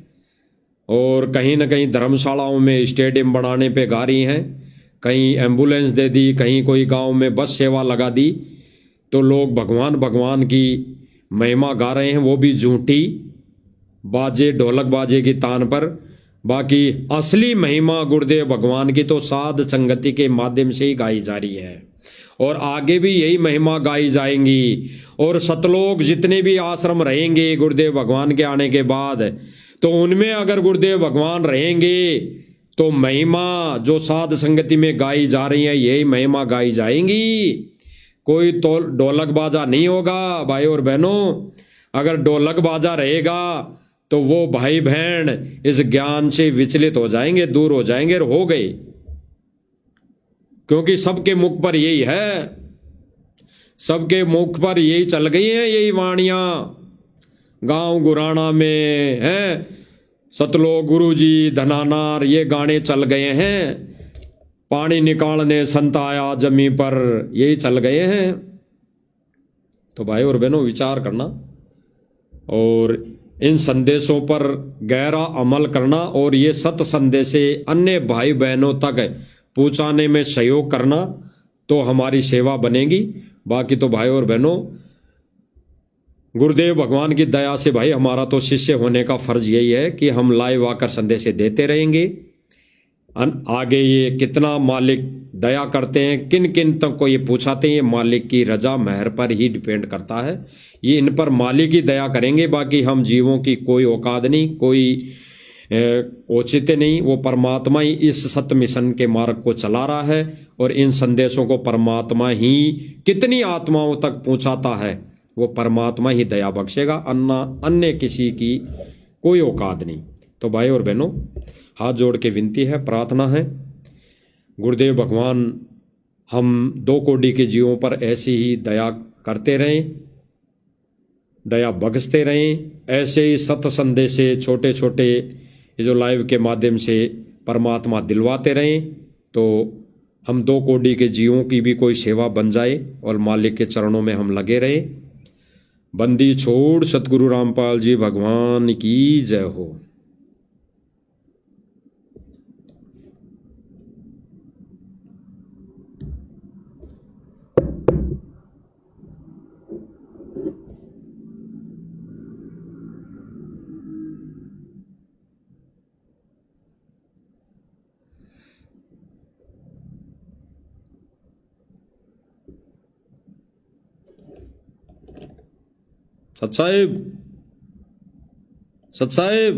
और कहीं न कहीं धर्मशालाओं में स्टेडियम बनाने पे गा रही हैं, कहीं एम्बुलेंस दे दी, कहीं कोई गांव में बस सेवा लगा दी। तो लोग भगवान भगवान की महिमा गा रहे हैं, वो भी झूठी बाजे ढोलक बाजे की तान पर। बाकी असली महिमा गुरुदेव भगवान की तो साध संगति के माध्यम से ही गाई जा रही है, और आगे भी यही महिमा गाई जाएंगी। और सतलोक जितने भी आश्रम रहेंगे गुरुदेव भगवान के आने के बाद, तो उनमें अगर गुरुदेव भगवान रहेंगे तो महिमा जो साध संगति में गाई जा रही है, यही महिमा गाई जाएंगी। कोई तो ढोलक बाजा नहीं होगा भाई और बहनों। अगर ढोलक बाजा रहेगा तो वो भाई बहन इस ज्ञान से विचलित हो जाएंगे, दूर हो जाएंगे, और हो गए। क्योंकि सबके मुख पर यही है, सबके मुख पर यही चल गई है, यही वाणियां गांव गुराना में हैं। सतलोक गुरुजी धनानार ये गाने चल गए हैं, पानी निकालने संत आया जमी पर, यही चल गए हैं। तो भाई और बहनों, विचार करना और इन संदेशों पर गहरा अमल करना, और ये सत संदेशे अन्य भाई बहनों तक पहुंचाने में सहयोग करना, तो हमारी सेवा बनेगी। बाकी तो भाई और बहनों, गुरुदेव भगवान की दया से भाई हमारा तो शिष्य होने का फर्ज यही है कि हम लाइव आकर संदेश देते रहेंगे। आगे ये कितना मालिक दया करते हैं, किन किन तक को ये पूछाते हैं, ये मालिक की रजा मेहर पर ही डिपेंड करता है। ये इन पर मालिक ही दया करेंगे। बाकी हम जीवों की कोई औकात नहीं, कोई औचित्य नहीं। वो परमात्मा ही इस सत्य मिशन के मार्ग को चला रहा है, और इन संदेशों को परमात्मा ही कितनी आत्माओं तक पहुंचाता है, वो परमात्मा ही दया बख्शेगा। अन्य किसी की कोई औकात नहीं। तो भाई और बहनों, हाथ जोड़ के विनती है, प्रार्थना है, गुरुदेव भगवान हम 2 कोटि के जीवों पर ऐसी ही दया करते रहें, दया बख्शते रहें। ऐसे ही सत्य संदेश से छोटे छोटे ये जो लाइव के माध्यम से परमात्मा दिलवाते रहें, तो हम 2 कोटि के जीवों की भी कोई सेवा बन जाए, और मालिक के चरणों में हम लगे रहें। बंदी छोड़ सतगुरु रामपाल जी भगवान की जय हो। सत साहिब, सत साहिब।